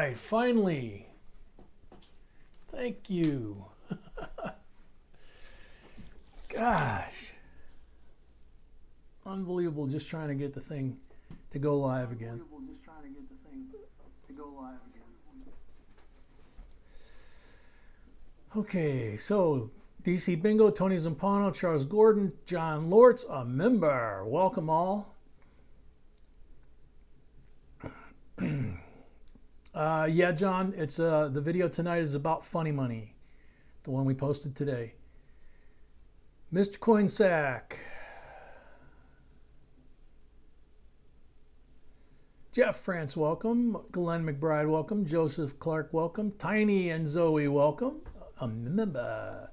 right, finally. Thank you. Gosh. Unbelievable, just trying to get the thing to go live again. Okay, so DC Bingo, Tony Zampano, Charles Gordon, John Lortz, a member. Welcome all. Yeah, John, it's the video tonight is about funny money, the one we posted today. Mr. Coinsack, Jeff France, welcome. Glenn McBride, welcome. Joseph Clark, welcome. Tiny and Zoe, welcome. A member.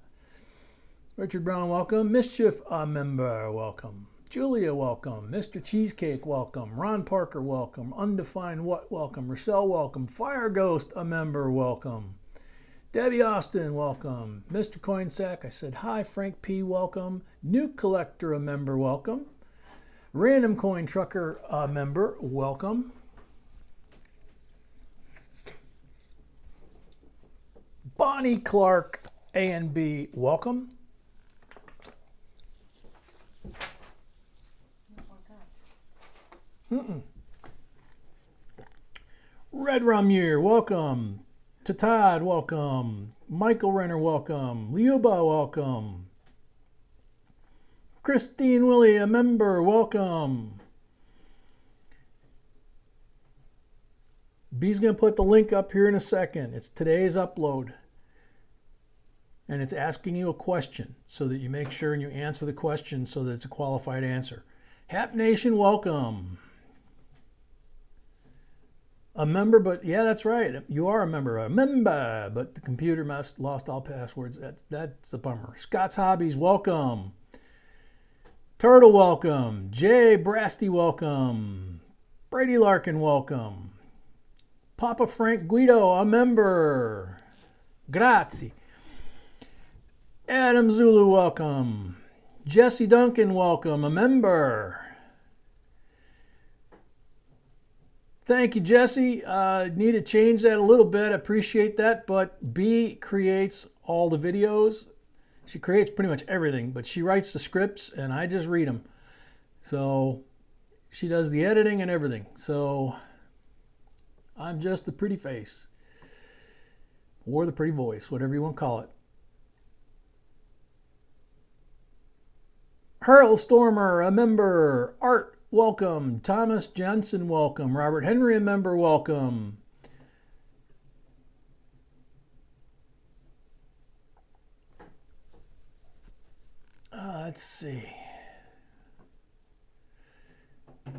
Richard Brown, welcome. Mischief, a member, welcome. Julia, welcome. Mr. Cheesecake, welcome. Ron Parker, welcome. Undefined What, welcome. Rochelle, welcome. Fire Ghost, a member, welcome. Debbie Austin, welcome. Mr. Coinsack, I said hi. Frank P, welcome. New Collector, a member, welcome. Random Coin Trucker, a member, welcome. Bonnie Clark, A and B, welcome. Red Ramier, welcome. Tatad, welcome. Michael Renner, welcome. Liuba, welcome. Christine Willie, a member, welcome. B's going to put the link up here in a second. It's today's upload. And it's asking you a question so that you make sure and you answer the question so that it's a qualified answer. Hap Nation, welcome. A member, but yeah, that's right. You are a member, but the computer lost all passwords. That's a bummer. Scott's Hobbies, welcome. Turtle, welcome. Jay Brasty, welcome. Brady Larkin, welcome. Papa Frank Guido, a member. Grazie. Adam Zulu, welcome. Jesse Duncan, welcome. A member. Thank you, Jesse. Need to change that a little bit. I appreciate that. But B creates all the videos. She creates pretty much everything, but she writes the scripts and I just read them. So she does the editing and everything. So I'm just the pretty face or the pretty voice, whatever you want to call it. Hurl Stormer, a member. Art, welcome. Thomas Johnson, welcome. Robert Henry, a member, welcome. Let's see. It's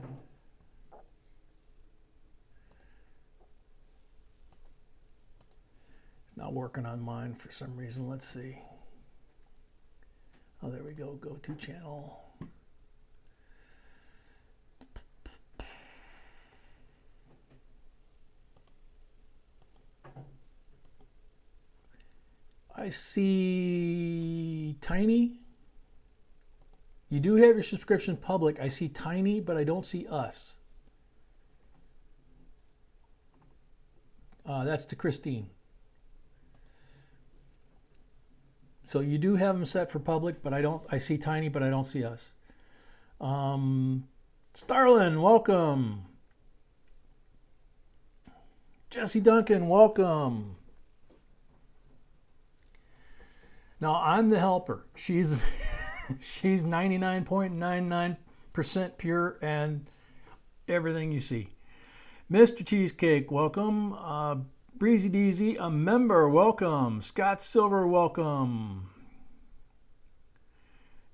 not working on mine for some reason. Let's see. Oh, there we go. Go to channel. I see Tiny. You do have your subscription public. I see Tiny, but I don't see us. That's to Christine. So you do have them set for public, but I see Tiny, but I don't see us. Starlin, welcome. Jesse Duncan, welcome. Now I'm the helper. She's 99.99% pure and everything you see. Mr. Cheesecake, welcome. Breezy Deezy, a member, welcome. Scott Silver, welcome.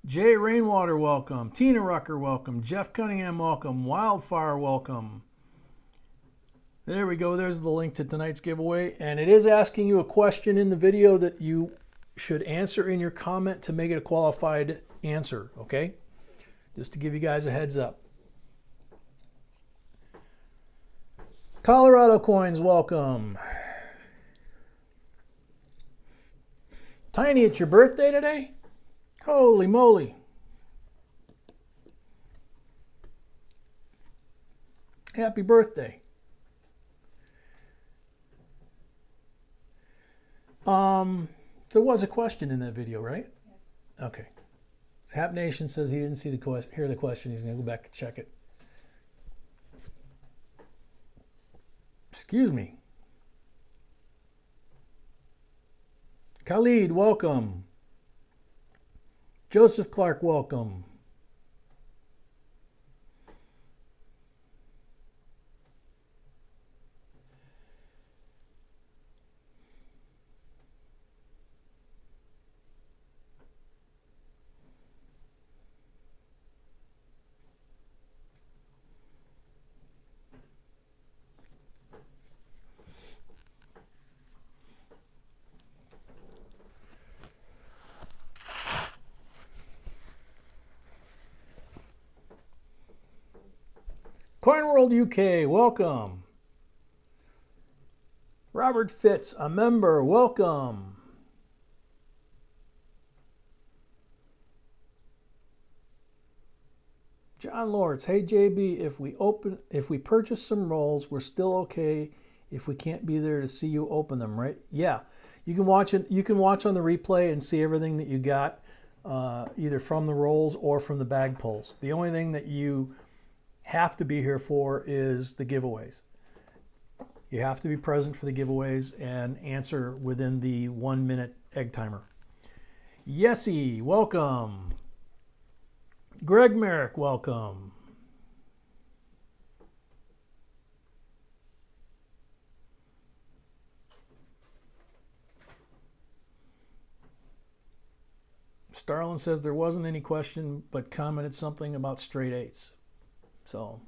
Jay Rainwater, welcome. Tina Rucker, welcome. Jeff Cunningham, welcome. Wildfire, welcome. There we go. There's the link to tonight's giveaway. And it is asking you a question in the video that you should answer in your comment to make it a qualified answer, okay? Just to give you guys a heads up. Colorado Coins, welcome. Tiny, it's your birthday today? Holy moly. Happy birthday. There was a question in that video, right? Yes. Okay. Hap Nation says he didn't see the question, hear the question. He's going to go back and check it. Excuse me. Khalid, welcome. Joseph Clark, welcome. Coin World UK, welcome. Robert Fitz, a member, welcome. John Lawrence, hey JB, if we purchase some rolls, we're still okay if we can't be there to see you open them, right? Yeah, you can watch it. You can watch on the replay and see everything that you got, either from the rolls or from the bag pulls. The only thing that you have to be here for is the giveaways. You have to be present for the giveaways and answer within the 1 minute egg timer. Yesy, welcome. Greg Merrick, welcome. Starlin says there wasn't any question, but commented something about straight eights. So.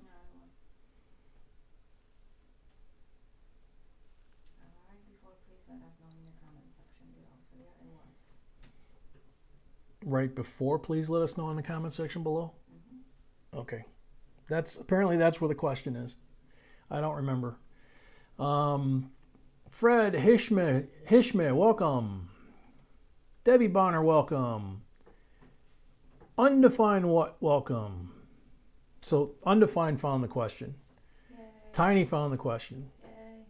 Right before, please let us know in the comment section below. Okay, apparently that's where the question is. I don't remember. Fred Hishme, welcome. Debbie Bonner, welcome. Undefined welcome. So Undefined found the question. Yay. Tiny found the question. Yay.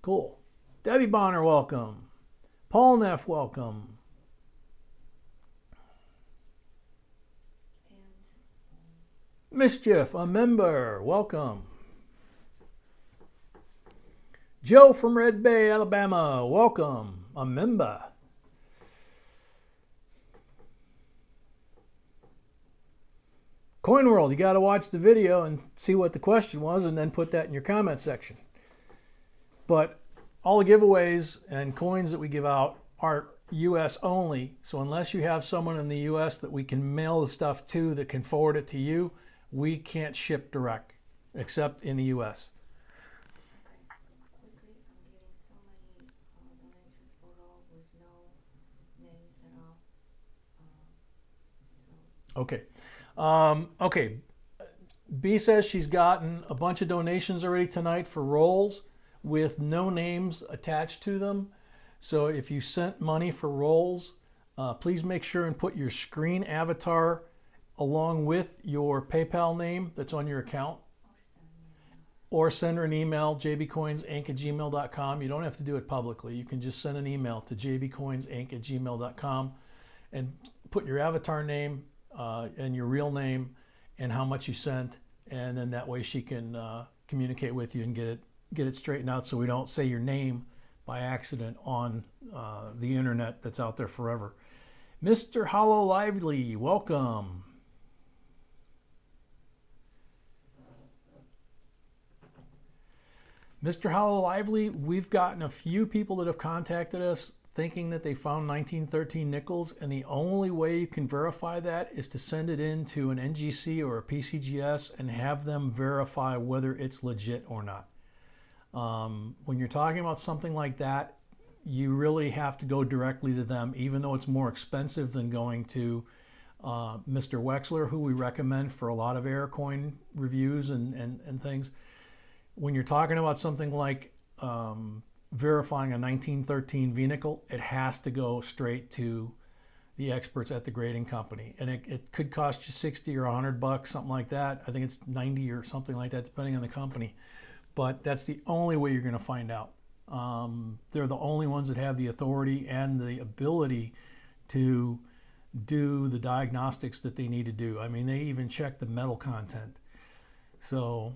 Cool. Debbie Bonner, welcome. Paul Neff, welcome. Mischief, a member, welcome. Joe from Red Bay, Alabama, welcome, a member. Coin World, you got to watch the video and see what the question was and then put that in your comment section. But all the giveaways and coins that we give out are US only, so unless you have someone in the US that we can mail the stuff to that can forward it to you, we can't ship direct, except in the U.S. Okay. Okay. B says she's gotten a bunch of donations already tonight for rolls with no names attached to them. So if you sent money for rolls, please make sure and put your screen avatar along with your PayPal name that's on your account, or send her an email, jbcoinsinc@gmail.com. You don't have to do it publicly. You can just send an email to jbcoinsinc@gmail.com and put your avatar name and your real name and how much you sent, and then that way she can communicate with you and get it straightened out, so we don't say your name by accident on the internet that's out there forever. Mr. Hollow Lively, welcome. Mr. Hollow Lively, we've gotten a few people that have contacted us thinking that they found 1913 nickels, and the only way you can verify that is to send it in to an NGC or a PCGS and have them verify whether it's legit or not. When you're talking about something like that, you really have to go directly to them, even though it's more expensive than going to Mr. Wexler, who we recommend for a lot of Aircoin reviews and things. When you're talking about something like verifying a 1913 V-nickel, it has to go straight to the experts at the grading company. And it could cost you 60 or $100, something like that. I think it's 90 or something like that, depending on the company. But that's the only way you're going to find out. They're the only ones that have the authority and the ability to do the diagnostics that they need to do. I mean, they even check the metal content. So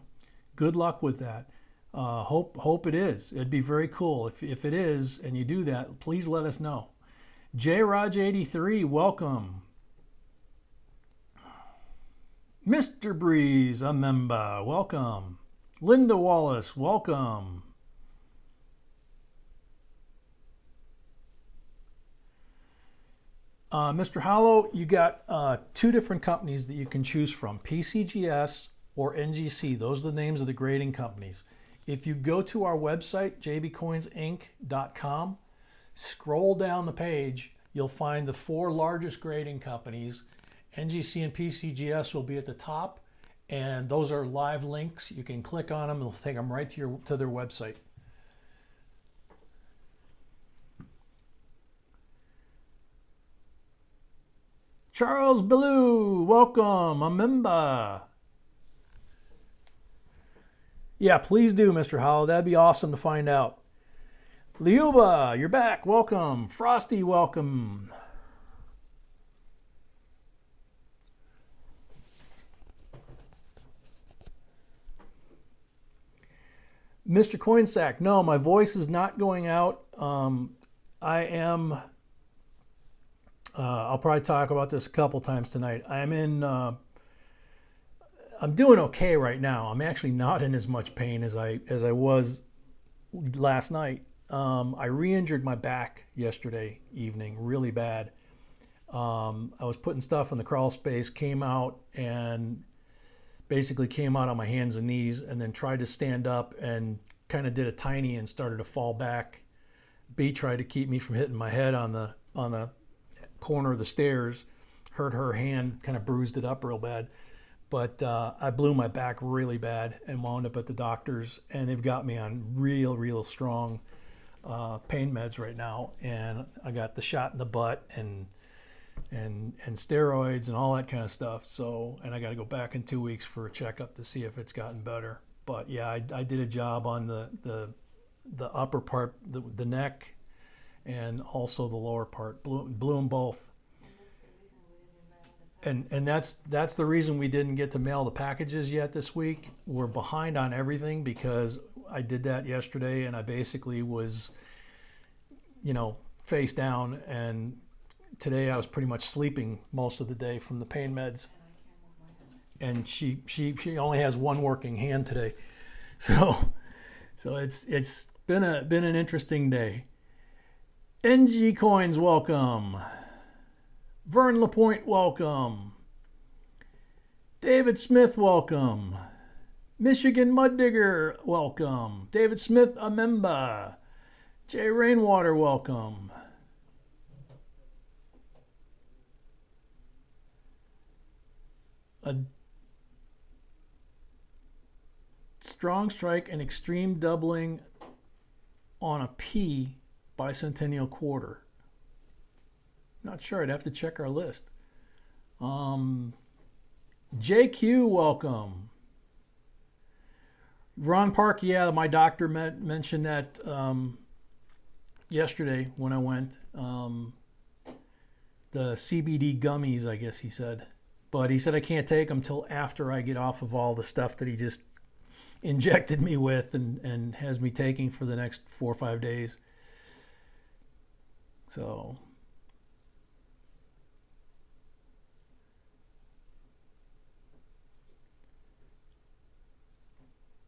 good luck with that. Hope it is. It'd be very cool. If it is and you do that, please let us know. JRaj83, welcome. Mr. Breeze, a member, welcome. Linda Wallace, welcome. Mr. Hollow, you got 2 different companies that you can choose from, PCGS or NGC. Those are the names of the grading companies. If you go to our website, JBCOINSINC.com, scroll down the page, you'll find the 4 largest grading companies. NGC and PCGS will be at the top, and those are live links. You can click on them, it'll take them right to their website. Charles Ballou, welcome, a member. Yeah, please do, Mr. Howell. That'd be awesome to find out. Liuba, you're back. Welcome. Frosty, welcome. Mr. Coinsack, no, my voice is not going out. I am, I'll probably talk about this a couple times tonight. I'm doing okay right now. I'm actually not in as much pain as I was last night. I re-injured my back yesterday evening, really bad. I was putting stuff in the crawl space, came out and basically came out on my hands and knees, and then tried to stand up and kind of did a tiny and started to fall back. B tried to keep me from hitting my head on the corner of the stairs. Hurt her hand, kind of bruised it up real bad. But I blew my back really bad and wound up at the doctor's, and they've got me on real strong pain meds right now. And I got the shot in the butt and steroids and all that kind of stuff. So, and I got to go back in 2 weeks for a checkup to see if it's gotten better. But yeah, I did a job on the upper part, the neck, and also the lower part. Blew them both. And that's the reason we didn't get to mail the packages yet this week. We're behind on everything because I did that yesterday, and I basically was, face down. And today I was pretty much sleeping most of the day from the pain meds. And she only has one working hand today, so it's been an interesting day. NG Coins, welcome. Vern Lapointe, welcome. David Smith, welcome. Michigan Mud Digger, welcome. David Smith, a member. Jay Rainwater, welcome. A strong strike and extreme doubling on a P bicentennial quarter. Not sure. I'd have to check our list. JQ, welcome. Ron Park, yeah, my doctor mentioned that yesterday when I went. The CBD gummies, I guess he said. But he said I can't take them till after I get off of all the stuff that he just injected me with and has me taking for the next 4 or 5 days. So...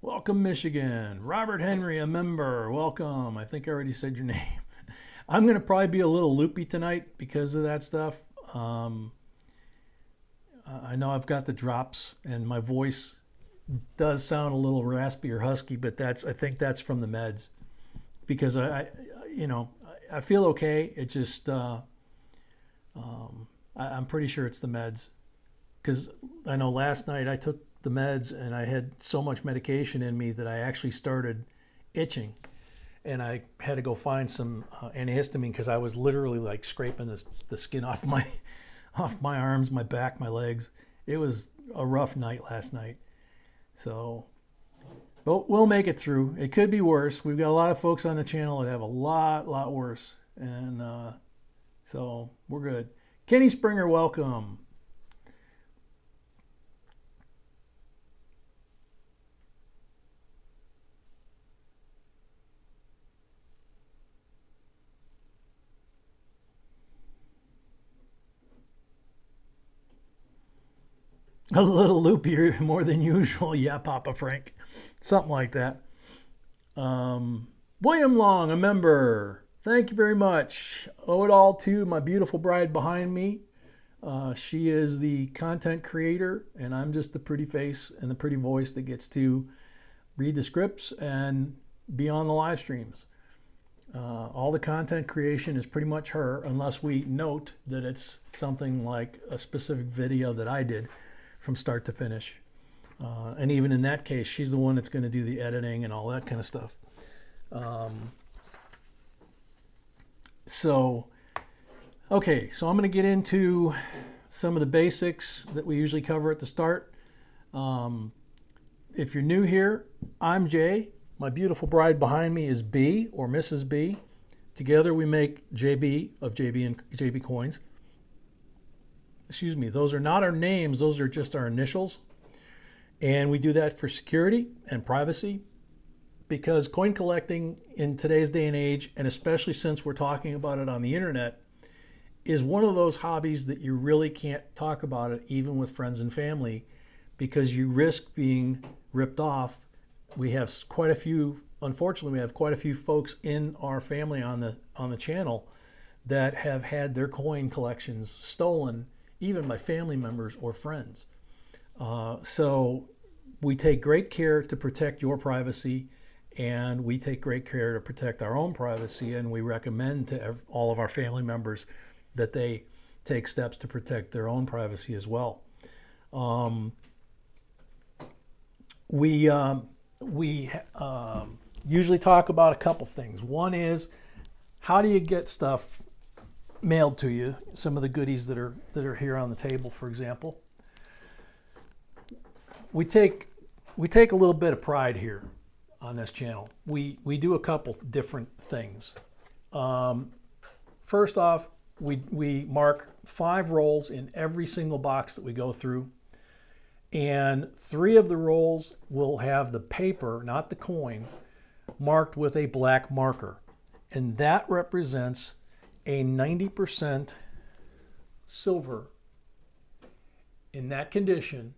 welcome, Michigan. Robert Henry, a member. Welcome. I think I already said your name. I'm going to probably be a little loopy tonight because of that stuff. I know I've got the drops and my voice does sound a little raspy or husky, but I think that's from the meds because I feel okay. It just, I'm pretty sure it's the meds because I know last night I took the meds and I had so much medication in me that I actually started itching, and I had to go find some antihistamine because I was literally like scraping the skin off my arms, my back, my legs. It was a rough night last night. So But we'll make it through. It could be worse. We've got a lot of folks on the channel that have a lot worse. And so we're good. Kenny Springer, welcome. A little loopier more than usual. Yeah, Papa Frank. Something like that. William Long, a member. Thank you very much. Owe it all to my beautiful bride behind me. She is the content creator, and I'm just the pretty face and the pretty voice that gets to read the scripts and be on the live streams. All the content creation is pretty much her, unless we note that it's something like a specific video that I did from start to finish. And even in that case, she's the one that's going to do the editing and all that kind of stuff. Okay, so I'm going to get into some of the basics that we usually cover at the start. If you're new here, I'm Jay. My beautiful bride behind me is B, or Mrs. B. Together we make JB of JB and JB Coins. Excuse me, those are not our names, those are just our initials. And we do that for security and privacy, because coin collecting in today's day and age, and especially since we're talking about it on the internet, is one of those hobbies that you really can't talk about it even with friends and family, because you risk being ripped off. We have quite a few, unfortunately, we have quite a few folks in our family on the channel that have had their coin collections stolen, even by family members or friends. So we take great care to protect your privacy, and we take great care to protect our own privacy, and we recommend to all of our family members that they take steps to protect their own privacy as well. We usually talk about a couple things. One is, how do you get stuff mailed to you? Some of the goodies that are here on the table, for example. We take a little bit of pride here on this channel. We do a couple different things. First off, we mark 5 rolls in every single box that we go through, and 3 of the rolls will have the paper, not the coin, marked with a black marker, and that represents a 90% silver in that condition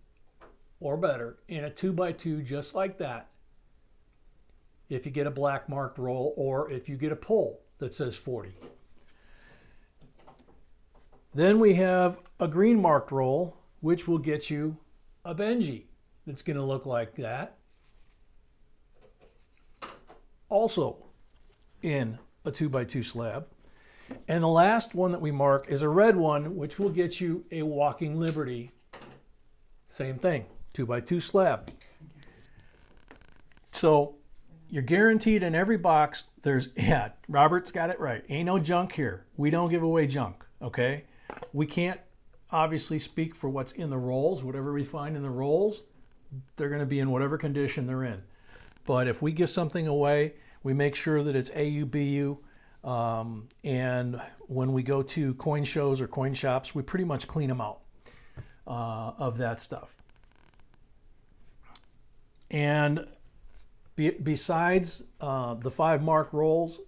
or better in a 2x2 just like that, if you get a black marked roll or if you get a pull that says 40. Then we have a green marked roll, which will get you a Benji that's going to look like that, also in a 2x2 slab. And the last one that we mark is a red one, which will get you a Walking Liberty. Same thing, 2x2 slab. So you're guaranteed in every box. Yeah, Robert's got it right. Ain't no junk here. We don't give away junk, okay? We can't obviously speak for what's in the rolls. Whatever we find in the rolls, they're going to be in whatever condition they're in. But if we give something away, we make sure that it's AUBU. And when we go to coin shows or coin shops, we pretty much clean them out of that stuff. And besides the 5 marked rolls,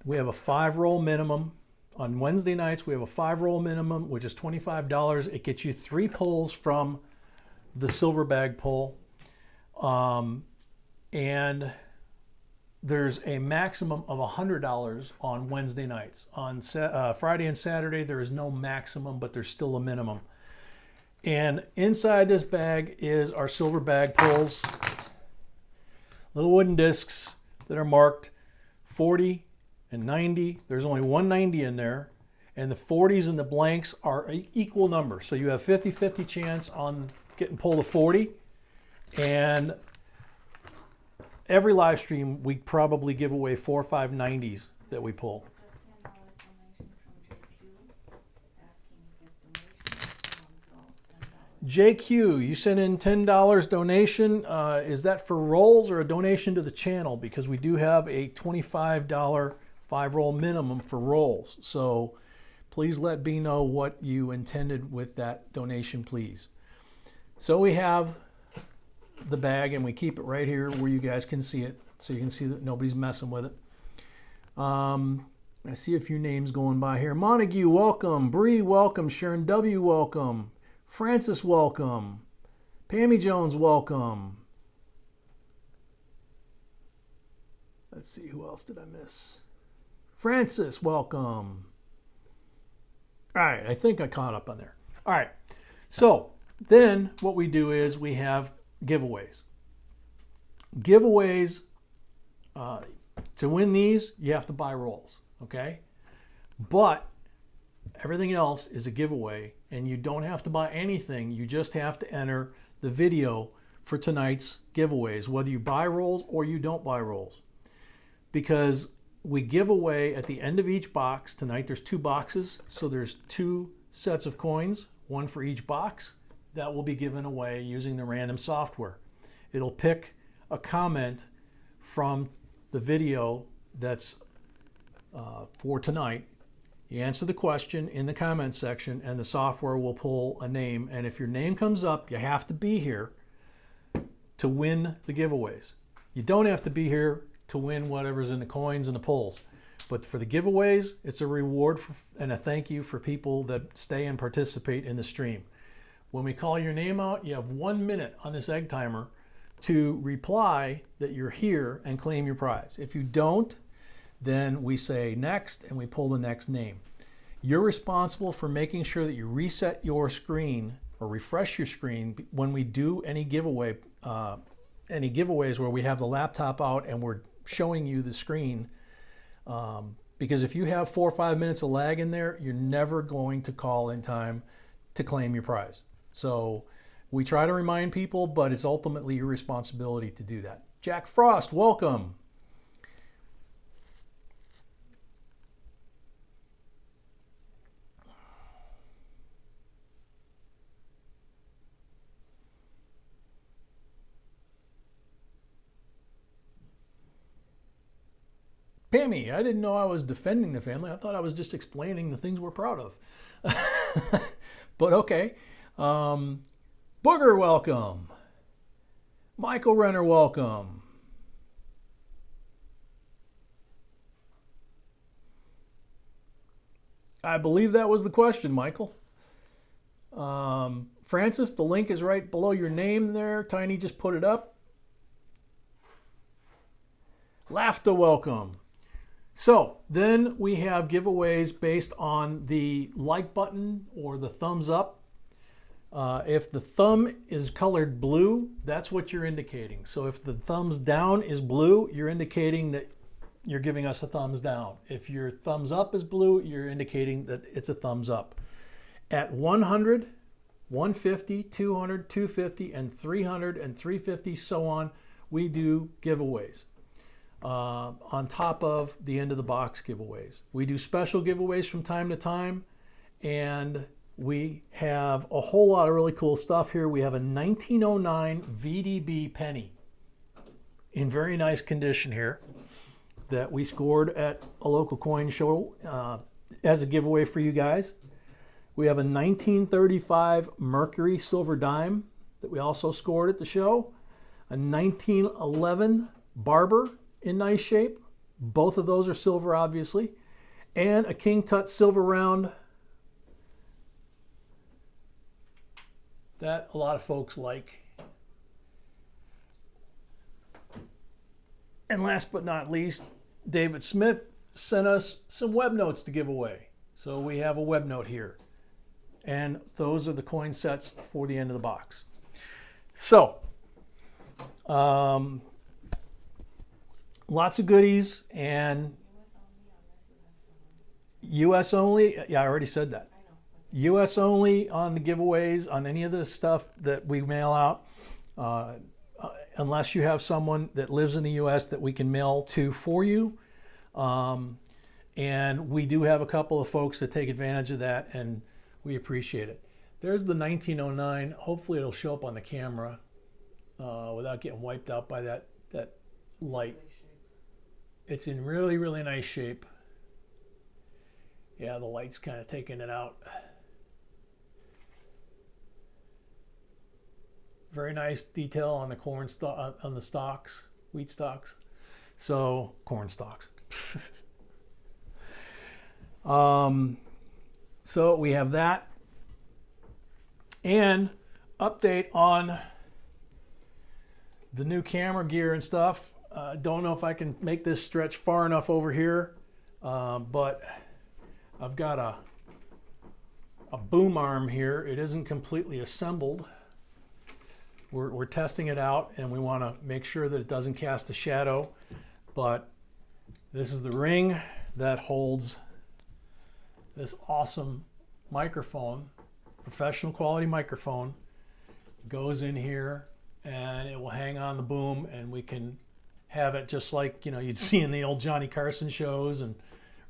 we have a 5 roll minimum. On Wednesday nights, we have a 5 roll minimum, which is $25. It gets you 3 pulls from the silver bag pull. And there's a maximum of $100 on Wednesday nights. On Friday and Saturday, there is no maximum, but there's still a minimum. And inside this bag is our silver bag pulls. Little wooden discs that are marked 40 and 90. There's only 190 in there. And the 40s and the blanks are an equal number. So you have 50-50 chance on getting pulled a 40. And every live stream, we probably give away 4 or 5 90s that we pull. JQ, you sent in $10 donation. Is that for rolls or a donation to the channel? Because we do have a $25 5-roll minimum for rolls. So please let B know what you intended with that donation, please. So we have the bag, and we keep it right here where you guys can see it, so you can see that nobody's messing with it. I see a few names going by here. Montague, welcome. Bree, welcome. Sharon W, welcome. Francis, welcome. Pammy Jones, welcome. Let's see, who else did I miss? Francis, welcome. All right, I think I caught up on there. All right, so then what we do is we have giveaways. Giveaways, to win these, you have to buy rolls, okay? But everything else is a giveaway, and you don't have to buy anything. You just have to enter the video for tonight's giveaways, whether you buy rolls or you don't buy rolls. Because we give away at the end of each box. Tonight there's 2 boxes, so there's 2 sets of coins, 1 for each box, that will be given away using the random software. It'll pick a comment from the video that's for tonight. You answer the question in the comment section, and the software will pull a name. And if your name comes up, you have to be here to win the giveaways. You don't have to be here to win whatever's in the coins and the pulls. But for the giveaways, it's a reward and a thank you for people that stay and participate in the stream. When we call your name out, you have 1 minute on this egg timer to reply that you're here and claim your prize. If you don't, then we say next and we pull the next name. You're responsible for making sure that you reset your screen or refresh your screen when we do any giveaway, any giveaways where we have the laptop out and we're showing you the screen. Because if you have 4 or 5 minutes of lag in there, you're never going to call in time to claim your prize. So we try to remind people, but it's ultimately your responsibility to do that. Jack Frost, welcome. Pammy, I didn't know I was defending the family. I thought I was just explaining the things we're proud of. But okay. Booger, welcome. Michael Renner, welcome. I believe that was the question, Michael. Francis, the link is right below your name there. Tiny just put it up. Laughter, welcome. So then we have giveaways based on the like button or the thumbs up. If the thumb is colored blue, that's what you're indicating. So if the thumbs down is blue, you're indicating that you're giving us a thumbs down. If your thumbs up is blue, you're indicating that it's a thumbs up. At 100, 150, 200, 250, and 300, and 350, so on, we do giveaways. On top of the end of the box giveaways. We do special giveaways from time to time, and we have a whole lot of really cool stuff here. We have a 1909 VDB penny in very nice condition here that we scored at a local coin show as a giveaway for you guys. We have a 1935 Mercury silver dime that we also scored at the show. A 1911 Barber in nice shape. Both of those are silver, obviously. And a King Tut silver round that a lot of folks like. And last but not least, David Smith sent us some web notes to give away. So we have a web note here. And those are the coin sets for the end of the box. So, lots of goodies, and US only. Yeah, I already said that. US only on the giveaways, on any of the stuff that we mail out, unless you have someone that lives in the US that we can mail to for you. And we do have a couple of folks that take advantage of that, and we appreciate it. There's the 1909. Hopefully it'll show up on the camera without getting wiped out by that light. It's in really, really nice shape. Yeah, the light's kind of taking it out. Very nice detail on the corn on the stalks, wheat stalks. So corn stalks. So we have that, and update on the new camera gear and stuff. Don't know if I can make this stretch far enough over here, but I've got a boom arm here. It isn't completely assembled. We're testing it out, and we want to make sure that it doesn't cast a shadow. But this is the ring that holds this awesome microphone, professional quality microphone. Goes in here, and it will hang on the boom, and we can have it just like, you know, you'd see in the old Johnny Carson shows and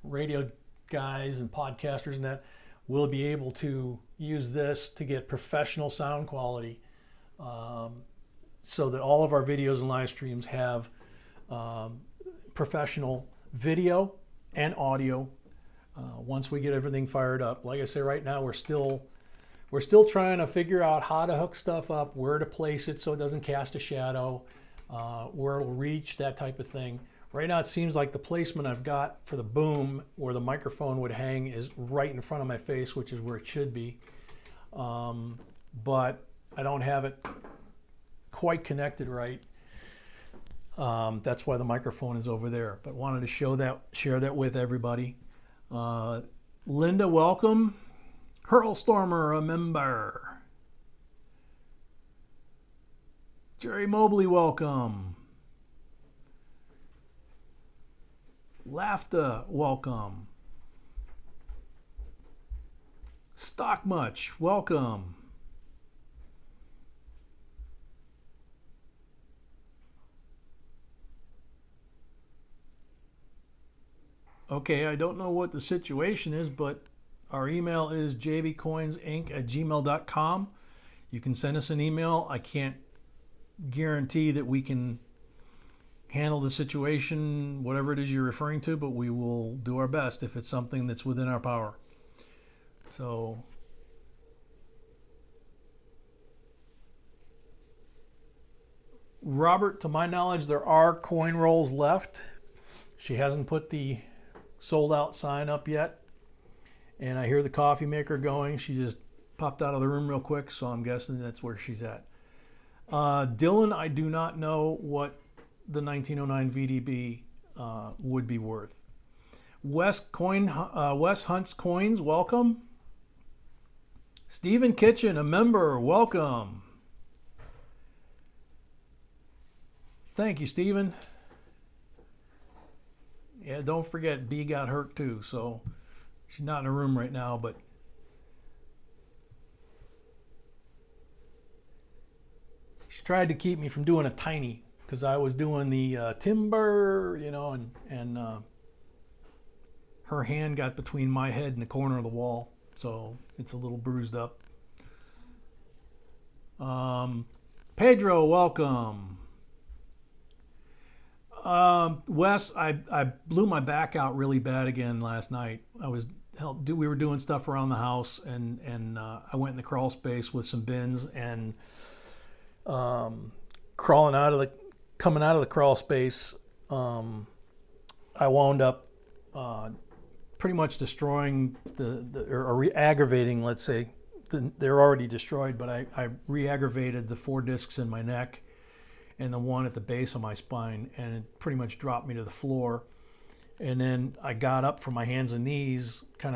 radio guys and podcasters and that. We'll be able to use this to get professional sound quality, so that all of our videos and live streams have professional video and audio once we get everything fired up. Like I say, right now we're still trying to figure out how to hook stuff up, where to place it so it doesn't cast a shadow, where it'll reach, that type of thing. Right now it seems like the placement I've got for the boom where the microphone would hang is right in front of my face, which is where it should be. But I don't have it quite connected right. That's why the microphone is over there. But wanted to share that with everybody. Linda, welcome. Hurlstormer, a member. Jerry Mobley, welcome. Lafta, welcome. Stock Much, welcome. Okay, I don't know what the situation is, but our email is jbcoinsinc@gmail.com. You can send us an email. I can't guarantee that we can handle the situation, whatever it is you're referring to, but we will do our best if it's something that's within our power. So, Robert, to my knowledge, there are coin rolls left. She hasn't put the sold out sign up yet. And I hear the coffee maker going. She just popped out of the room real quick, so I'm guessing that's where she's at. Dylan, I do not know what the 1909 VDB would be worth. Wes Hunts Coins, welcome. Stephen Kitchen, a member, welcome. Thank you, Stephen. Yeah, don't forget, B got hurt too, so she's not in the room right now, but she tried to keep me from doing a tiny, because I was doing the timber, you know, and her hand got between my head and the corner of the wall, so it's a little bruised up. Pedro, welcome. Wes, I blew my back out really bad again last night. We were doing stuff around the house, and I went in the crawl space with some bins, and coming out of the crawl space, I wound up pretty much destroying or aggravating, let's say. They're already destroyed, but I re-aggravated the 4 discs in my neck and the one at the base of my spine, and it pretty much dropped me to the floor. And then I got up from my hands and knees, did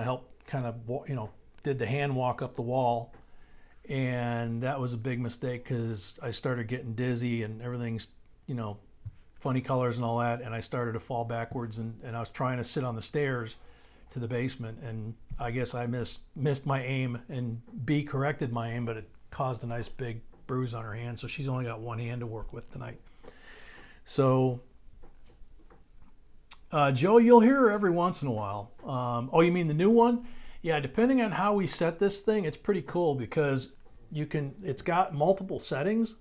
the hand walk up the wall, and that was a big mistake because I started getting dizzy and everything's, funny colors and all that, and I started to fall backwards, and I was trying to sit on the stairs to the basement, and I guess I missed my aim, and B corrected my aim, but it caused a nice big bruise on her hand, so she's only got one hand to work with tonight. So Joe, you'll hear her every once in a while. Oh, you mean the new one? Yeah, depending on how we set this thing, it's pretty cool because it's got multiple settings,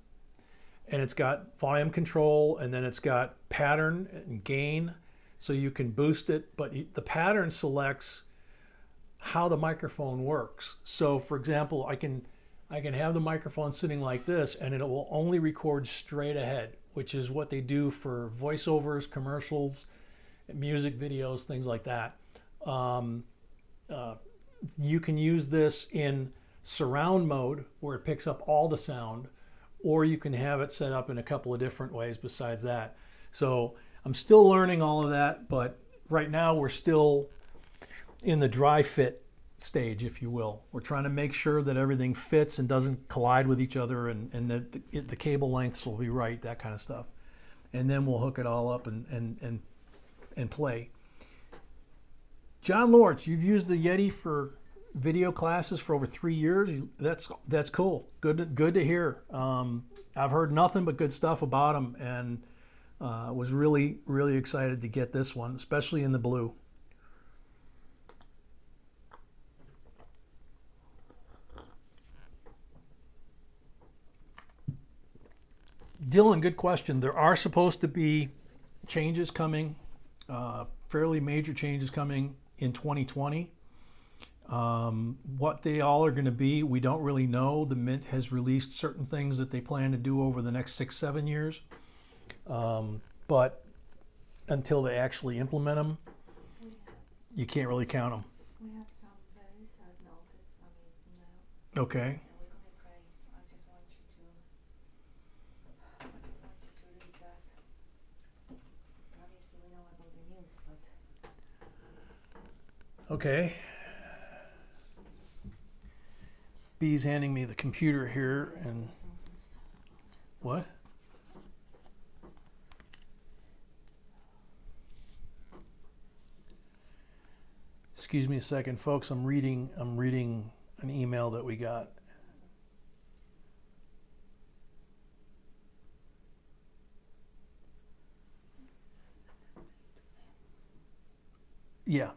and it's got volume control, and then it's got pattern and gain, so you can boost it, but the pattern selects how the microphone works. So for example, I can have the microphone sitting like this, and it will only record straight ahead, which is what they do for voiceovers, commercials, music videos, things like that. You can use this in surround mode where it picks up all the sound, or you can have it set up in a couple of different ways besides that. So I'm still learning all of that, but right now we're still in the dry fit stage, if you will. We're trying to make sure that everything fits and doesn't collide with each other, and that the cable lengths will be right, that kind of stuff. And then we'll hook it all up and play. John Lawrence, you've used the Yeti for video classes for over 3 years. That's cool. Good to hear. I've heard nothing but good stuff about them, and was really excited to get this one, especially in the blue. Dylan, good question. There are supposed to be changes coming, fairly major changes coming in 2020. What they all are going to be, we don't really know. The Mint has released certain things that they plan to do over the next 6-7 years. But until they actually implement them, you can't really count them. We have some very sad notice. Now. Okay. And we're gonna pray. I just want you to read that. Obviously, we know about the news, but. Okay. B's handing me the computer here, and what? Excuse me a second, folks. I'm reading an email that we got. Yeah.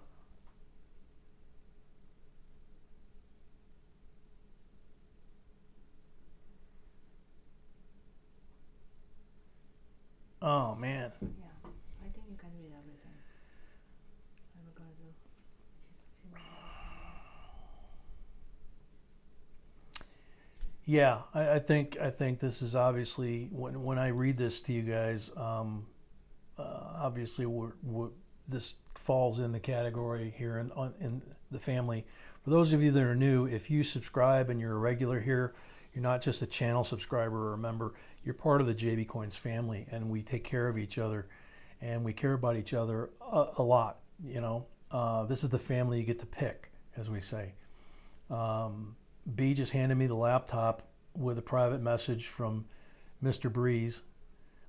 Oh man. Yeah, I think you can read everything. And we're gonna do just a few more silence. Yeah, I think this is obviously, when I read this to you guys, obviously this falls in the category here in the family. For those of you that are new, if you subscribe and you're a regular here, you're not just a channel subscriber or a member, you're part of the JB Coins family, and we take care of each other, and we care about each other a lot. You know, this is the family you get to pick, as we say. B just handed me the laptop with a private message from Mr. Breeze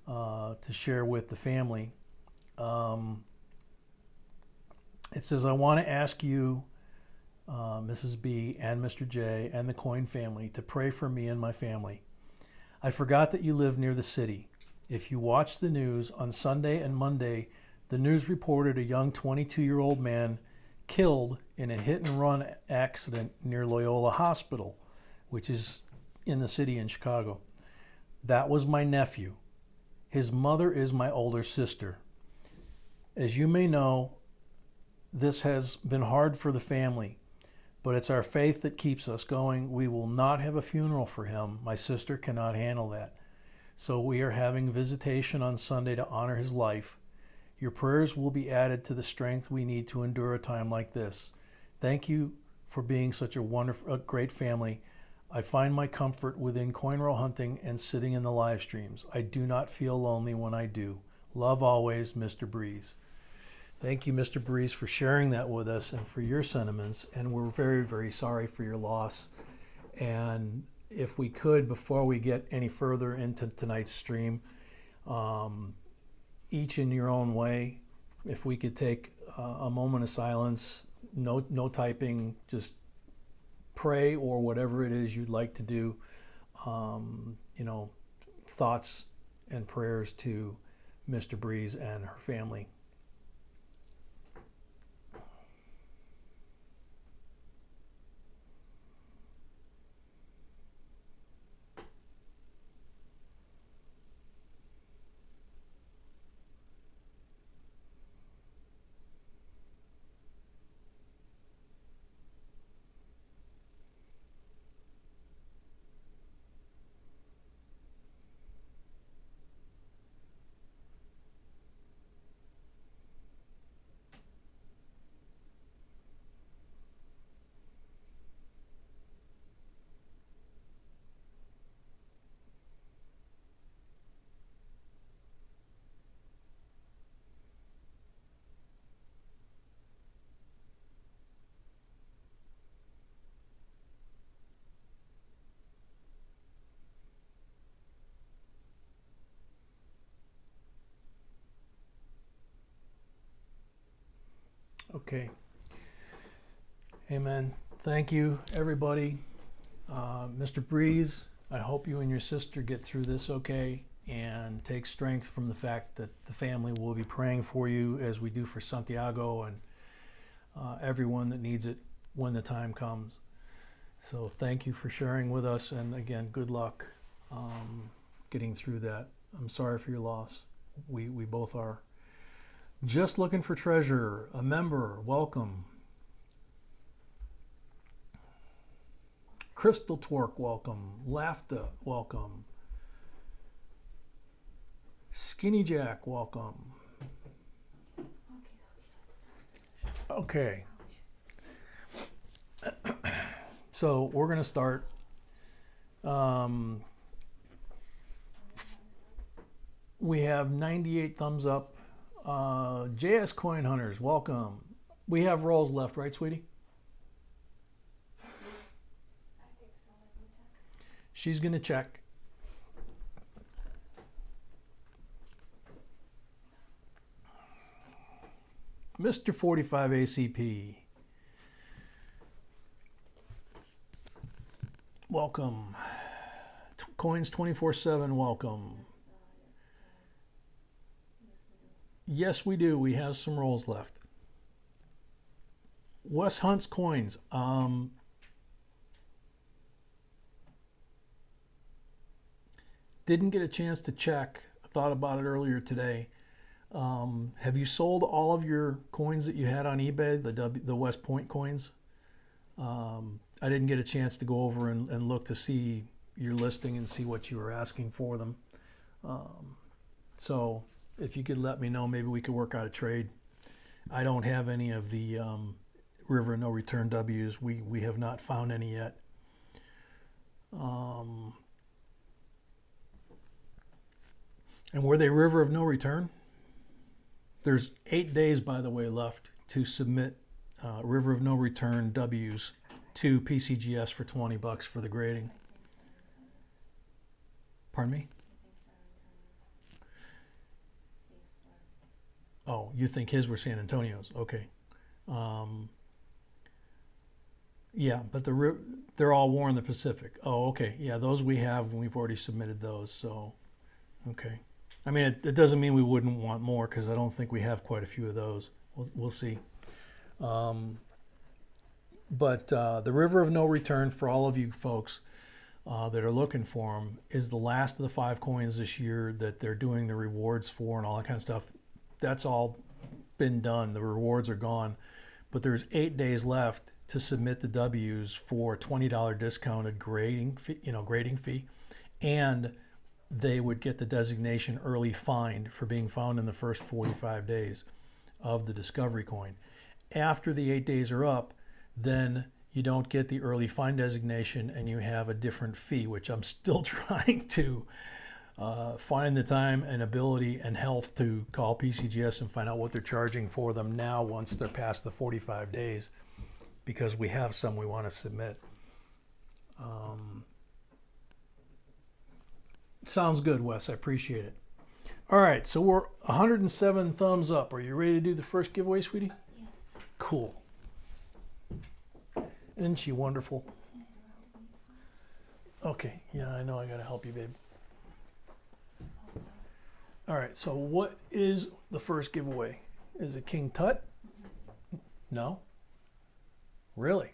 to share with the family. It says, I want to ask you, Mrs. B and Mr. J and the Coin family, to pray for me and my family. I forgot that you live near the city. If you watch the news on Sunday and Monday, the news reported a young 22-year-old man killed in a hit-and-run accident near Loyola Hospital, which is in the city in Chicago. That was my nephew. His mother is my older sister. As you may know, this has been hard for the family, but it's our faith that keeps us going. We will not have a funeral for him. My sister cannot handle that. So we are having visitation on Sunday to honor his life. Your prayers will be added to the strength we need to endure a time like this. Thank you for being such a great family. I find my comfort within coin roll hunting and sitting in the live streams. I do not feel lonely when I do. Love always, Mr. Breeze. Thank you, Mr. Breeze, for sharing that with us and for your sentiments. And we're very, very sorry for your loss. And if we could, before we get any further into tonight's stream, each in your own way, if we could take a moment of silence, no typing, just pray or whatever it is you'd like to do, thoughts and prayers to Mr. Breeze and her family. Okay. Amen. Thank you, everybody. Mr. Breeze, I hope you and your sister get through this okay and take strength from the fact that the family will be praying for you as we do for Santiago and everyone that needs it when the time comes. So thank you for sharing with us, and again, good luck getting through that. I'm sorry for your loss. We both are. Just looking for treasure, a member, welcome. Crystal Twerk, welcome. Lafta, welcome. Skinny Jack, welcome. Okay. So we're going to start. We have 98 thumbs up. JS Coin Hunters, welcome. We have rolls left, right, sweetie? She's going to check. Mr. 45 ACP, welcome. Coins 24/7, welcome. Yes, we do. We have some rolls left. Wes Hunt's coins. Didn't get a chance to check. I thought about it earlier today. Have you sold all of your coins that you had on eBay, the West Point coins? I didn't get a chance to go over and look to see your listing and see what you were asking for them. So if you could let me know, maybe we could work out a trade. I don't have any of the River No Return W's. We have not found any yet. And were they River of No Return? There's 8 days, by the way, left to submit River of No Return W's to PCGS for $20 for the grading. Pardon me? Oh, you think his were San Antonio's? Okay. Yeah, but they're all War in the Pacific. Oh, okay. Yeah, those we have, and we've already submitted those. So, okay. I mean, it doesn't mean we wouldn't want more, because I don't think we have quite a few of those. We'll see. But the River of No Return, for all of you folks that are looking for them, is the last of the 5 coins this year that they're doing the rewards for and all that kind of stuff. That's all been done. The rewards are gone. But there's 8 days left to submit the W's for $20 discounted grading fee, and they would get the designation early find for being found in the first 45 days of the discovery coin. After the 8 days are up, then you don't get the early find designation and you have a different fee, which I'm still trying to find the time and ability and health to call PCGS and find out what they're charging for them now once they're past the 45 days, because we have some we want to submit. Sounds good, Wes. I appreciate it. All right, so we're 107 thumbs up. Are you ready to do the first giveaway, sweetie? Yes. Cool. Isn't she wonderful? Okay, yeah, I know I gotta help you, babe. All right, so what is the first giveaway? Is it King Tut? No? Really?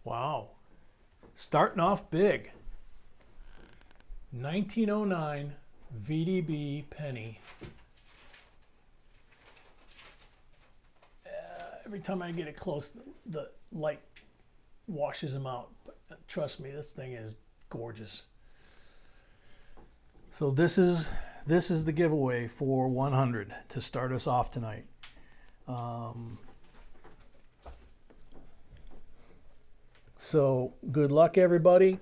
Wow. Starting off big. 1909 VDB penny. Every time I get it close, the light washes them out. But trust me, this thing is gorgeous. So this is the giveaway for 100 to start us off tonight. So good luck, everybody.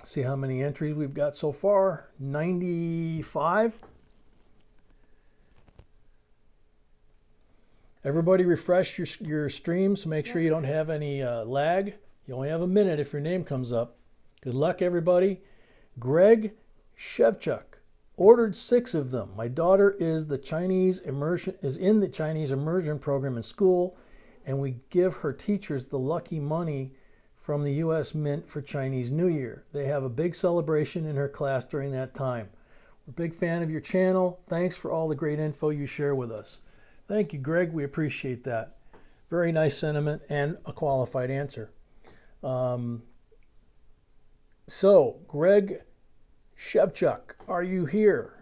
See how many entries we've got so far. 95. Everybody refresh your streams. Make sure you don't have any lag. You only have a minute if your name comes up. Good luck, everybody. Greg Shevchuk, ordered 6 of them. My daughter is in the Chinese immersion program in school, and we give her teachers the lucky money from the U.S. Mint for Chinese New Year. They have a big celebration in her class during that time. We're a big fan of your channel. Thanks for all the great info you share with us. Thank you, Greg. We appreciate that. Very nice sentiment and a qualified answer. So, Greg Shevchuk, are you here?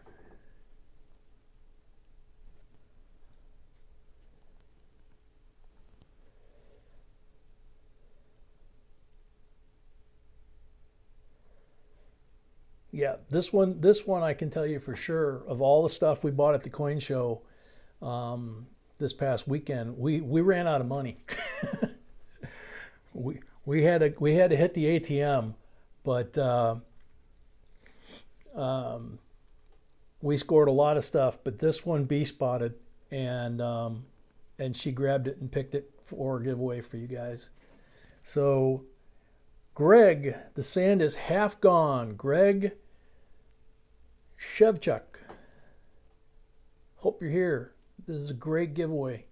Yeah, this one I can tell you for sure. Of all the stuff we bought at the coin show this past weekend, we ran out of money. we had to hit the ATM, but we scored a lot of stuff. But this one B spotted, and she grabbed it and picked it for a giveaway for you guys. So, Greg, the sand is half gone. Greg Shevchuk, hope you're here. This is a great giveaway.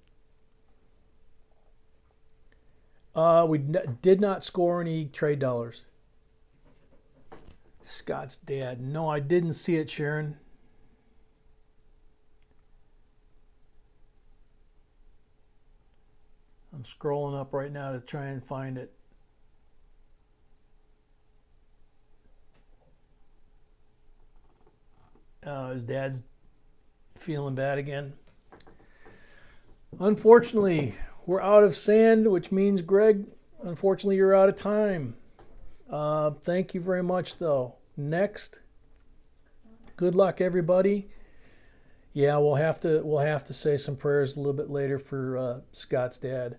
We did not score any trade dollars. Scott's dad. No, I didn't see it, Sharon. I'm scrolling up right now to try and find it. His dad's feeling bad again. Unfortunately, we're out of sand, which means, Greg, unfortunately, you're out of time. Thank you very much, though. Next. Good luck, everybody. Yeah, we'll have to say some prayers a little bit later for Scott's dad.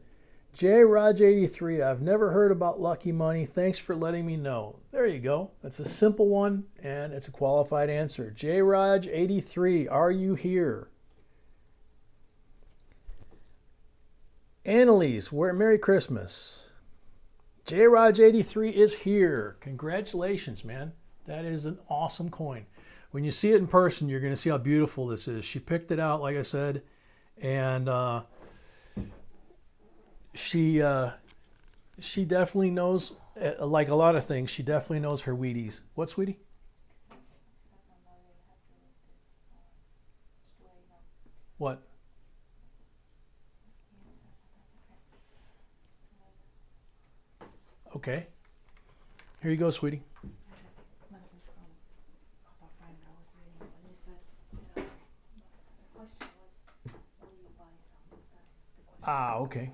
JRaj83, I've never heard about Lucky Money. Thanks for letting me know. There you go. That's a simple one, and it's a qualified answer. JRaj83, are you here? Annalise, Merry Christmas. JRaj83 is here. Congratulations, man. That is an awesome coin. When you see it in person, you're going to see how beautiful this is. She picked it out, like I said, and she definitely knows, like a lot of things, she definitely knows her Wheaties. What, sweetie? What? Okay. Here you go, sweetie. Ah, okay.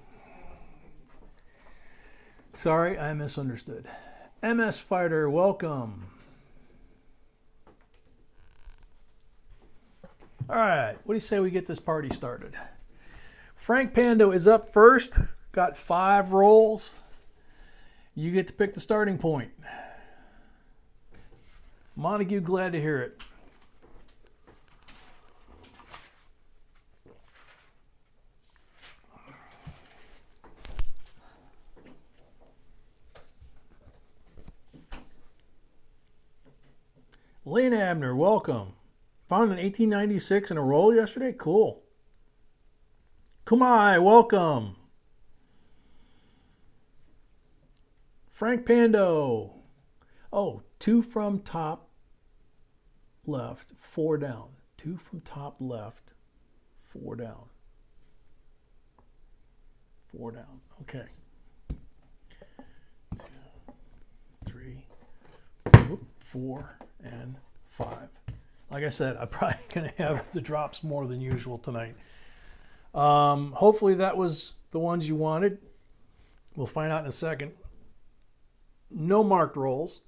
Sorry, I misunderstood. MS Fighter, welcome. All right, what do you say we get this party started? Frank Pando is up first. Got 5 rolls. You get to pick the starting point. Montague, glad to hear it. Lane Abner, welcome. Found an 1896 in a roll yesterday? Cool. Kumai, welcome. Frank Pando. Oh, 2 from top left, 4 down. 2 from top left, 4 down. 4 down. Okay. 2, 3, 4, and 5. Like I said, I'm probably going to have the drops more than usual tonight. Hopefully that was the ones you wanted. We'll find out in a second. No marked rolls.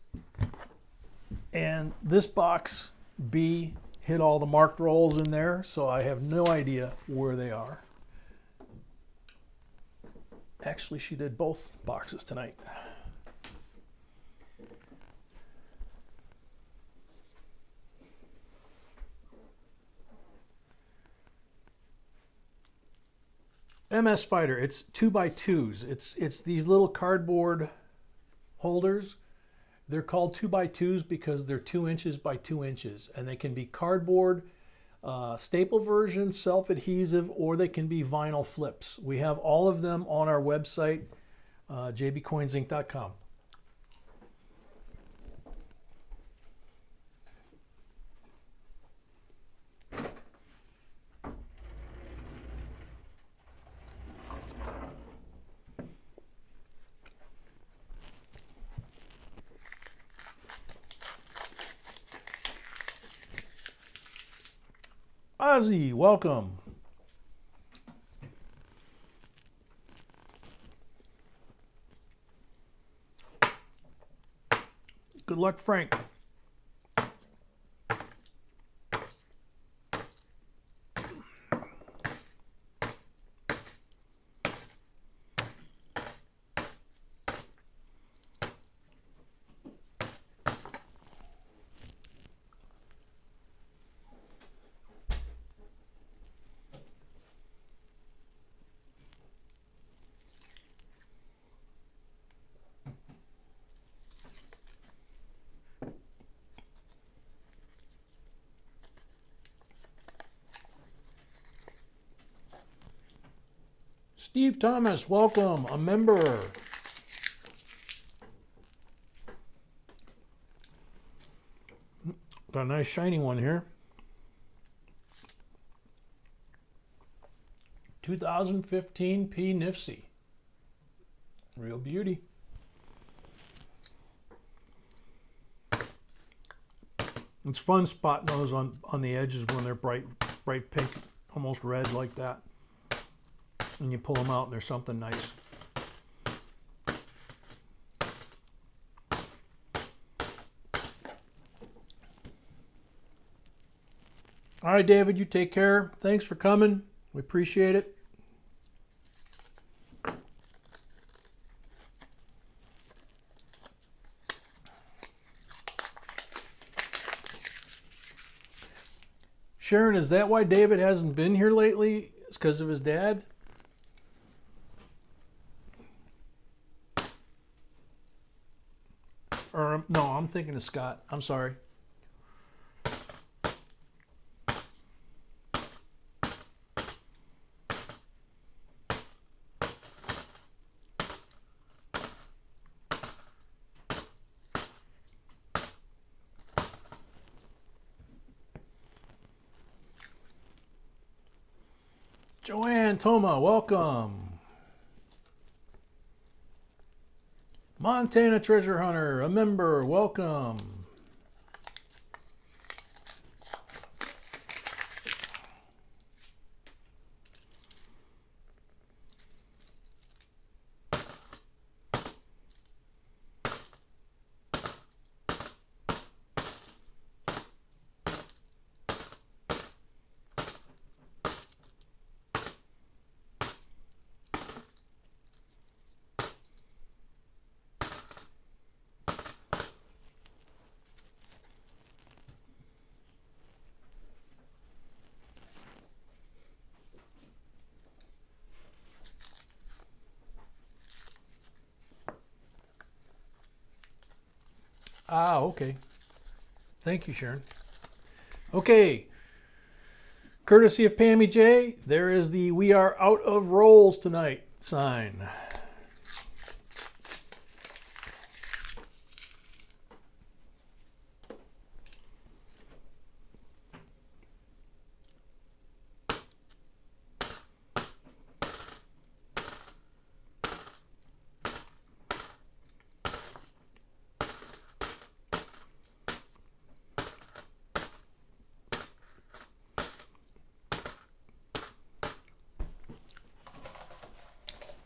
And this box B hit all the marked rolls in there, so I have no idea where they are. Actually, she did both boxes tonight. MS Fighter, it's 2x2s. It's these little cardboard holders They're called 2x2s because they're 2 inches by 2 inches, and they can be cardboard, staple versions, self-adhesive, or they can be vinyl flips. We have all of them on our website, JBCOINSINC.com. Ozzy, welcome. Good luck, Frank. Steve Thomas, welcome, a member. Got a nice shiny one here. 2015 NIFC. Real beauty. It's fun spotting those on the edges when they're bright pink, almost red like that. And you pull them out and there's something nice. All right, David, you take care. Thanks for coming. We appreciate it. Sharon, is that why David hasn't been here lately? It's because of his dad? Or, no, I'm thinking of Scott. I'm sorry. Joanne Toma, welcome. Montana Treasure Hunter, a member, welcome. Ah, okay. Thank you, Sharon. Okay. Courtesy of Pammy J, there is the "We are out of rolls tonight" sign.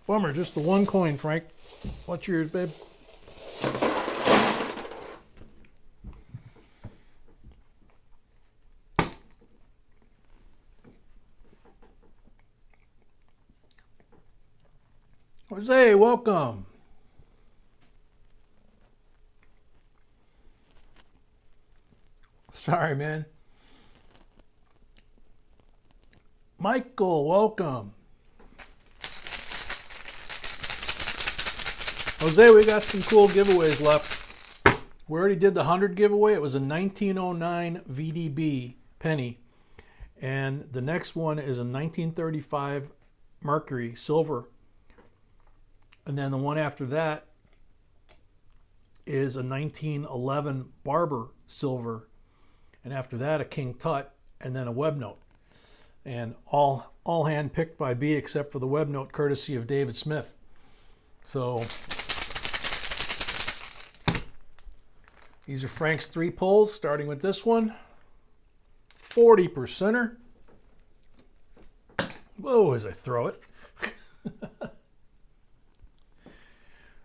Bummer, just the one coin, Frank. What's yours, babe? Jose, welcome. Sorry, man. Michael, welcome. Jose, we got some cool giveaways left. We already did the 100 giveaway. It was a 1909 VDB penny. And the next one is a 1935 Mercury silver. And then the one after that is a 1911 Barber silver. And after that, a King Tut, and then a web note. And all hand-picked by B except for the web note, courtesy of David Smith. So these are Frank's 3 pulls, starting with this one. 40%er. Whoa, as I throw it.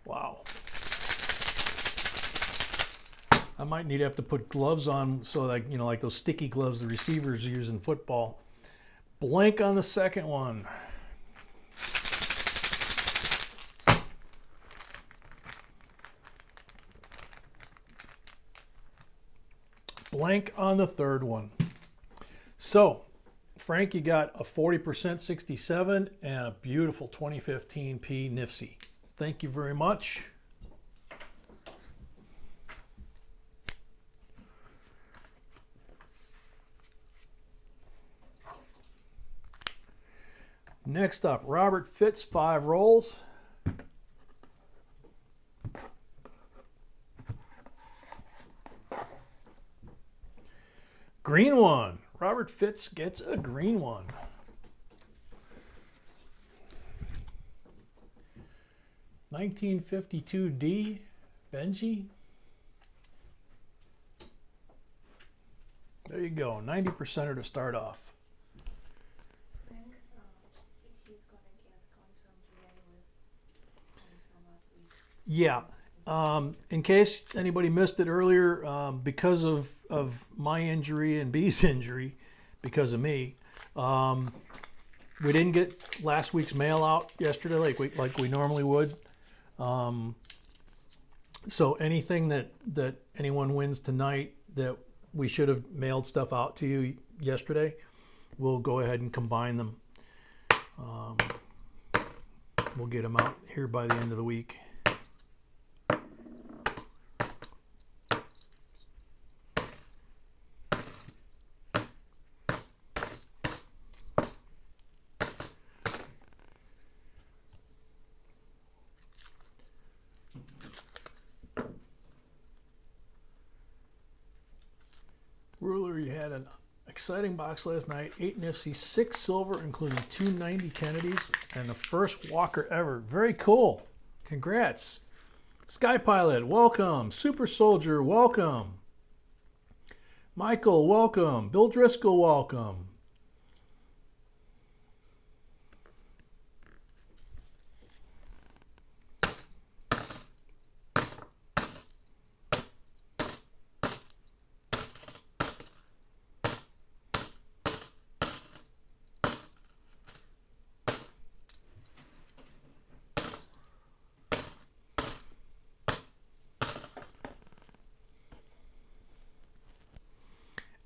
Wow. I might need to have to put gloves on so like, you know, like those sticky gloves the receivers use in football. Blank on the second one. Blank on the third one. So, Frank, you got a 40% 67 and a beautiful 2015 P NIFC. Thank you very much. Next up, Robert Fitz, 5 rolls. Green one. Robert Fitz gets a green one. $1952D, Benji. There you go, 90%er to start off. Frank, he's gonna get coins from GA with coins from last week. Yeah. In case anybody missed it earlier, because of my injury and B's injury, because of me, we didn't get last week's mail out yesterday like we normally would. So anything that anyone wins tonight that we should have mailed stuff out to you yesterday, we'll go ahead and combine them. We'll get them out here by the end of the week. Ruler, you had an exciting box last night. 8 NIFC, 6 silver, including 290 Kennedys, and the first Walker ever. Very cool. Congrats. Sky Pilot, welcome. Super Soldier, welcome. Michael, welcome. Bill Driscoll, welcome.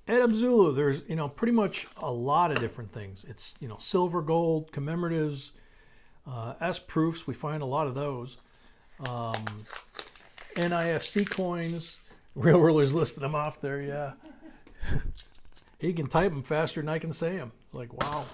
Ed Abzulu, there's, pretty much a lot of different things. It's, silver, gold, commemoratives, S proofs. We find a lot of those. NIFC coins. Real Ruler's listed them off there, yeah. He can type them faster than I can say them. It's like, wow.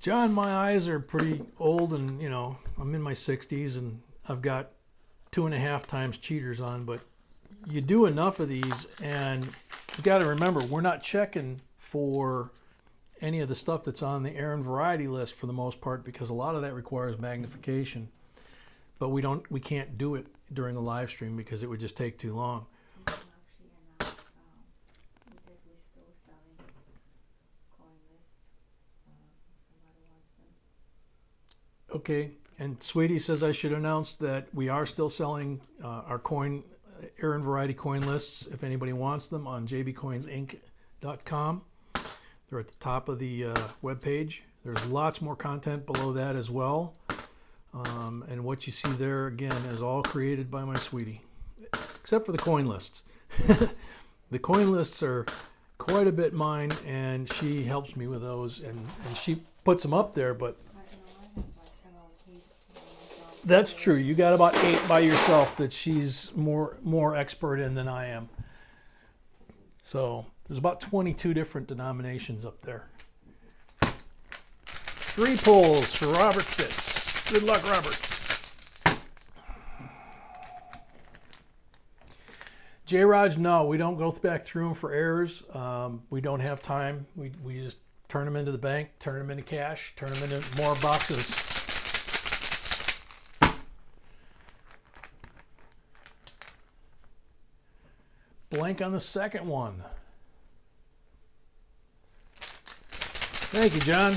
John, my eyes are pretty old and, I'm in my 60s and I've got 2.5 times cheaters on, but you do enough of these, and you got to remember, we're not checking for any of the stuff that's on the errand variety list for the most part, because a lot of that requires magnification. But we can't do it during a live stream because it would just take too long. We can actually announce that we're still selling coin lists if somebody wants them. Okay, and Sweetie says I should announce that we are still selling our errand variety coin lists if anybody wants them on JBCOINSINC.com. They're at the top of the webpage. There's lots more content below that as well. And what you see there, again, is all created by my Sweetie, except for the coin lists. The coin lists are quite a bit mine, and she helps me with those, and she puts them up there, but I have like 10 or 8 by myself. that's true. You got about 8 by yourself that she's more expert in than I am. So there's about 22 different denominations up there. 3 pulls for Robert Fitz. Good luck, Robert. J. Raj, no, we don't go back through them for errors. We don't have time. We just turn them into the bank, turn them into cash, turn them into more boxes. Blank on the second one. Thank you, John.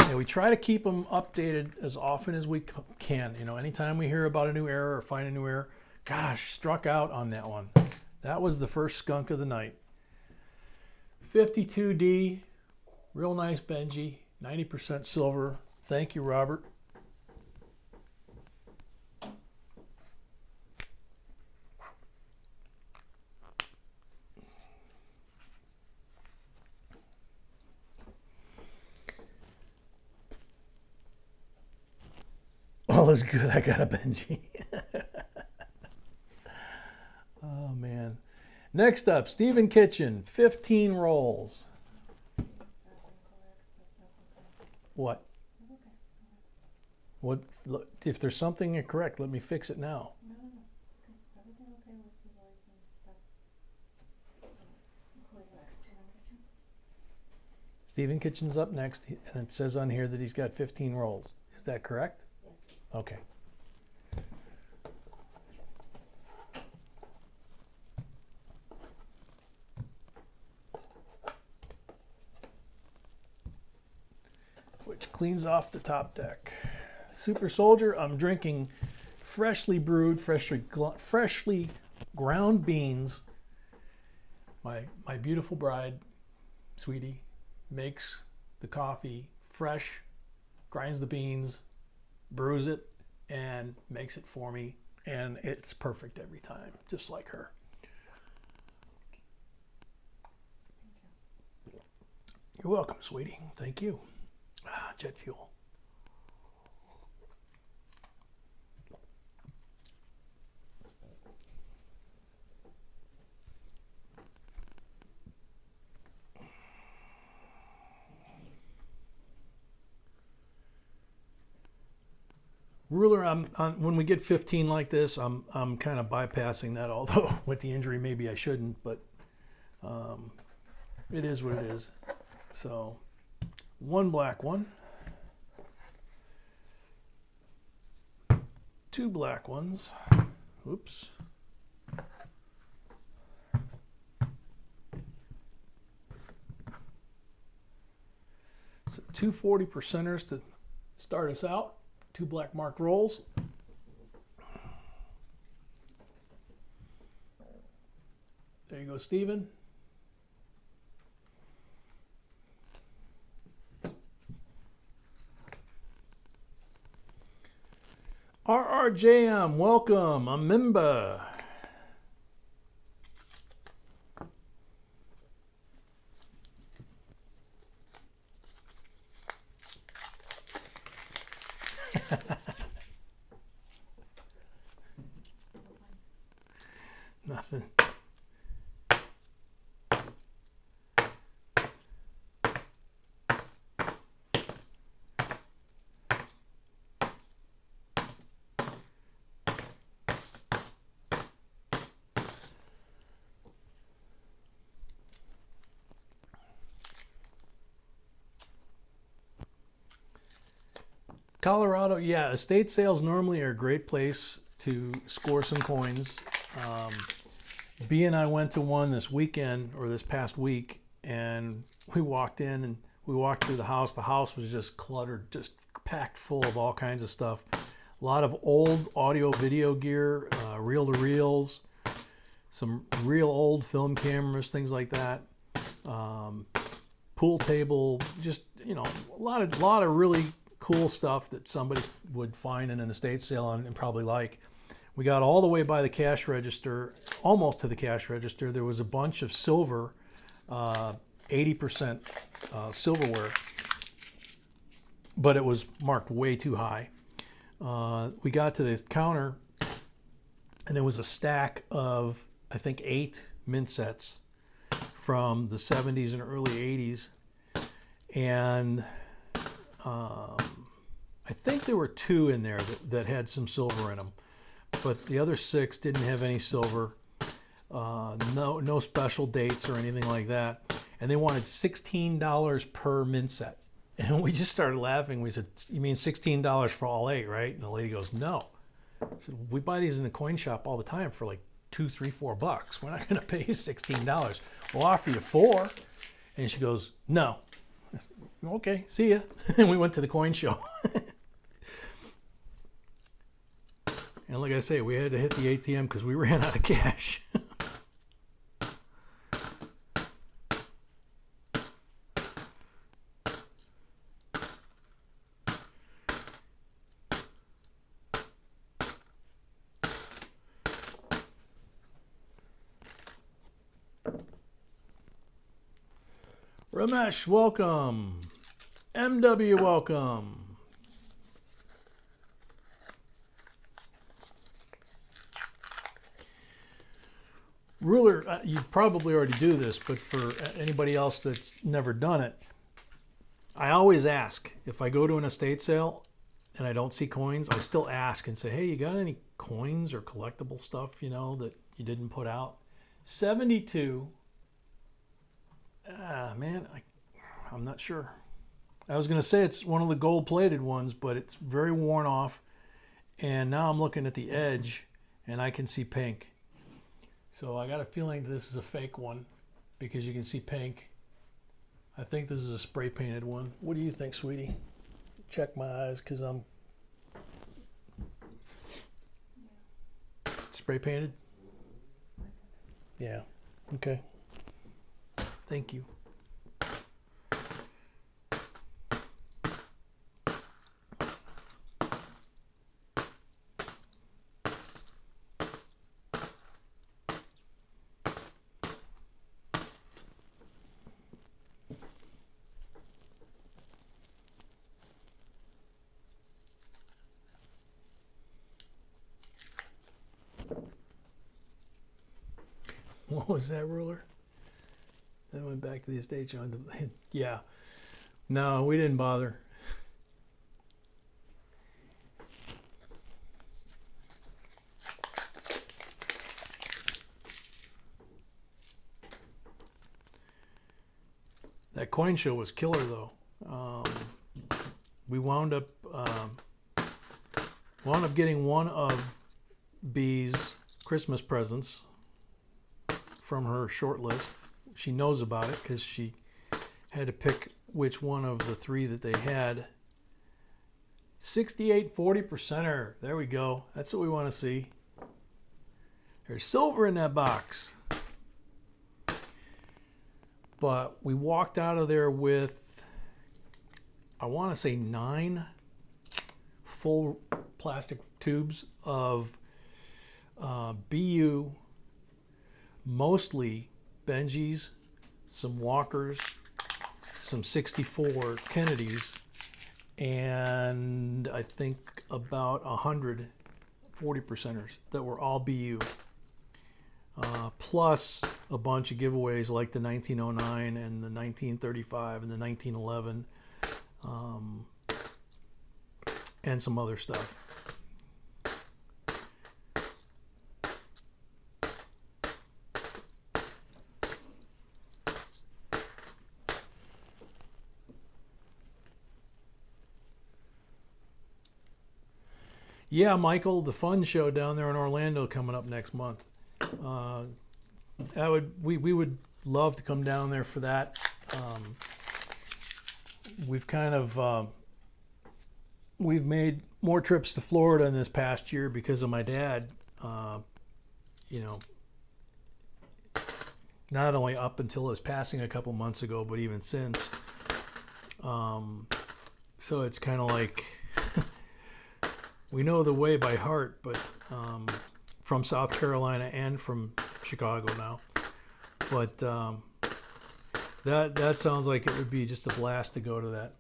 Yeah, we try to keep them updated as often as we can. You know, anytime we hear about a new error or find a new error, gosh, struck out on that one. That was the first skunk of the night. 52D, real nice Benji, 90% silver. Thank you, Robert. All is good. I got a Benji. Oh, man. Next up, Stephen Kitchen, 15 rolls. That's incorrect, but that's okay. What? That's okay. What? Look, if there's something incorrect, let me fix it now. No. Okay. Everything okay with the voice and stuff. So, who is next? Stephen Kitchen? Stephen Kitchen's up next, and it says on here that he's got 15 rolls. Is that correct? Yes. Okay. Which cleans off the top deck. Super Soldier, I'm drinking freshly brewed, freshly ground beans. My beautiful bride, Sweetie, makes the coffee fresh, grinds the beans, brews it, and makes it for me, and it's perfect every time, just like her. Thank you. You're welcome, Sweetie. Thank you. Jet fuel. Ruler, when we get 15 like this, I'm kind of bypassing that. Although with the injury, maybe I shouldn't, but it is what it is. So, 1 black one, 2 black ones. Oops. So 2 40%ers to start us out. 2 black mark rolls. There you go, Stephen. RRJM, welcome, a member. Nothing. Colorado, yeah, estate sales normally are a great place to score some coins. B and I went to one this weekend or this past week, and we walked in and we walked through the house. The house was just cluttered, just packed full of all kinds of stuff. A lot of old audio video gear, reel-to-reels, some real old film cameras, things like that. Pool table, just, you know, a lot of really cool stuff that somebody would find in an estate sale and probably like. We got all the way by the cash register, almost to the cash register. There was a bunch of silver, 80% silverware, but it was marked way too high. We got to the counter, and there was a stack of, I think, 8 mint sets from the 70s and early 80s. And I think there were 2 in there that had some silver in them, but the other 6 didn't have any silver, no special dates or anything like that. And they wanted $16 per mint set. And we just started laughing. We said, "You mean $16 for all 8, right?" And the lady goes, "No." I said, "We buy these in the coin shop all the time for like $2, $3, $4. We're not going to pay you $16. We'll offer you 4. And she goes, "No." I said, "Okay, see ya." And we went to the coin show. And like I say, we had to hit the ATM because we ran out of cash. Ramesh, welcome. MW, welcome. Ruler, you probably already do this, but for anybody else that's never done it, I always ask, if I go to an estate sale and I don't see coins, I still ask and say, "Hey, you got any coins or collectible stuff, you know, that you didn't put out?" 72. Man, I'm not sure. I was going to say it's one of the gold-plated ones, but it's very worn off. And now I'm looking at the edge, and I can see pink. So I got a feeling this is a fake one because you can see pink. I think this is a spray-painted one. What do you think, sweetie? Check my eyes because I'm spray-painted. Yeah. Okay. Thank you. What was that, Ruler? That went back to the estate show. Yeah. No, we didn't bother. That coin show was killer, though. We wound up getting one of B's Christmas presents from her short list. She knows about it because she had to pick which one of the 3 that they had. 68 40%er. There we go. That's what we want to see. There's silver in that box. But we walked out of there with, I want to say, 9 full plastic tubes of BU, mostly Benjis, some Walkers, some 64 Kennedys, and I think about 100 40%ers that were all BU. Plus a bunch of giveaways like the 1909 and the 1935 and the 1911, and some other stuff. Yeah, Michael, the fun show down there in Orlando coming up next month. We would love to come down there for that. We've kind of we've made more trips to Florida in this past year because of my dad. You know, not only up until his passing a couple months ago, but even since. So it's kind of like we know the way by heart, but from South Carolina and from Chicago now. But that sounds like it would be just a blast to go to that.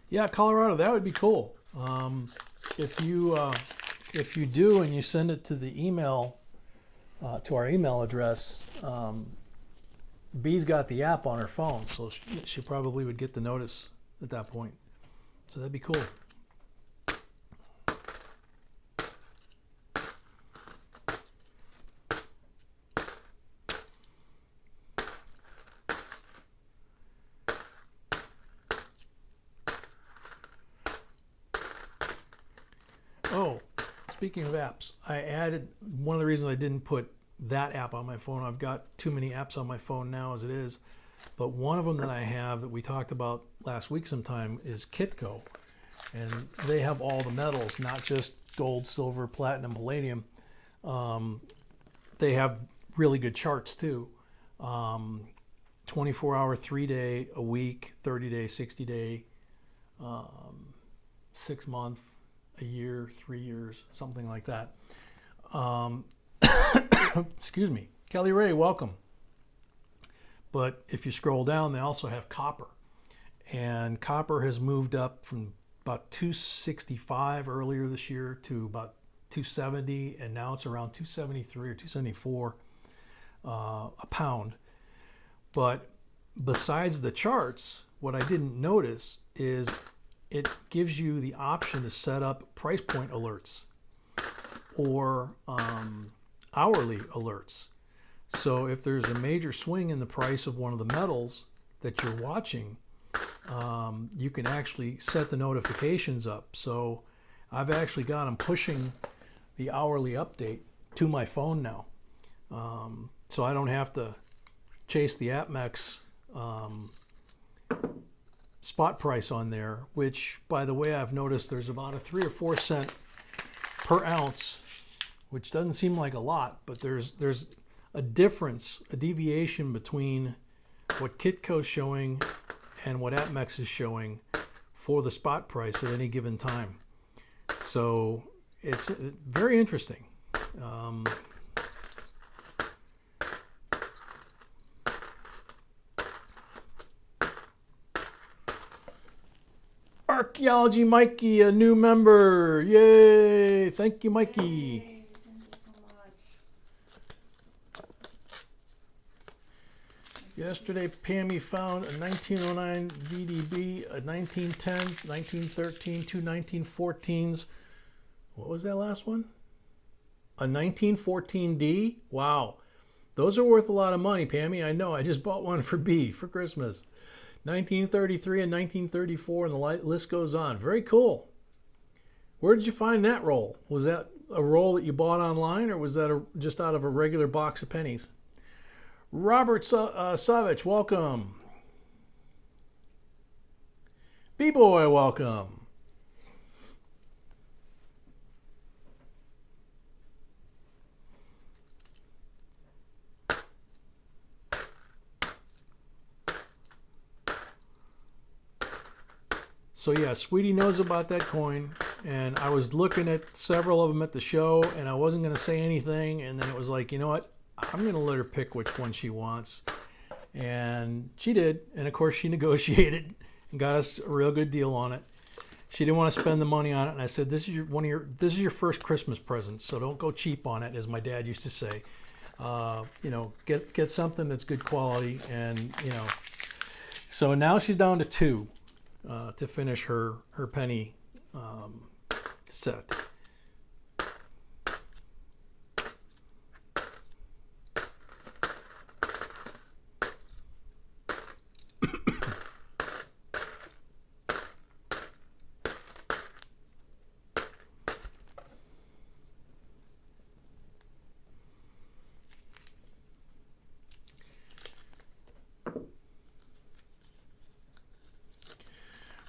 Yeah, Colorado, that would be cool. If you do and you send it to the email, to our email address, Bee's got the app on her phone, so she probably would get the notice at that point. So that'd be cool. Oh, speaking of apps, I added one of the reasons I didn't put that app on my phone. I've got too many apps on my phone now as it is. But one of them that I have that we talked about last week sometime is Kitco. And they have all the metals, not just gold, silver, platinum, palladium. They have really good charts too. 24-hour, 3-day, a week, 30-day, 60-day, 6-month, a year, 3 years, something like that. Excuse me. Kelly Ray, welcome. But if you scroll down, they also have copper. And copper has moved up from about 265 earlier this year to about 270, and now it's around 273 or 274 a pound. But besides the charts, what I didn't notice is it gives you the option to set up price point alerts or hourly alerts. So if there's a major swing in the price of one of the metals that you're watching, you can actually set the notifications up. So I've actually got them pushing the hourly update to my phone now. So I don't have to chase the APMEX spot price on there, which, by the way, I've noticed there's about a 3 or 4 cent per ounce, which doesn't seem like a lot, but there's a difference, a deviation between what Kitco's showing and what APMEX is showing for the spot price at any given time. So it's very interesting. Archaeology Mikey, a new member. Yay! Thank you, Mikey. Yay, thank you so much. Yesterday, Pammy found a 1909 VDB, a 1910, 1913, two 1914s. What was that last one? A 1914D? Wow. Those are worth a lot of money, Pammy. I know. I just bought one for B for Christmas. 1933 and 1934, and the list goes on. Very cool. Where did you find that roll? Was that a roll that you bought online, or was that just out of a regular box of pennies? Robert Savage, welcome. B-Boy, welcome. So yeah, Sweetie knows about that coin, and I was looking at several of them at the show, and I wasn't going to say anything, and then it was like, you know what? I'm going to let her pick which one she wants. And she did, and of course she negotiated and got us a real good deal on it. She didn't want to spend the money on it, and I said, "This is your first Christmas present, so don't go cheap on it," as my dad used to say. Get something that's good quality, and So now she's down to 2 to finish her penny set.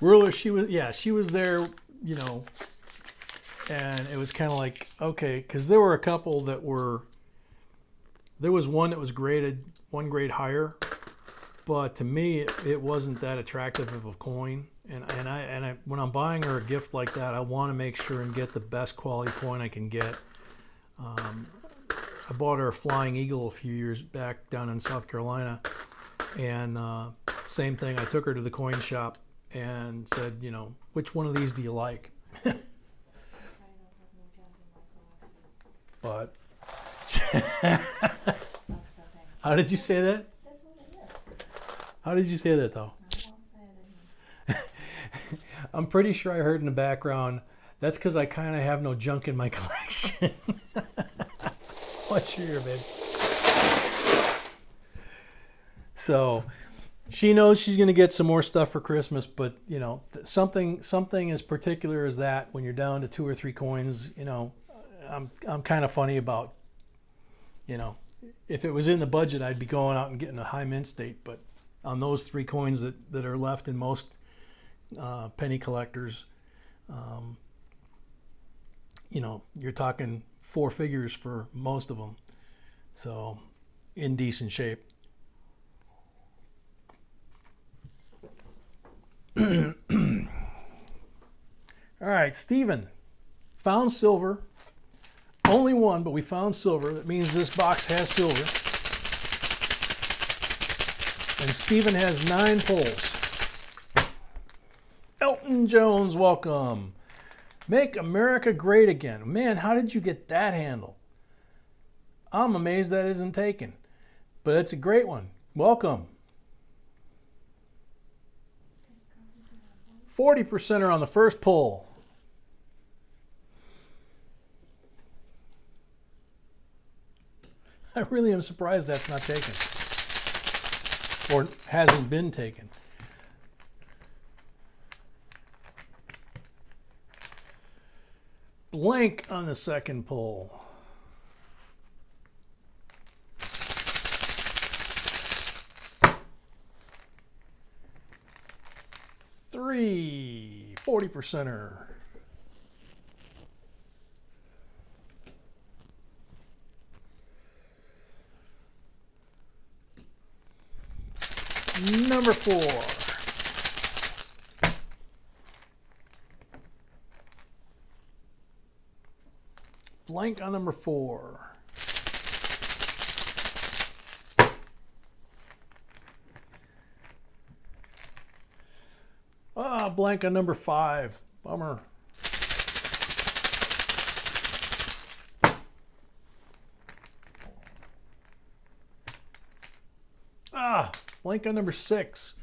Ruler, she was there, and it was kind of like, okay, because there were a couple that there was one that was graded 1 grade higher, but to me it wasn't that attractive of a coin, and I when I'm buying her a gift like that, I want to make sure and get the best quality coin I can get. I bought her a Flying Eagle a few years back down in South Carolina, and same thing, I took her to the coin shop and said, which one of these do you like? But how did you say that? That's what it is. How did you say that though? I won't say it anymore. I'm pretty sure I heard in the background, that's because I kind of have no junk in my collection. What's your ear, babe? So she knows she's going to get some more stuff for Christmas, but something as particular as that, when you're down to 2 or 3 coins, I'm kind of funny about, if it was in the budget, I'd be going out and getting a high mint state, but on those 3 coins that are left in most penny collectors, you're talking 4 figures for most of them, so in decent shape. All right, Stephen, found silver. Only 1, but we found silver. That means this box has silver. And Stephen has 9 pulls. Elton Jones, welcome. Make America Great Again. Man, how did you get that handle? I'm amazed that isn't taken. But it's a great one. Welcome. 40%er on the first pull. I really am surprised that's not taken. Or hasn't been taken. Blank on the second pull. Three, 40%er. Number 4. Blank on number 4. Blank on number 5. Bummer. Blank on number 6.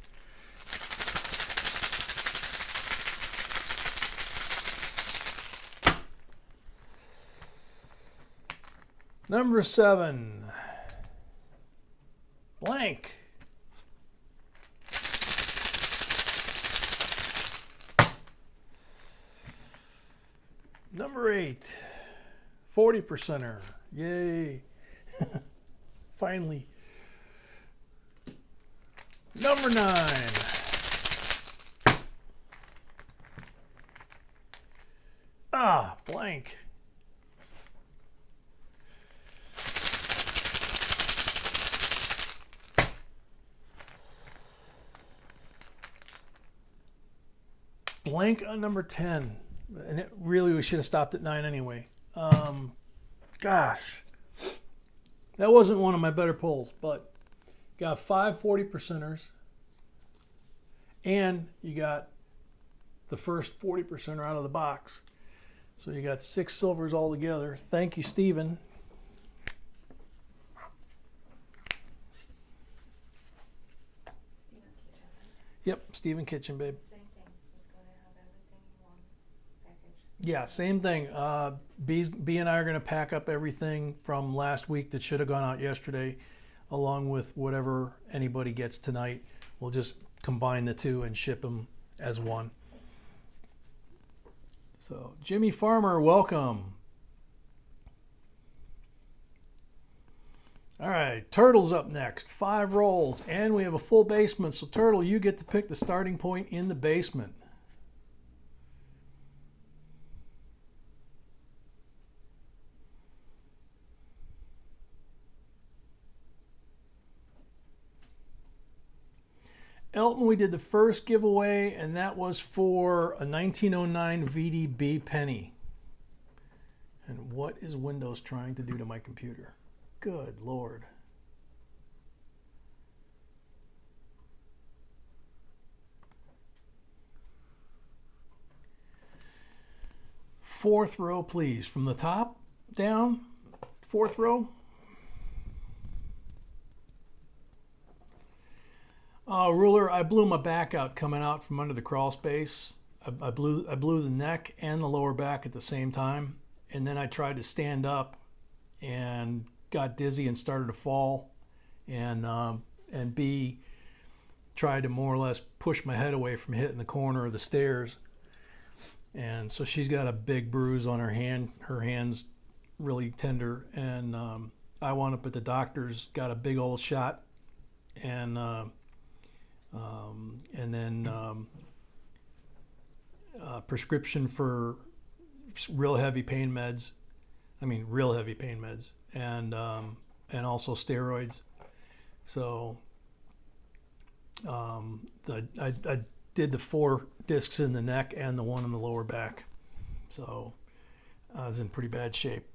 Number 7. Blank. Number 8. 40%er. Yay. Finally. Number 9. Blank. blank on number 10. And it really, we should have stopped at 9 anyway. Gosh. That wasn't one of my better pulls, but got 5 40%ers. And you got the first 40%er out of the box. So you got 6 silvers all together. Thank you, Stephen. Stephen Kitchen, right? Yep, Stephen Kitchen, babe. Same thing, just gonna have everything in one package. Yeah, same thing. B and I are going to pack up everything from last week that should have gone out yesterday, along with whatever anybody gets tonight. We'll just combine the two and ship them as one. So, Jimmy Farmer, welcome. All right, Turtle's up next. 5 rolls, and we have a full basement. So, Turtle, you get to pick the starting point in the basement. Elton, we did the first giveaway, and that was for a 1909 VDB penny. And what is Windows trying to do to my computer? Good Lord. Fourth row, please. From the top down, 4th row. Ruler, I blew my back out coming out from under the crawl space. I blew the neck and the lower back at the same time, and then I tried to stand up and got dizzy and started to fall, and B tried to more or less push my head away from hitting the corner of the stairs, and so she's got a big bruise on her hand. Her hand's really tender, and I wound up at the doctor's, got a big old shot, and then prescription for real heavy pain meds. Real heavy pain meds, and also steroids. So I did the 4 discs in the neck and the 1 in the lower back. So I was in pretty bad shape.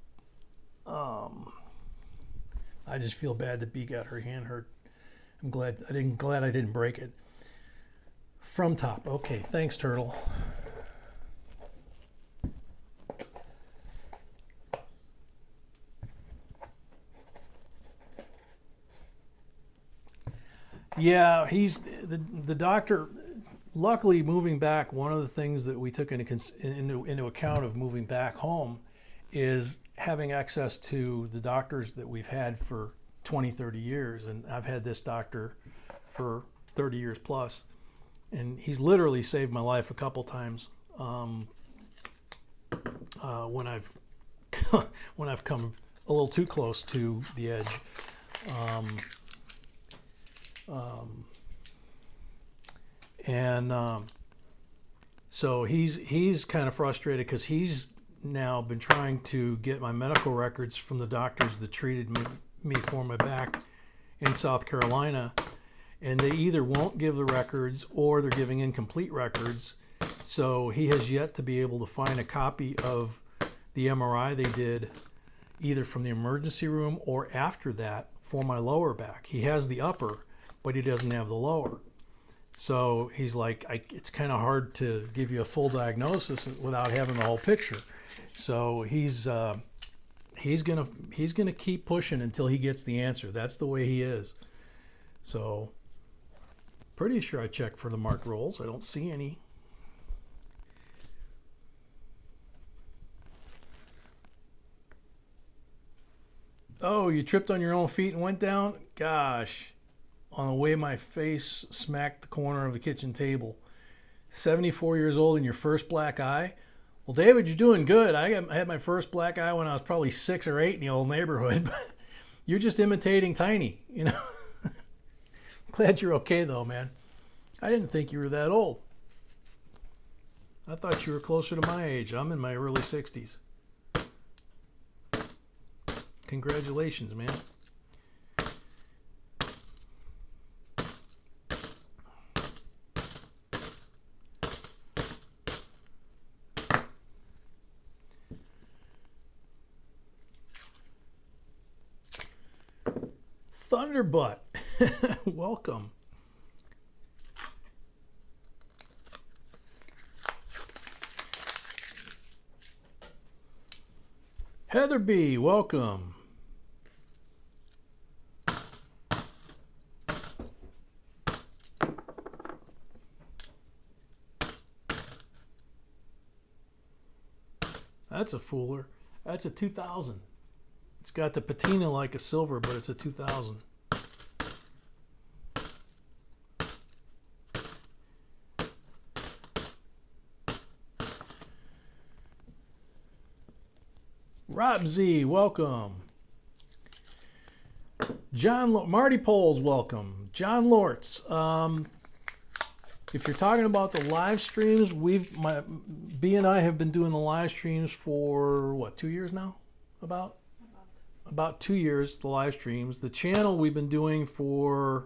I just feel bad that B got her hand hurt. I'm glad I didn't break it. From top. Okay, thanks, Turtle. Yeah, he's the doctor. Luckily, moving back, one of the things that we took into account of moving back home is having access to the doctors that we've had for 20, 30 years. And I've had this doctor for 30 years plus. And he's literally saved my life a couple times when I've come a little too close to the edge. So he's kind of frustrated because he's now been trying to get my medical records from the doctors that treated me for my back in South Carolina, and they either won't give the records or they're giving incomplete records. So he has yet to be able to find a copy of the MRI they did either from the emergency room or after that for my lower back. He has the upper, but he doesn't have the lower. So he's like, it's kind of hard to give you a full diagnosis without having the whole picture. So he's gonna keep pushing until he gets the answer. That's the way he is. So pretty sure I checked for the marked rolls. I don't see any. Oh, you tripped on your own feet and went down? Gosh. On the way my face smacked the corner of the kitchen table. 74 years old and your first black eye? Well, David, you're doing good. I had my first black eye when I was probably 6 or 8 in the old neighborhood. But you're just imitating Tiny, you know. Glad you're okay, though, man. I didn't think you were that old. I thought you were closer to my age. I'm in my early 60s. Congratulations, man. Thunderbutt, welcome. Heather B, welcome. That's a fooler. That's a 2000. It's got the patina like a silver, but it's a 2000. Rob Z, welcome. Marty Poles, welcome. John Lortz. If you're talking about the live streams, B and I have been doing the live streams for what, 2 years now? About 2 years, the live streams. The channel we've been doing for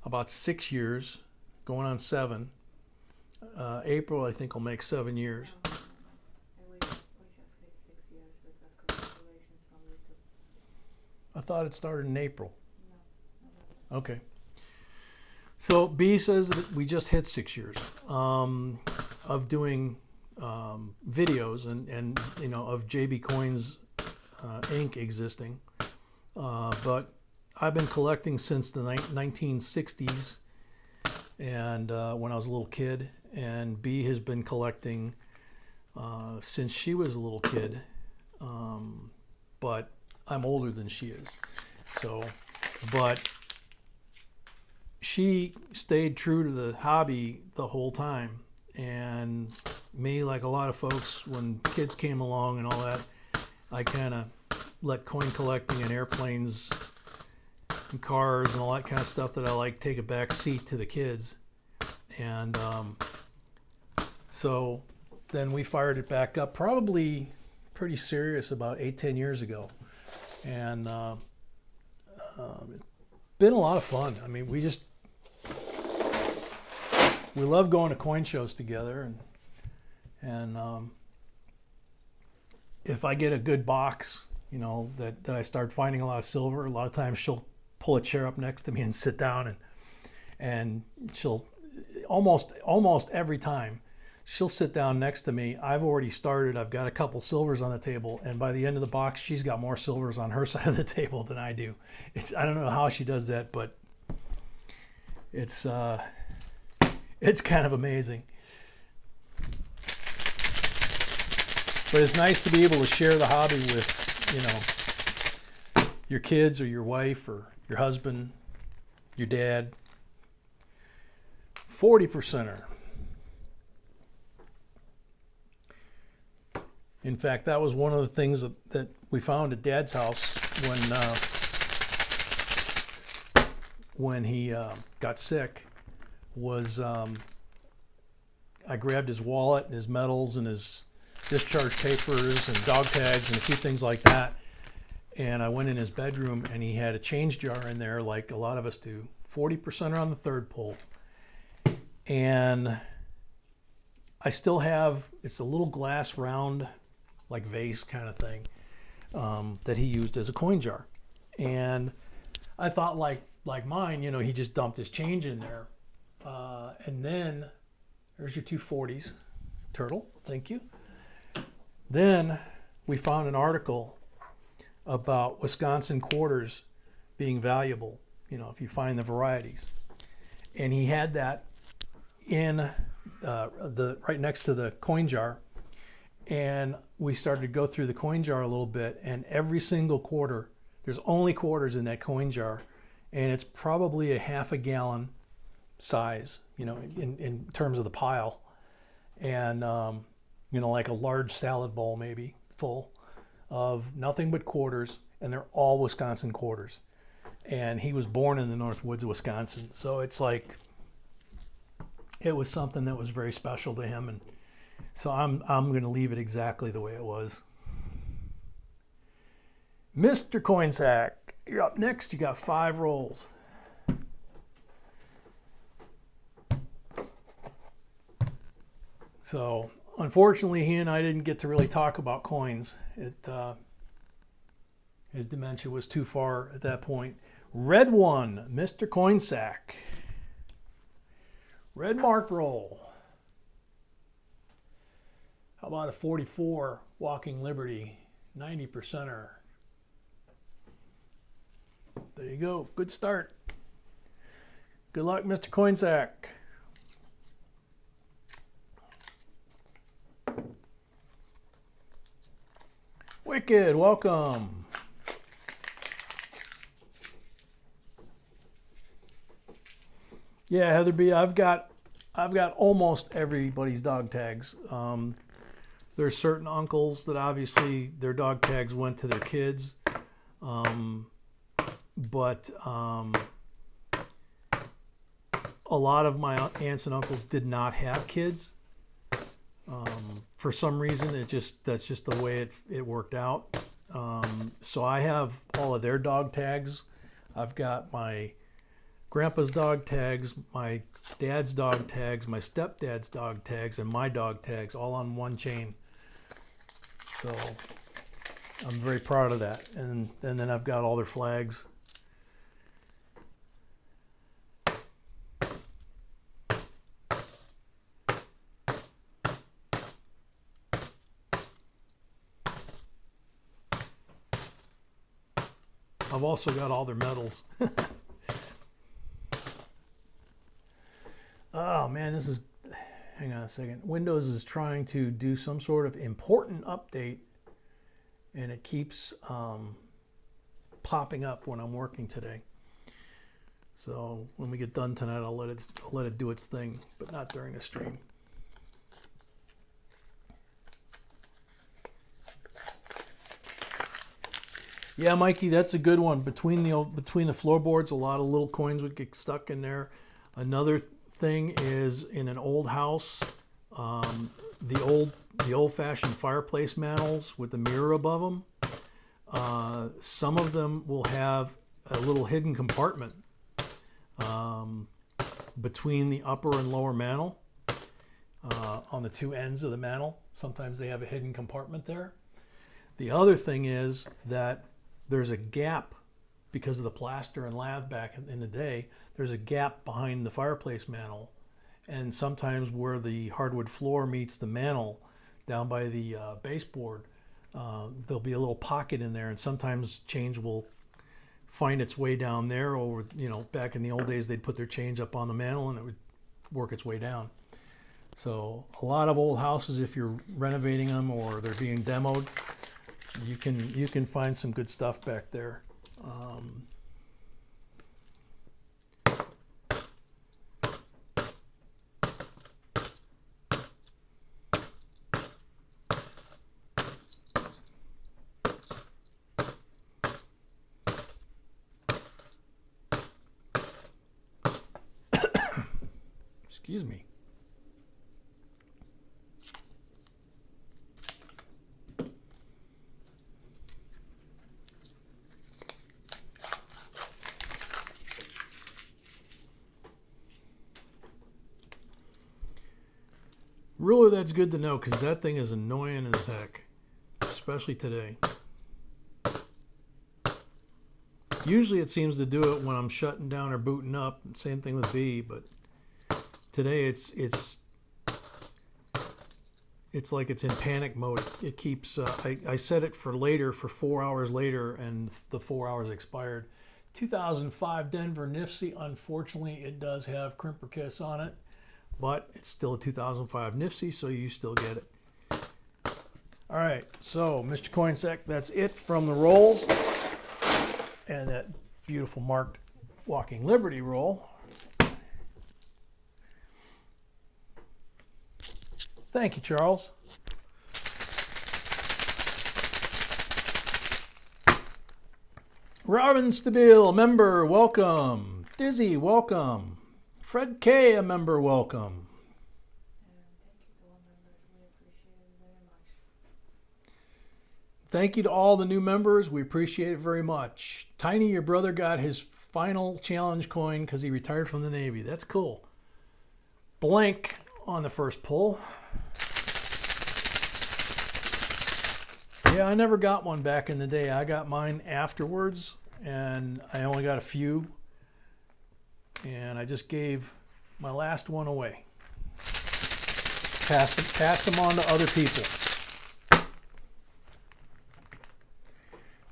about 6 years, going on 7. April, I think, will make 7 years. We just hit 6 years. We got congratulations from YouTube. I thought it started in April. No. Okay. So B says that we just hit 6 years of doing videos and of JBCOINS Inc. existing. But I've been collecting since the 1960s, and when I was a little kid, and B has been collecting since she was a little kid, but I'm older than she is. But she stayed true to the hobby the whole time, and me, like a lot of folks, when kids came along and all that, I kind of let coin collecting and airplanes and cars and all that kind of stuff that I like take a back seat to the kids. And so then we fired it back up, probably pretty serious, about 8-10 years ago. And it's been a lot of fun. I mean, we love going to coin shows together, and if I get a good box, that I start finding a lot of silver, a lot of times she'll pull a chair up next to me and sit down, and she'll almost every time she'll sit down next to me. I've already started. I've got a couple silvers on the table, and by the end of the box, she's got more silvers on her side of the table than I do. I don't know how she does that, but it's kind of amazing. But it's nice to be able to share the hobby with, your kids or your wife or your husband, your dad. 40%er. In fact, that was one of the things that we found at Dad's house when he got sick. Was I grabbed his wallet and his medals and his discharge papers and dog tags and a few things like that, and I went in his bedroom, and he had a change jar in there like a lot of us do. 40% on the third pull, and I still have, it's a little glass round like vase kind of thing that he used as a coin jar, and I thought like mine, he just dumped his change in there. And then there's your 240s, Turtle, thank you. Then we found an article about Wisconsin quarters being valuable, if you find the varieties. And he had that in right next to the coin jar. And we started to go through the coin jar a little bit, and every single quarter, there's only quarters in that coin jar, and it's probably a half a gallon size, in terms of the pile, and like a large salad bowl maybe full of nothing but quarters, and they're all Wisconsin quarters. And he was born in the North Woods of Wisconsin, so it's like it was something that was very special to him, and so I'm going to leave it exactly the way it was. Mr. Coinsack, you're up next. You got 5 rolls. So, unfortunately, he and I didn't get to really talk about coins. His dementia was too far at that point. Red one, Mr. Coinsack. Red mark roll. How about a 44 Walking Liberty, 90%er? There you go. Good start. Good luck, Mr. Coinsack. Wicked, welcome. Yeah, Heather B, I've got almost everybody's dog tags. There's certain uncles that obviously their dog tags went to their kids, but a lot of my aunts and uncles did not have kids. For some reason, that's just the way it worked out. So I have all of their dog tags. I've got my grandpa's dog tags, my dad's dog tags, my stepdad's dog tags, and my dog tags all on one chain. So I'm very proud of that. And then I've got all their flags. I've also got all their medals. Oh man, this is, hang on a second. Windows is trying to do some sort of important update and it keeps popping up when I'm working today. So when we get done tonight, I'll let it do its thing, but not during the stream. Yeah, Mikey, that's a good one. Between the floorboards, a lot of little coins would get stuck in there. Another thing is in an old house, the old-fashioned fireplace mantles with the mirror above them. Some of them will have a little hidden compartment between the upper and lower mantle on the two ends of the mantle. Sometimes they have a hidden compartment there. The other thing is that there's a gap because of the plaster and lath back in the day. There's a gap behind the fireplace mantle, and sometimes where the hardwood floor meets the mantle down by the baseboard, there'll be a little pocket in there, and sometimes change will find its way down there. Or back in the old days, they'd put their change up on the mantle and it would work its way down. So a lot of old houses, if you're renovating them or they're being demoed, you can find some good stuff back there. Excuse me. Ruler, that's good to know because that thing is annoying as heck, especially today. Usually it seems to do it when I'm shutting down or booting up. Same thing with B, but today it's like it's in panic mode. It keeps. I set it for later, for 4 hours later, and the 4 hours expired. 2005 Denver NIFC. Unfortunately, it does have Crimper Kiss on it, but it's still a 2005 NIFC, so you still get it. All right, so Mr. Coinsack, that's it from the rolls and that beautiful marked Walking Liberty roll. Thank you, Charles. Robin Stabile, member, welcome. Dizzy, welcome. Fred K, a member, welcome. Thank you to all the new members. We appreciate it very much. Tiny, your brother got his final challenge coin because he retired from the Navy. That's cool. Blank on the first pull. Yeah, I never got one back in the day. I got mine afterwards, and I only got a few, and I just gave my last one away. Passed them on to other people.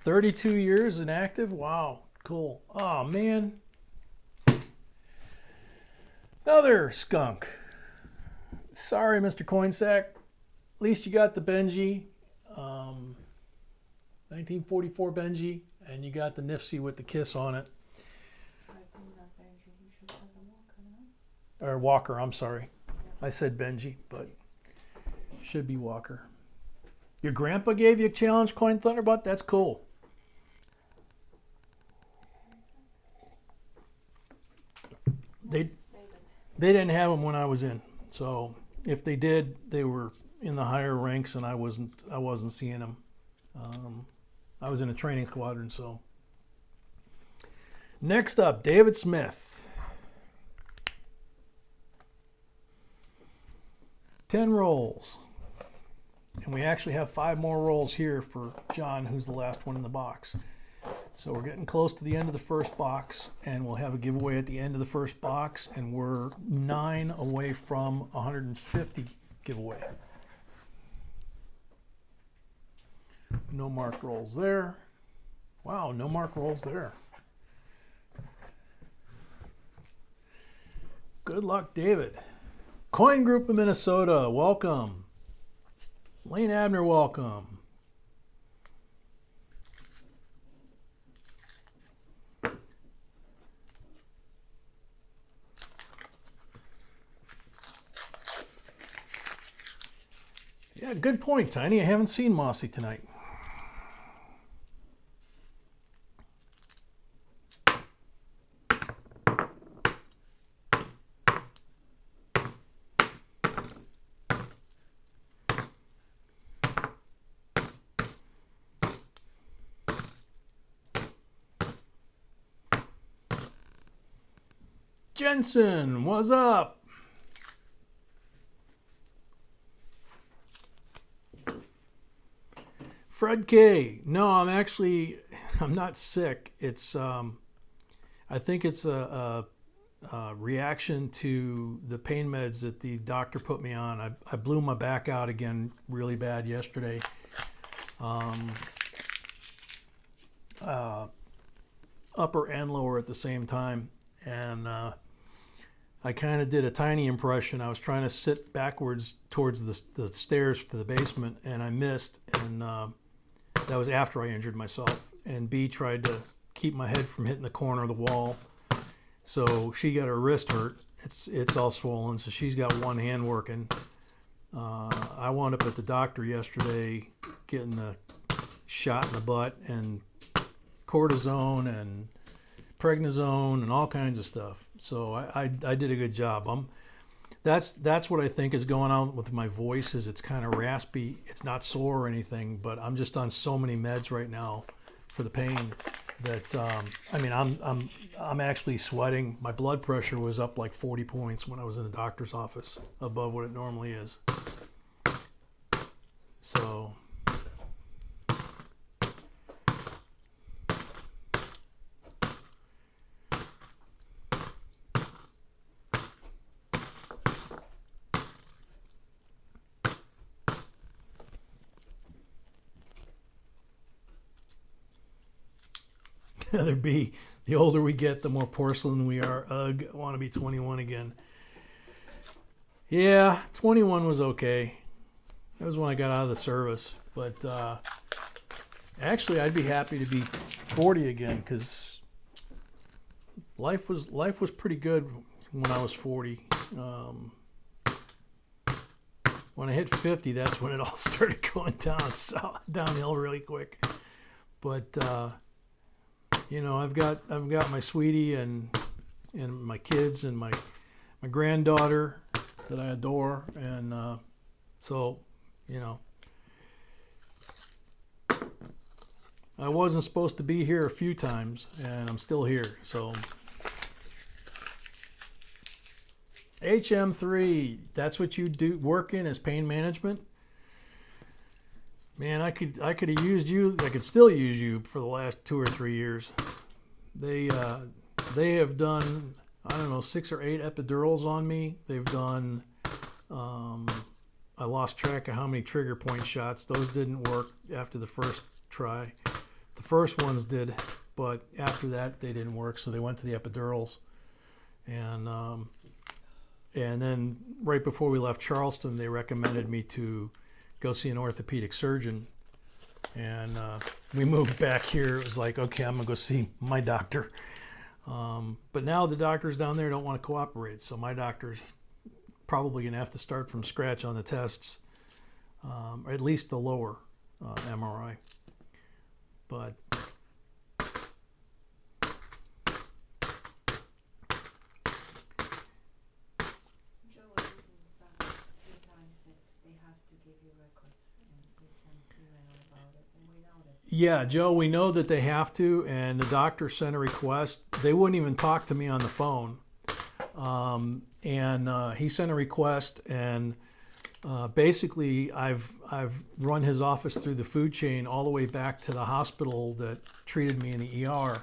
32 years inactive. Wow, cool. Oh man, another skunk. Sorry, Mr. Coinsack. At least you got the Benji, 1944 Benji, and you got the NIFC with the kiss on it. I think not Benji. You should have the Walker, no? Or Walker, I'm sorry. I said Benji, but should be Walker. Your grandpa gave you a challenge, Coin Thunderbutt? That's cool. They didn't have them when I was in. So if they did, they were in the higher ranks, and I wasn't seeing them. I was in a training squadron. So next up, David Smith. 10 rolls. And we actually have 5 more rolls here for John, who's the last one in the box. So we're getting close to the end of the first box, and we'll have a giveaway at the end of the first box, and we're 9 away from 150 giveaway. No marked rolls there. Wow, no marked rolls there. Good luck, David. Coin Group of Minnesota, welcome. Lane Abner, welcome. Yeah, good point, Tiny. I haven't seen Mossy tonight. Jensen, what's up? Fred K. No, I'm not sick. It's, I think it's a reaction to the pain meds that the doctor put me on. I blew my back out again really bad yesterday. Upper and lower at the same time. And I kind of did a Tiny impression. I was trying to sit backwards towards the stairs to the basement, and I missed. And that was after I injured myself. And B tried to keep my head from hitting the corner of the wall. So she got her wrist hurt. It's all swollen, so she's got one hand working. I wound up at the doctor yesterday getting a shot in the butt and cortisone and prednisone and all kinds of stuff. So I did a good job. That's what I think is going on with my voice, is it's kind of raspy. It's not sore or anything, but I'm just on so many meds right now for the pain that I'm actually sweating. My blood pressure was up like 40 points when I was in the doctor's office, above what it normally is. So there'd be, the older we get, the more porcelain we are. Ugh, I want to be 21 again. Yeah, 21 was okay. That was when I got out of the service. But actually, I'd be happy to be 40 again, because life was pretty good when I was 40. When I hit 50, that's when it all started going downhill really quick. But I've got my sweetie and my kids and my granddaughter that I adore, and so I wasn't supposed to be here a few times, and I'm still here. So HM3, that's what you do, work in, as pain management. Man, I could have used you. I could still use you for the last 2 or 3 years. They have done, I don't know, 6 or 8 epidurals on me. They've done, I lost track of how many trigger point shots. Those didn't work after the first try. The first ones did, but after that they didn't work, so they went to the epidurals. And then right before we left Charleston, they recommended me to go see an orthopedic surgeon. And we moved back here. It was like, okay, I'm going to go see my doctor. But now the doctors down there don't want to cooperate. So my doctor's probably going to have to start from scratch on the tests, or at least the lower MRI. But Joe was using some few times that they have to give you records, and they sent email about it, and we know that. yeah, Joe, we know that they have to, and the doctor sent a request. They wouldn't even talk to me on the phone. He sent a request, and basically I've run his office through the food chain all the way back to the hospital that treated me in the ER.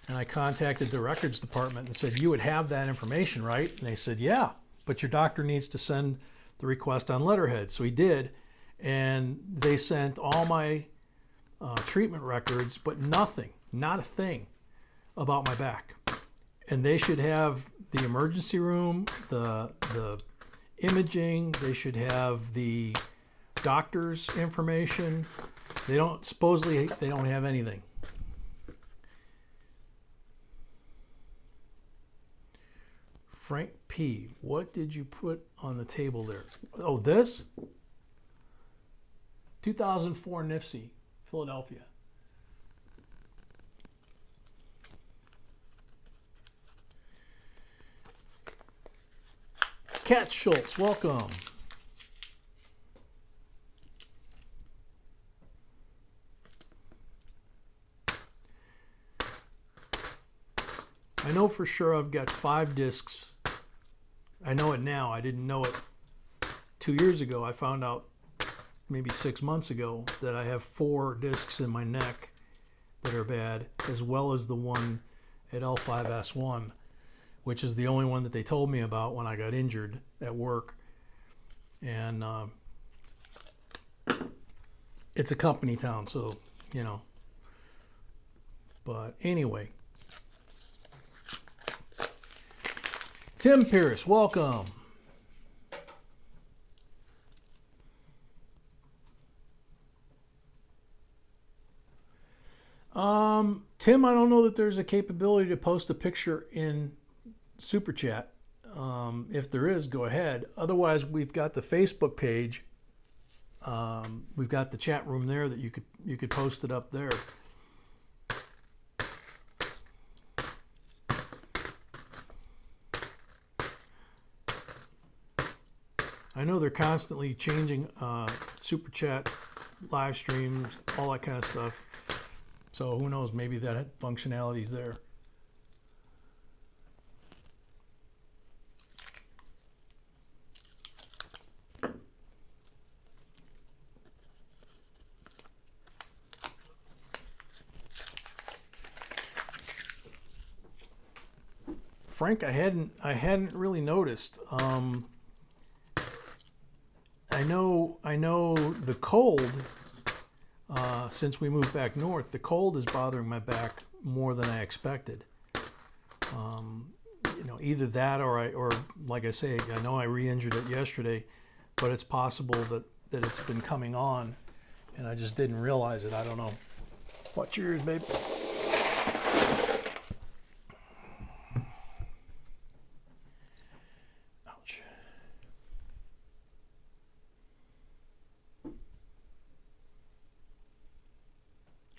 And I contacted the records department and said, you would have that information, right? And they said, yeah, but your doctor needs to send the request on letterhead. So he did, and they sent all my treatment records, but nothing, not a thing about my back. And they should have the emergency room, the imaging, they should have the doctor's information. They don't have anything. Frank P., what did you put on the table there? Oh, this? 2004 NIFC, Philadelphia. Kat Schultz, welcome. I know for sure I've got 5 discs. I know it now. I didn't know it 2 years ago. I found out maybe 6 months ago that I have 4 discs in my neck that are bad, as well as the one at L5S1, which is the only one that they told me about when I got injured at work. And it's a company town, so, you know. But anyway. Tim Pierce, welcome. Tim, I don't know that there's a capability to post a picture in Super Chat. If there is, go ahead. Otherwise, we've got the Facebook page. We've got the chat room there that you could post it up there. I know they're constantly changing Super Chat, live streams, all that kind of stuff. So who knows, maybe that functionality's there. Frank, I hadn't really noticed. I know the cold, since we moved back north, the cold is bothering my back more than I expected. Either that or like I say, I know I re-injured it yesterday, but it's possible that it's been coming on and I just didn't realize it. I don't know. Watch yours, babe. Ouch.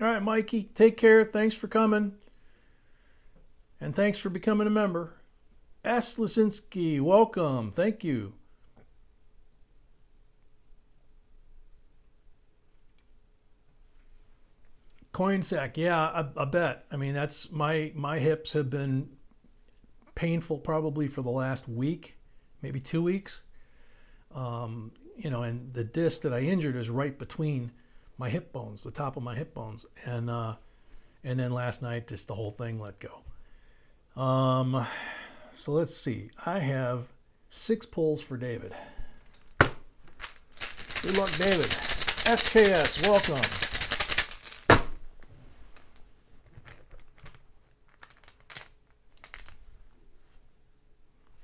All right, Mikey, take care. Thanks for coming. And thanks for becoming a member. S. Lisinski, welcome. Thank you. CoinSec, yeah, I bet. I mean, that's my hips have been painful probably for the last week, maybe 2 weeks. And the disc that I injured is right between my hip bones, the top of my hip bones, and And then last night, just the whole thing let go. So let's see. I have 6 pulls for David. Good luck, David. SKS, welcome.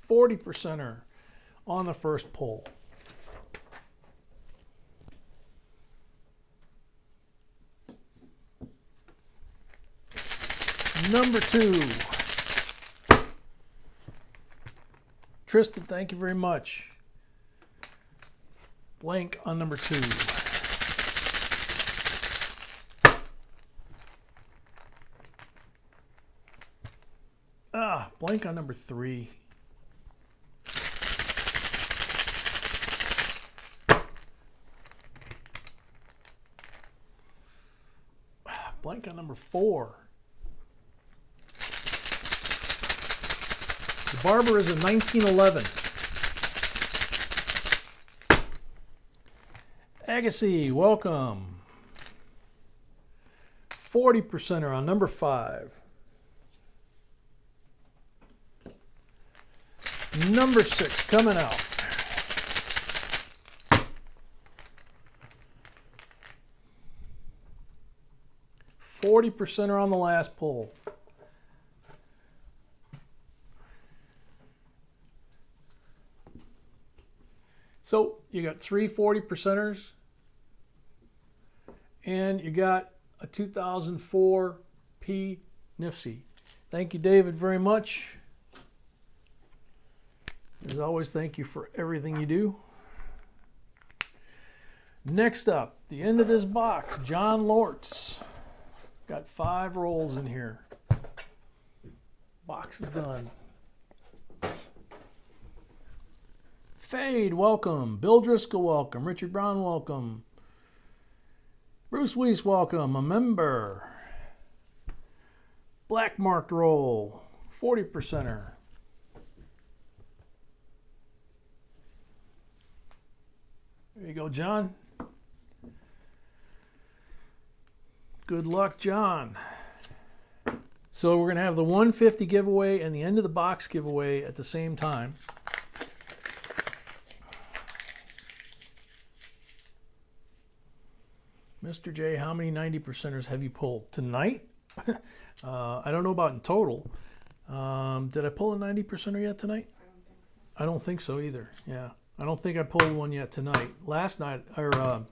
40%er on the first pull. Number 2. Tristan, thank you very much. Blank on number 2. Blank on number 3. Blank on number 4. The Barber is a 1911. Agassi, welcome. 40%er on number 5. Number 6 coming out. %er on the last pull. So you got 3 40%ers and you got a 2004 P NIFC. Thank you, David, very much. As always, thank you for everything you do. Next up, the end of this box, John Lortz. Got 5 rolls in here. Box is done. Fade, welcome. Bill Driscoll, welcome. Richard Brown, welcome. Bruce Weiss, welcome. A member. Black marked roll, 40%er. There you go, John. Good luck, John. So we're going to have the 150 giveaway and the end of the box giveaway at the same time. Mr. J, how many 90%ers have you pulled tonight? I don't know about in total. Did I pull a 90%er yet tonight? I don't think so either. Yeah, I don't think I pulled one yet tonight. Last night, or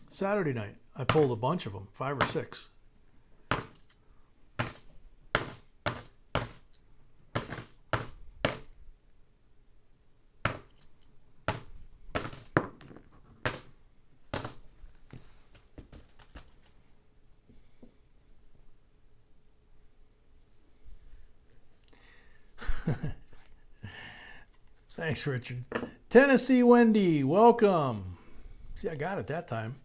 Saturday night, I pulled a bunch of them, 5 or 6. Thanks, Richard. Tennessee Wendy, welcome. See, I got it that time.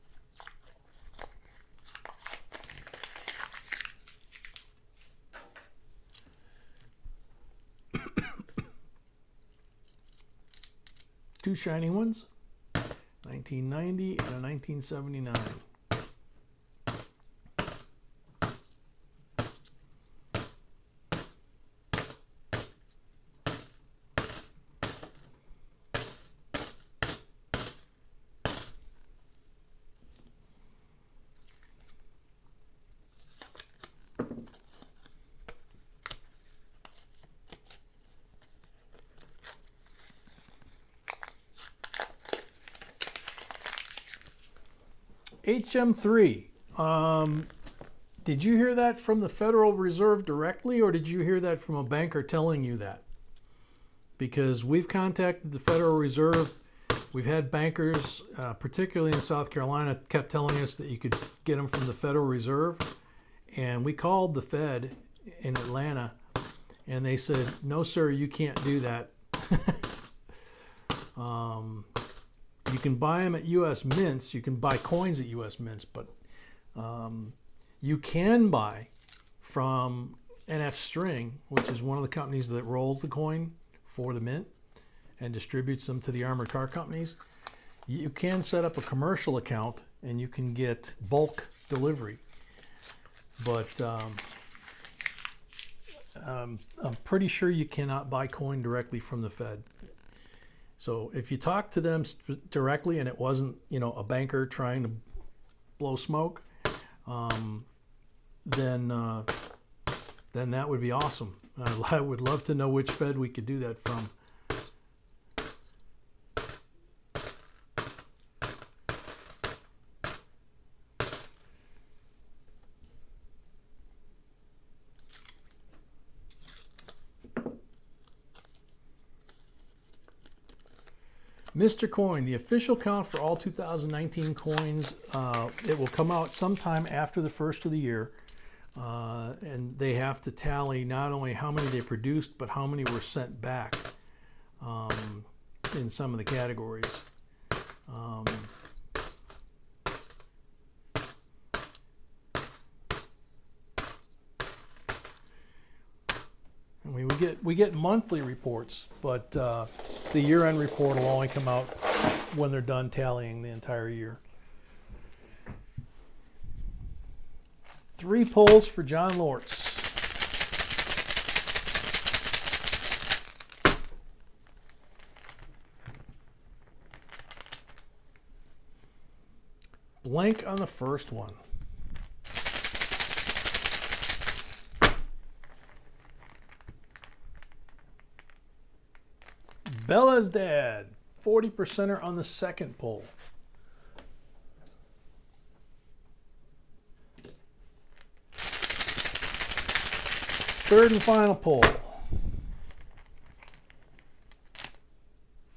Two shiny ones, 1990 and a 1979. HM3. Did you hear that from the Federal Reserve directly, or did you hear that from a banker telling you that? Because we've contacted the Federal Reserve. We've had bankers, particularly in South Carolina, kept telling us that you could get them from the Federal Reserve. And we called the Fed in Atlanta, and they said, no, sir, you can't do that. You can buy them at U.S. mints. You can buy coins at U.S. mints, but you can buy from NF String, which is one of the companies that rolls the coin for the mint and distributes them to the armored car companies. You can set up a commercial account and you can get bulk delivery. but I'm pretty sure you cannot buy coin directly from the Fed. So if you talk to them directly and it wasn't, a banker trying to blow smoke, then that would be awesome. I would love to know which Fed we could do that from. Mr. Coin, the official count for all 2019 coins, it will come out sometime after the first of the year. And they have to tally not only how many they produced, but how many were sent back in some of the categories. And we get monthly reports, but the year-end report will only come out when they're done tallying the entire year. 3 pulls for John Lortz. Blank on the first one. Bella's dad, 40%er on the second pull. Third and final pull.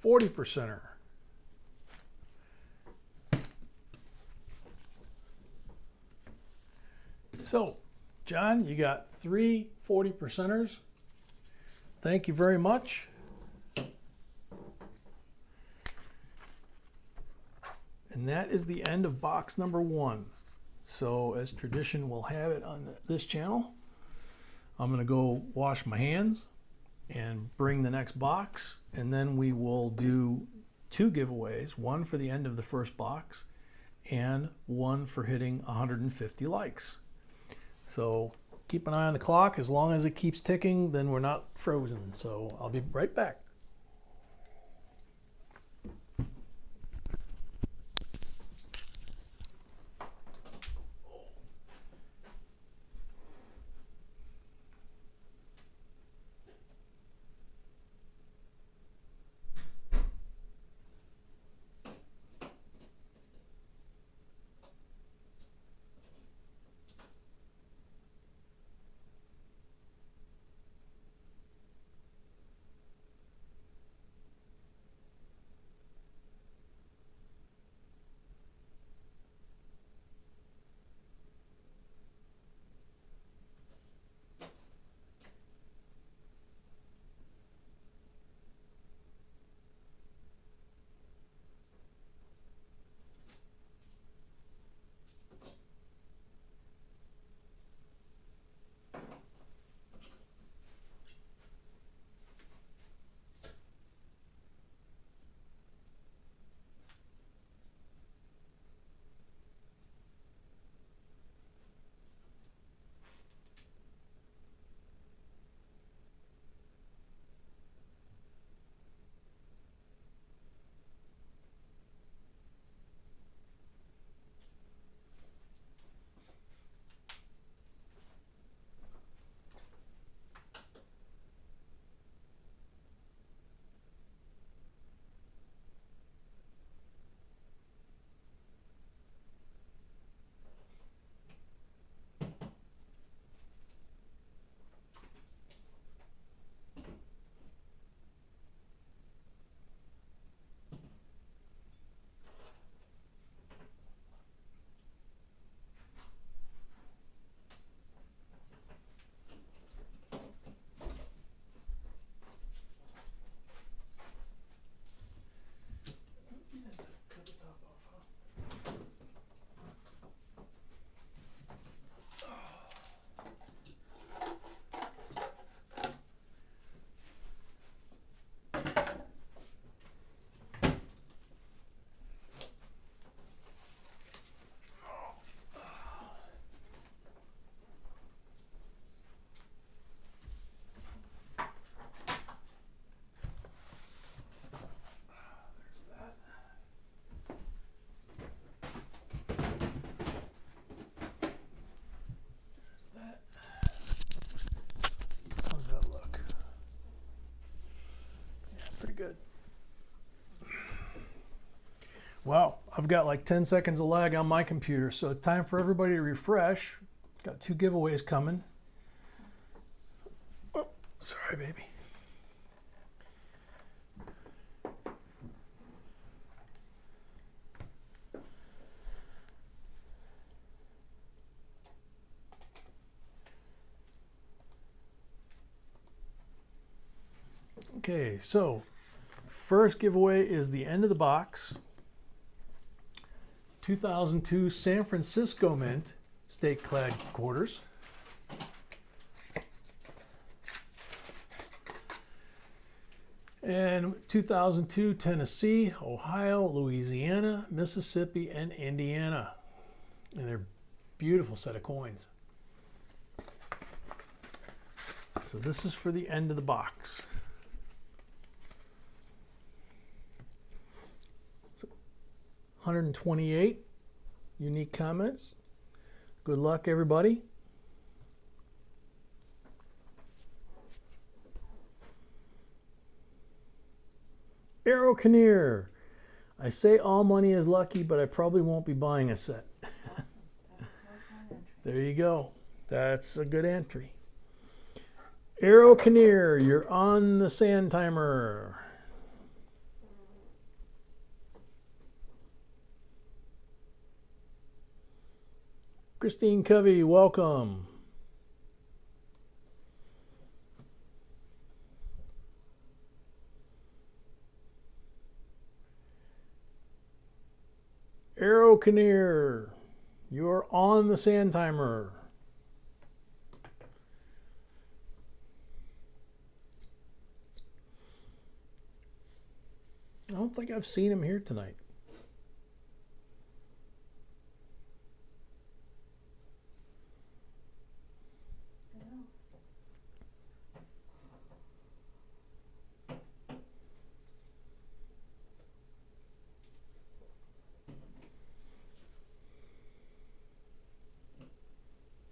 40%er. So, John, you got 3 40%ers. Thank you very much. And that is the end of box number 1. So, as tradition will have it on this channel, I'm going to go wash my hands and bring the next box, and then we will do 2 giveaways, one for the end of the first box and one for hitting 150 likes. So keep an eye on the clock. As long as it keeps ticking, then we're not frozen. So I'll be right back. good. Wow, I've got like 10 seconds of lag on my computer, so time for everybody to refresh. Got 2 giveaways coming. Oh, sorry, baby. Okay, so first giveaway is the end of the box. 2002 San Francisco Mint stake-clad quarters. And 2002 Tennessee, Ohio, Louisiana, Mississippi, and Indiana. And they're beautiful set of coins. So this is for the end of the box. 128 unique comments. Good luck, everybody. Arrow Kinnear. I say all money is lucky, but I probably won't be buying a set. There you go. That's a good entry. Arrow Kinnear, you're on the sand timer. Christine Covey, welcome. Arrow Kinnear, you're on the sand timer. I don't think I've seen him here tonight.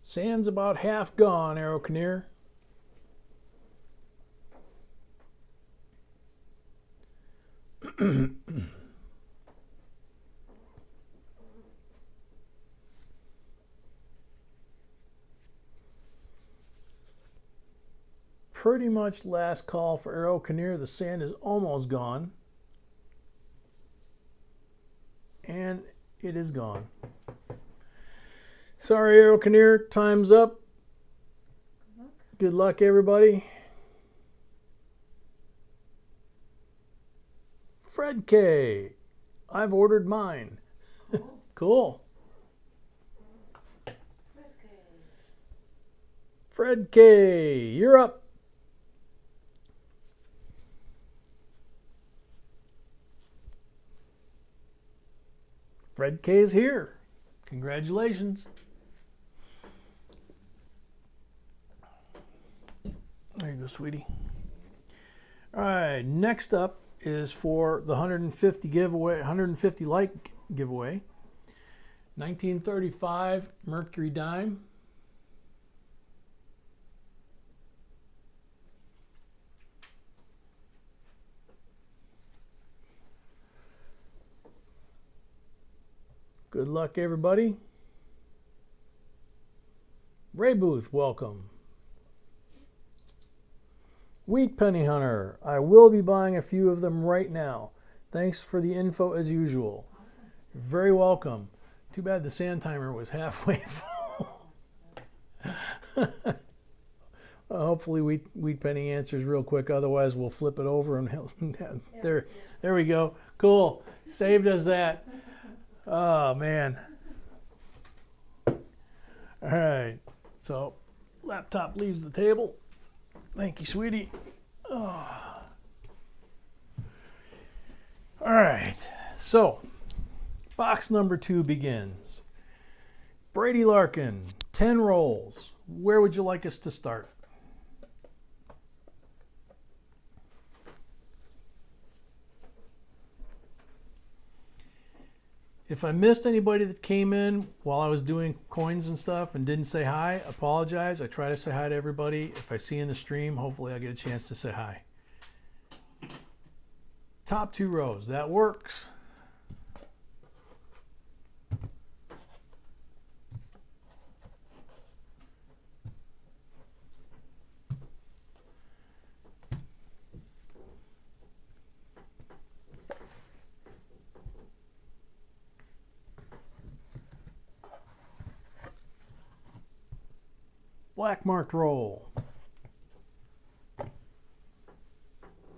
Sand's about half gone, Arrow Kinnear. Pretty much last call for Arrow Kinnear. The sand is almost gone. And it is gone. Sorry, Arrow Kinnear, time's up. Good luck, everybody. Fred K. I've ordered mine. Cool. Cool. Okay. Fred K. You're up. Fred K is here. Congratulations. There you go, sweetie. All right, next up is for the 150 giveaway, 150 like giveaway. 1935 Mercury dime. Good luck, everybody. Ray Booth, welcome. Wheat Penny Hunter, I will be buying a few of them right now. Thanks for the info as usual. Awesome. Very welcome. Too bad the sand timer was halfway full. Hopefully Wheat Penny answers real quick, otherwise we'll flip it over and there we go. Cool. Saved us that. Oh man. All right. So laptop leaves the table. Thank you, sweetie. Oh. All right. So box number 2 begins. Brady Larkin, 10 rolls. Where would you like us to start? If I missed anybody that came in while I was doing coins and stuff and didn't say hi, apologize. I try to say hi to everybody. If I see in the stream, hopefully I'll get a chance to say hi. Top 2 rows, that works. Black marked roll.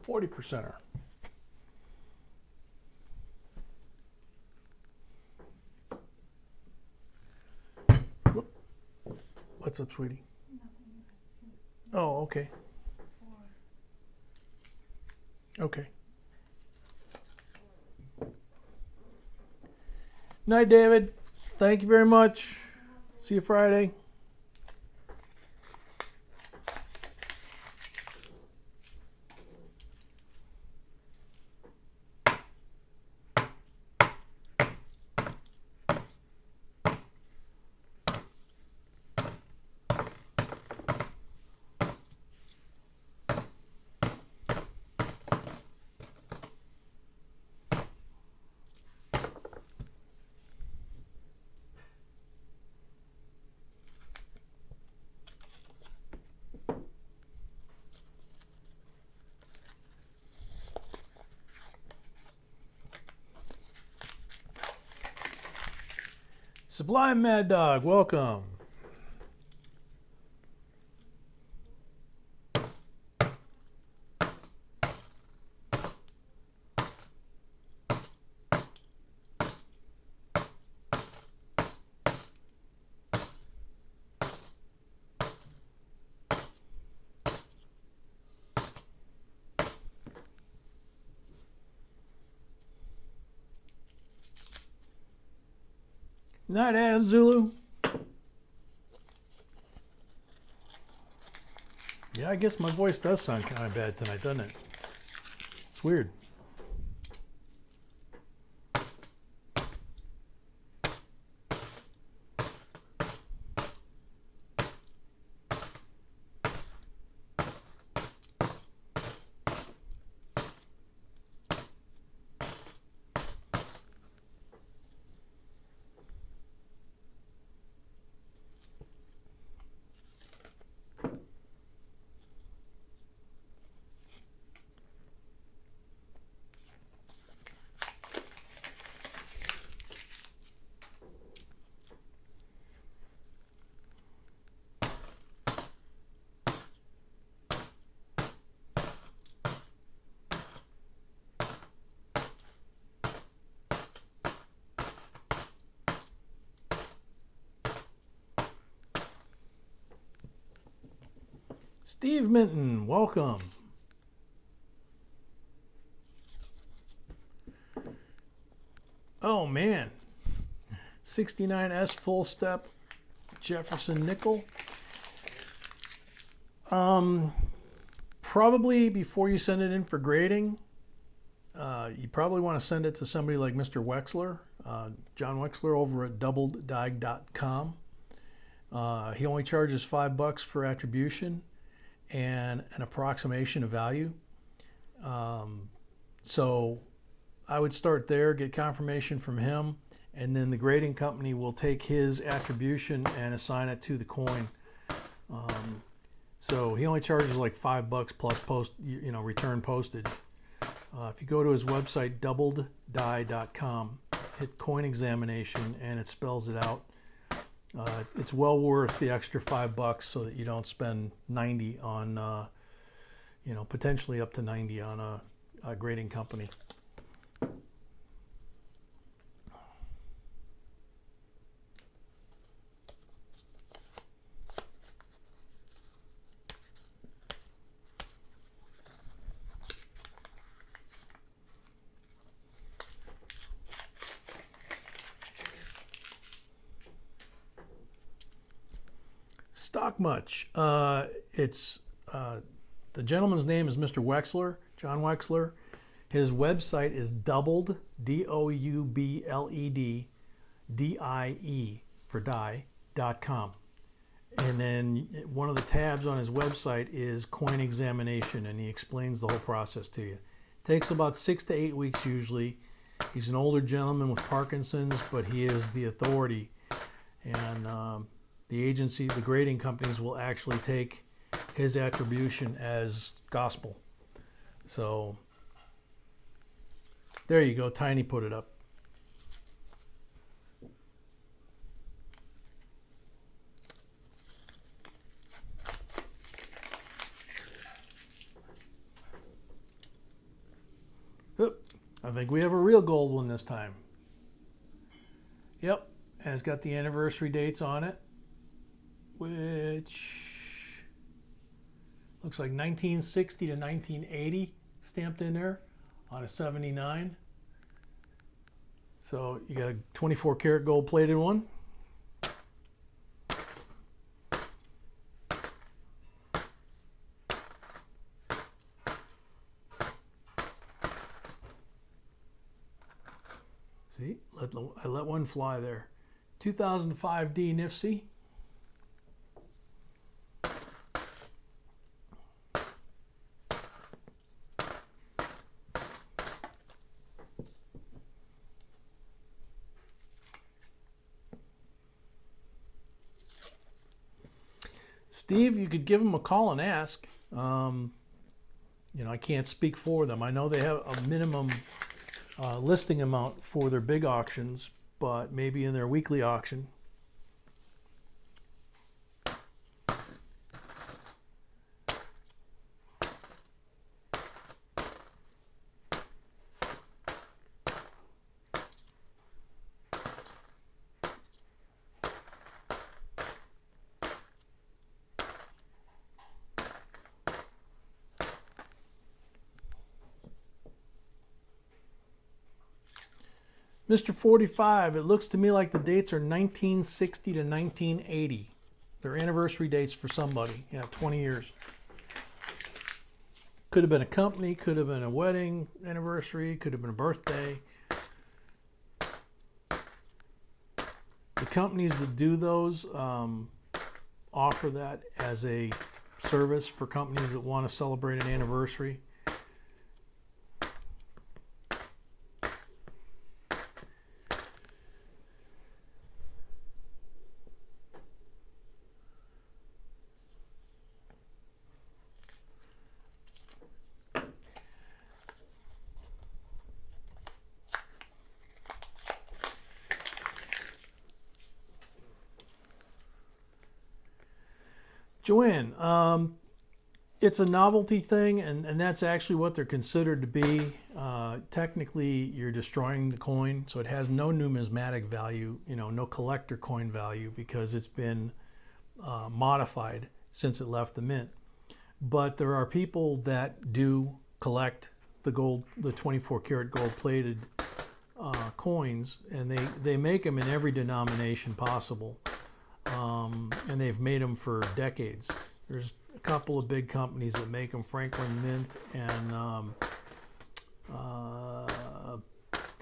40%er. Whoop. What's up, sweetie? Oh, okay. Okay. Night, David. Thank you very much. See you Friday. Sublime Mad Dog, welcome. Night, Adam Zulu. Yeah, I guess my voice does sound kind of bad tonight, doesn't it? It's weird. Steve Minton, welcome. Oh man, 69S full step Jefferson nickel. Probably before you send it in for grading, you probably want to send it to somebody like Mr. Wexler, John Wexler over at doubleddiag.com. He only charges $5 for attribution and an approximation of value. So I would start there, get confirmation from him, and then the grading company will take his attribution and assign it to the coin. So he only charges like $5 plus return postage. If you go to his website, doubleddiag.com, hit coin examination, and it spells it out. It's well worth the extra $5 so that you don't spend 90 on, potentially up to 90 on a grading company. Stock much. It's the gentleman's name is Mr. Wexler, John Wexler. His website is doubled, DOUBLED, DIE for die.com. And then one of the tabs on his website is coin examination, and he explains the whole process to you. Takes about 6 to 8 weeks usually. He's an older gentleman with Parkinson's, but he is the authority. And the agency, the grading companies will actually take his attribution as gospel. So there you go. Tiny put it up. Oop, I think we have a real gold one this time. Yep, and it's got the anniversary dates on it, which looks like 1960 to 1980 stamped in there on a 79. So you got a 24 karat gold plated one. See, I let one fly there. 2005 NIFC. Steve, you could give them a call and ask. I can't speak for them. I know they have a minimum listing amount for their big auctions, but maybe in their weekly auction. Mr. 45, it looks to me like the dates are 1960 to 1980. They're anniversary dates for somebody, 20 years. Could have been a company, could have been a wedding anniversary, could have been a birthday. The companies that do those offer that as a service for companies that want to celebrate an anniversary. Joanne, it's a novelty thing, and that's actually what they're considered to be. Technically, you're destroying the coin, so it has no numismatic value, no collector coin value, because it's been modified since it left the mint. But there are people that do collect the gold, the 24 karat gold plated coins, and they make them in every denomination possible. And they've made them for decades. There's a couple of big companies that make them, Franklin Mint and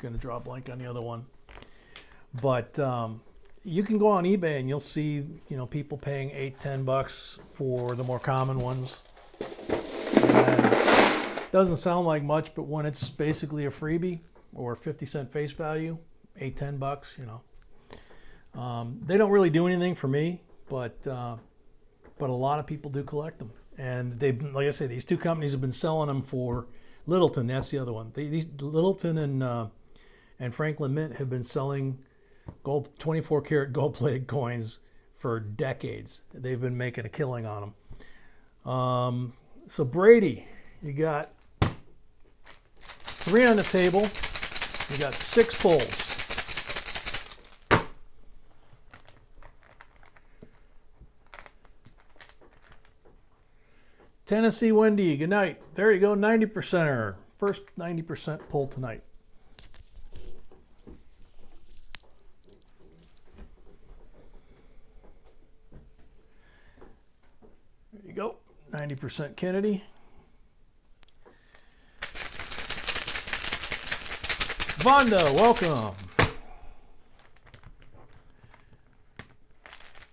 gonna draw a blank on the other one. But you can go on eBay and you'll see people paying $8-10 for the more common ones. And doesn't sound like much, but when it's basically a freebie or 50-cent face value, $8-10, they don't really do anything for me, but a lot of people do collect them. And like I say, these two companies have been selling them for Littleton. That's the other one. These Littleton and Franklin Mint have been selling 24 karat gold-plated coins for decades. They've been making a killing on them. So Brady, you got 3 on the table. You got 6 pulls. Tennessee Wendy, good night. There you go, 90%er. First 90% pull tonight. There you go, 90% Kennedy. Vonda, welcome.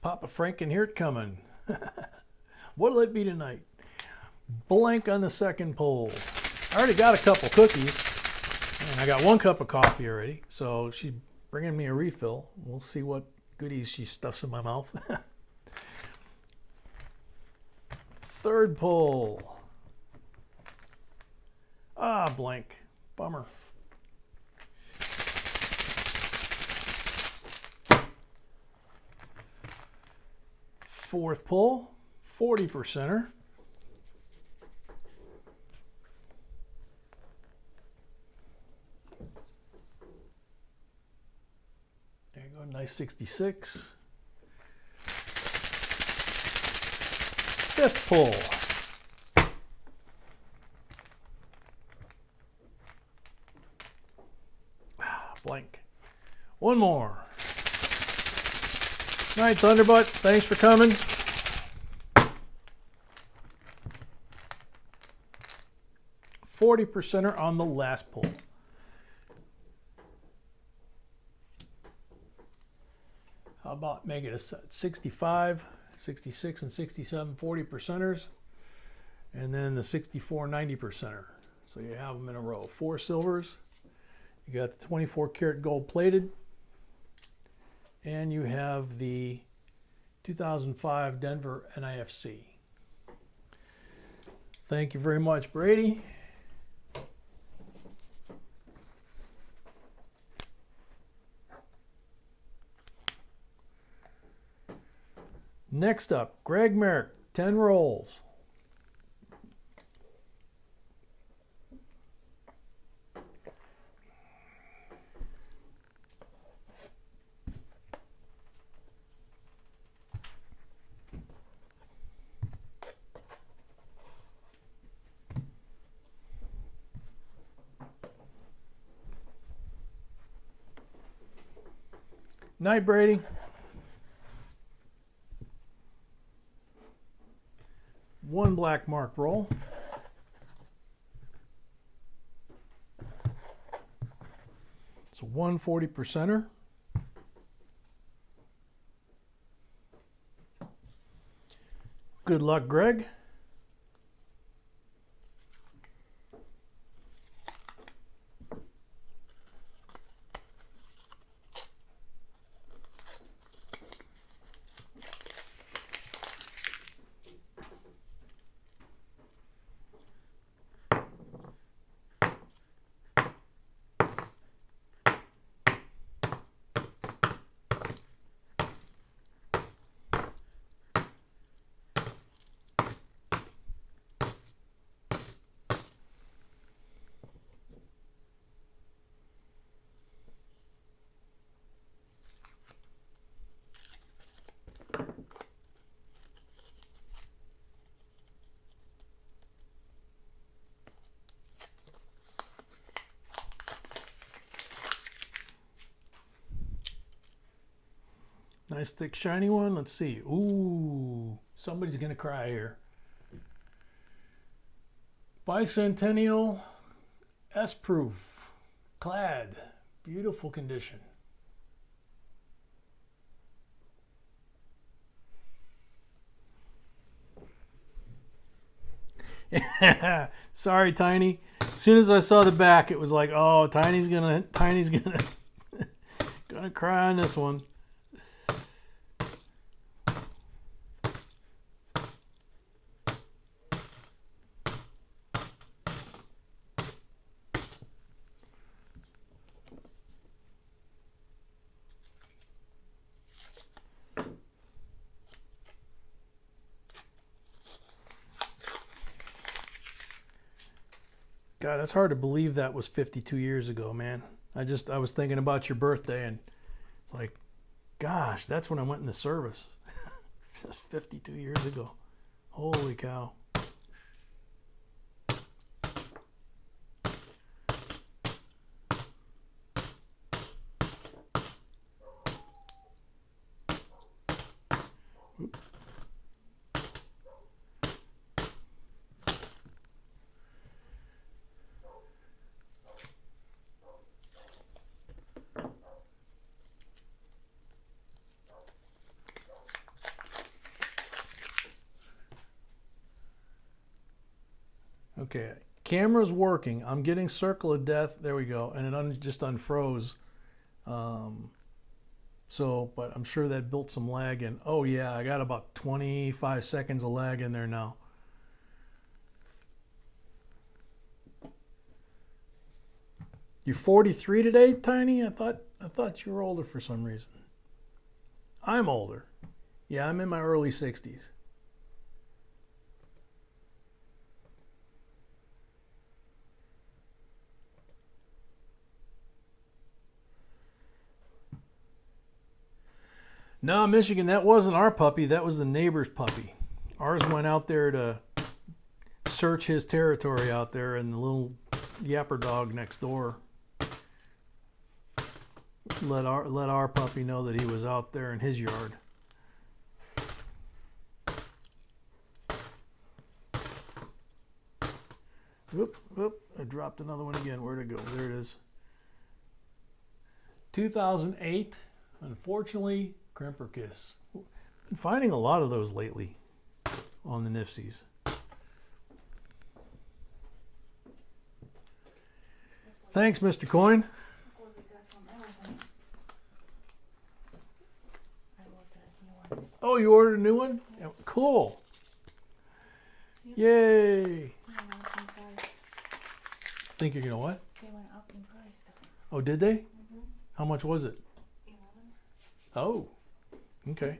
Papa Franken, here it coming. What'll it be tonight? Blank on the second pull. I already got a couple cookies, and I got 1 cup of coffee already. So she's bringing me a refill. We'll see what goodies she stuffs in my mouth. Third pull. Ah, blank. Bummer. Fourth pull, 40%er. There you go, nice 66. Fifth pull. Blank. One more. All right, Thunderbutt, thanks for coming. %er on the last pull. How about make it a 65, 66, and 67 40%ers, and then the 64 90%er. So you have them in a row. 4 silvers. You got the 24 karat gold plated, and you have the 2005 Denver NIFC. Thank you very much, Brady. Next up, Greg Merrick, 10 rolls. Night, Brady. One black mark roll. So 1 40%er. Good luck, Greg. Nice thick shiny one. Let's see. Ooh, somebody's gonna cry here. Bicentennial S-Proof clad. Beautiful condition. Sorry, Tiny. As soon as I saw the back, it was like, oh, Tiny's gonna gonna cry on this one. God, it's hard to believe that was 52 years ago, man. I was thinking about your birthday, and it's like, gosh, that's when I went into service. That's 52 years ago. Holy cow. Okay, Camera's working. I'm getting circle of death. There we go. And it just unfroze. But I'm sure that built some lag in. Oh yeah, I got about 25 seconds of lag in there now. You're 43 today, Tiny? I thought you were older for some reason. I'm older. Yeah, I'm in my early 60s. No, Michigan, that wasn't our puppy. That was the neighbor's puppy. Ours went out there to search his territory out there, and the little yapper dog next door let our puppy know that he was out there in his yard. Whoop, I dropped another one again. Where'd it go? There it is. 2008, unfortunately, Crimper Kiss. Been finding a lot of those lately on the NIFCs. Thanks, Mr. Coin. Oh, you ordered a new one? Yeah. Cool. Yay. Think you're gonna what? They went up in price. Oh, did they? How much was it? 11. Oh, okay.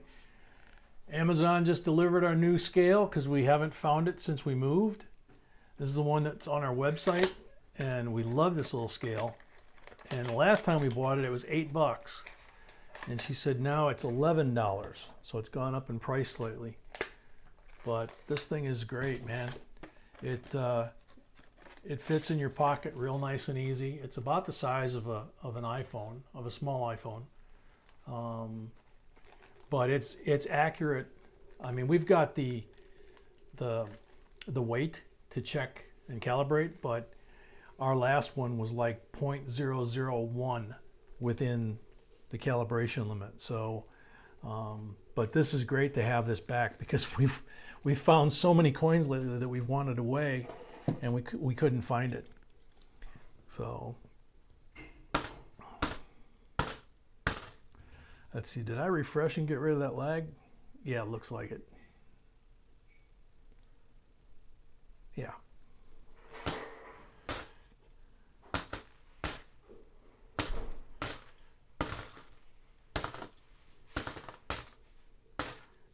Amazon just delivered our new scale because we haven't found it since we moved. This is the one that's on our website, and we love this little scale. And the last time we bought it, it was $8. And she said now it's $11. So it's gone up in price slightly. But this thing is great, man. It fits in your pocket real nice and easy. It's about the size of an iPhone, of a small iPhone. But it's accurate. I mean, we've got the weight to check and calibrate, but our last one was like 0.001 within the calibration limit. So, but this is great to have this back because we've found so many coins lately that we've wanted to weigh, and we couldn't find it. So let's see, did I refresh and get rid of that lag? Yeah, it looks like it. Yeah.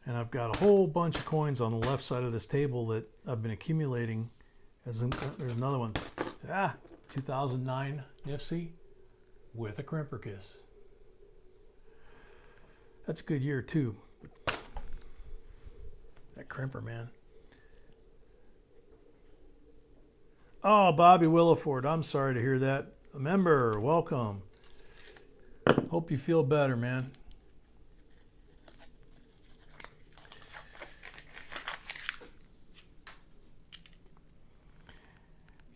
And I've got a whole bunch of coins on the left side of this table that I've been accumulating. There's another one. 2009 NIFC with a Crimper Kiss. That's a good year too. That Crimper, man. Oh, Bobby Williford, I'm sorry to hear that. A member, welcome. Hope you feel better, man.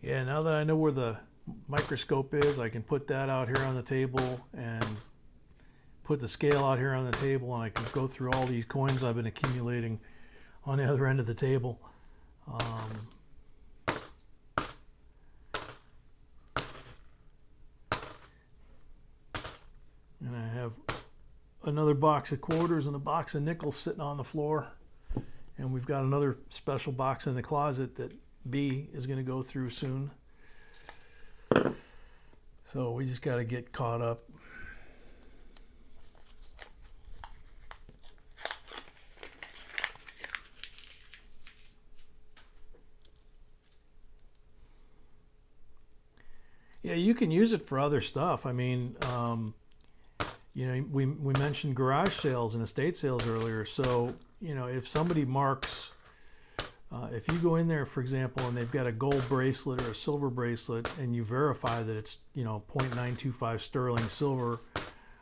Yeah, now that I know where the microscope is, I can put that out here on the table and put the scale out here on the table, and I can go through all these coins I've been accumulating on the other end of the table. And I have another box of quarters and a box of nickels sitting on the floor. And we've got another special box in the closet that B is going to go through soon. So we just got to get caught up. Yeah, you can use it for other stuff. I mean, you know, we mentioned garage sales and estate sales earlier. So, you know, if somebody marks, if you go in there, for example, and they've got a gold bracelet or a silver bracelet, and you verify that it's, you know, 0.925 sterling silver,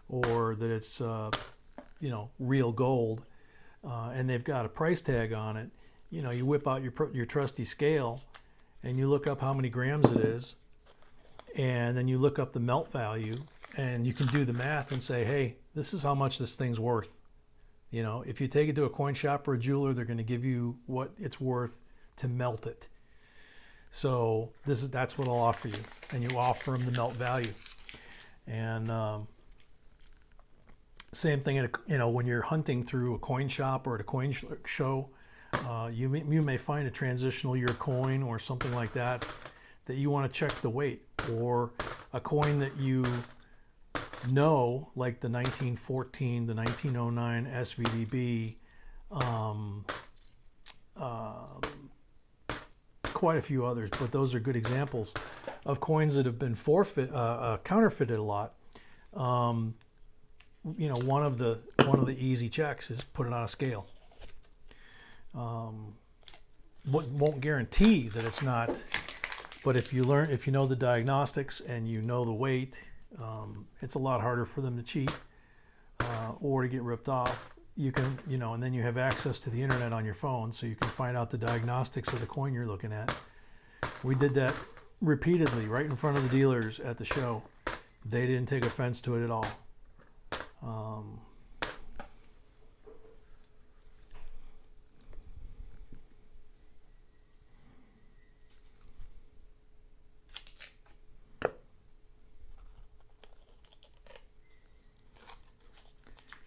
or that it's, you know, real gold, and they've got a price tag on it, you know, you whip out your trusty scale, and you look up how many grams it is, and then you look up the melt value, and you can do the math and say, hey, this is how much this thing's worth. You know, if you take it to a coin shop or a jeweler, they're going to give you what it's worth to melt it. So that's what I'll offer you, and you offer them the melt value. And same thing, when you're hunting through a coin shop or at a coin show, you may find a transitional year coin or something like that you want to check the weight, or a coin that you know, like the 1914, the 1909 SVDB, quite a few others, but those are good examples of coins that have been counterfeited a lot. One of the easy checks is put it on a scale. Won't guarantee that it's not, but if you know the diagnostics and you know the weight, it's a lot harder for them to cheat or to get ripped off. You can, and then you have access to the internet on your phone, so you can find out the diagnostics of the coin you're looking at. We did that repeatedly right in front of the dealers at the show. They didn't take offense to it at all.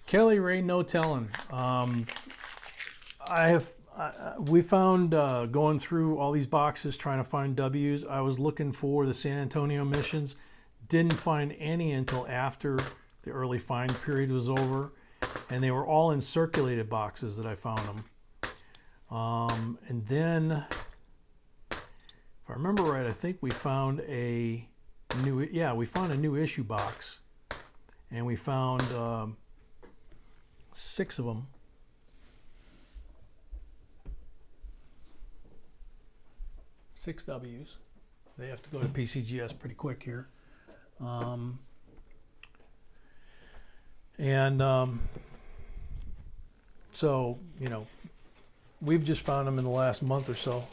Kelly Ray, no telling. We found going through all these boxes trying to find W's. I was looking for the San Antonio missions, didn't find any until after the early find period was over, and they were all in circulated boxes that I found them. And then, if I remember right, I think we found a new issue box, and we found 6 of them. 6 W's. They have to go to PCGS pretty quick here. So, we've just found them in the last month or so.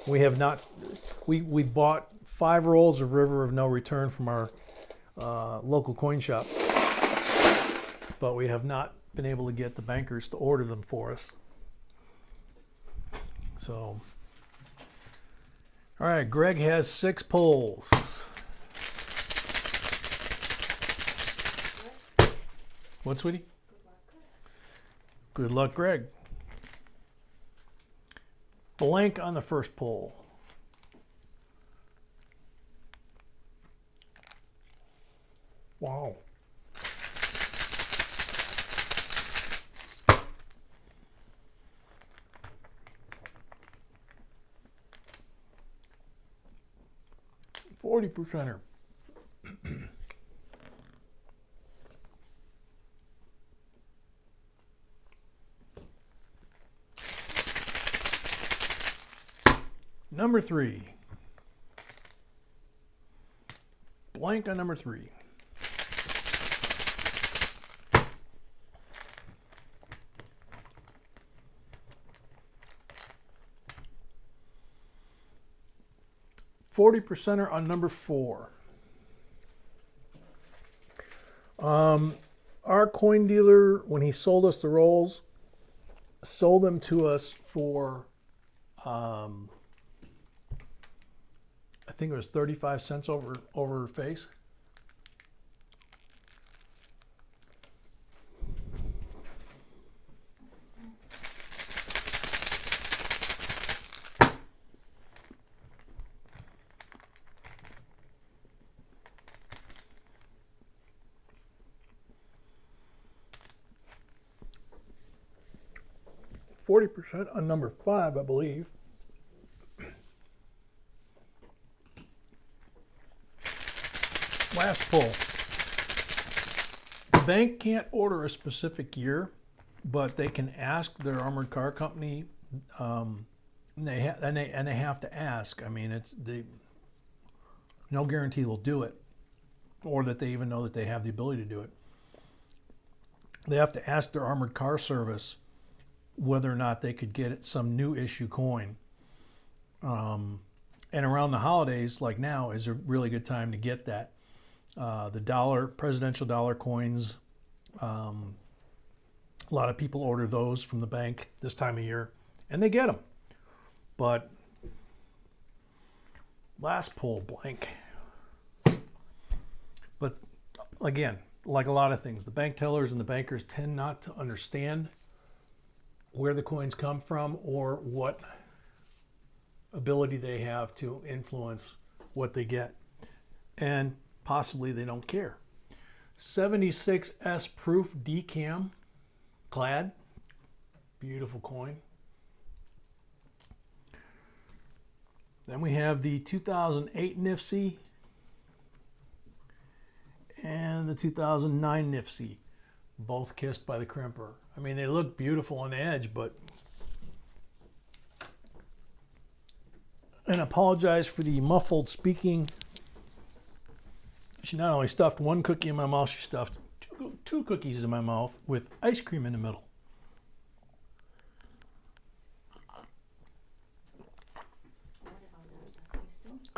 We have not, we bought 5 rolls of River of No Return from our local coin shop, but we have not been able to get the bankers to order them for us. So, all right, Greg has 6 pulls. What, sweetie? Good luck, Greg. Blank on the first pull. Wow. $40%er. Number 3. Blank on number 3. $40%er on number 4. Our coin dealer, when he sold us the rolls, sold them to us for I think it was 35 cents over face. $40% on number 5, I believe. Last pull. The bank can't order a specific year, but they can ask their armored car company, and they have to ask. I mean, no guarantee they'll do it, or that they even know that they have the ability to do it. They have to ask their armored car service whether or not they could get some new issue coin. And around the holidays, like now, is a really good time to get that. The presidential dollar coins, a lot of people order those from the bank this time of year, and they get them. But Last pull, blank. But again, like a lot of things, the bank tellers and the bankers tend not to understand where the coins come from or what ability they have to influence what they get. And possibly they don't care. 76S proof decam clad. Beautiful coin. Then we have the 2008 NIFC and the 2009 NIFC, both kissed by the crimper. I mean, they look beautiful on the edge, but... And I apologize for the muffled speaking. She not only stuffed one cookie in my mouth, she stuffed two cookies in my mouth with ice cream in the middle.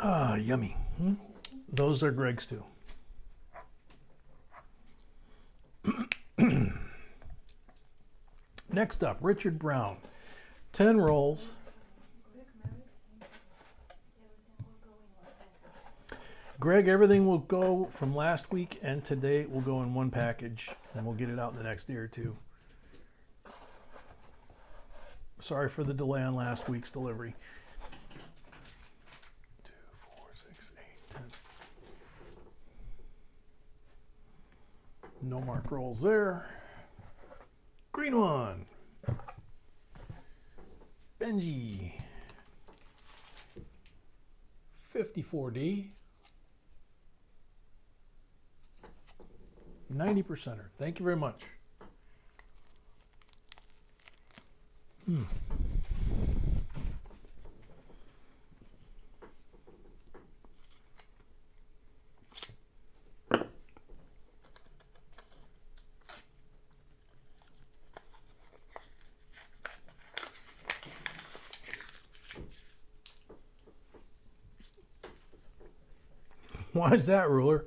Ah, yummy. Those are Greg's too. Next up, Richard Brown. 10 rolls. Greg, everything will go from last week and today will go in one package, and we'll get it out in the next day or two. Sorry for the delay on last week's delivery. 2, 4, 6, 8, 10. No mark rolls there. Green one. Benji. 54D. 90%er. Thank you very much. Why is that, Ruler?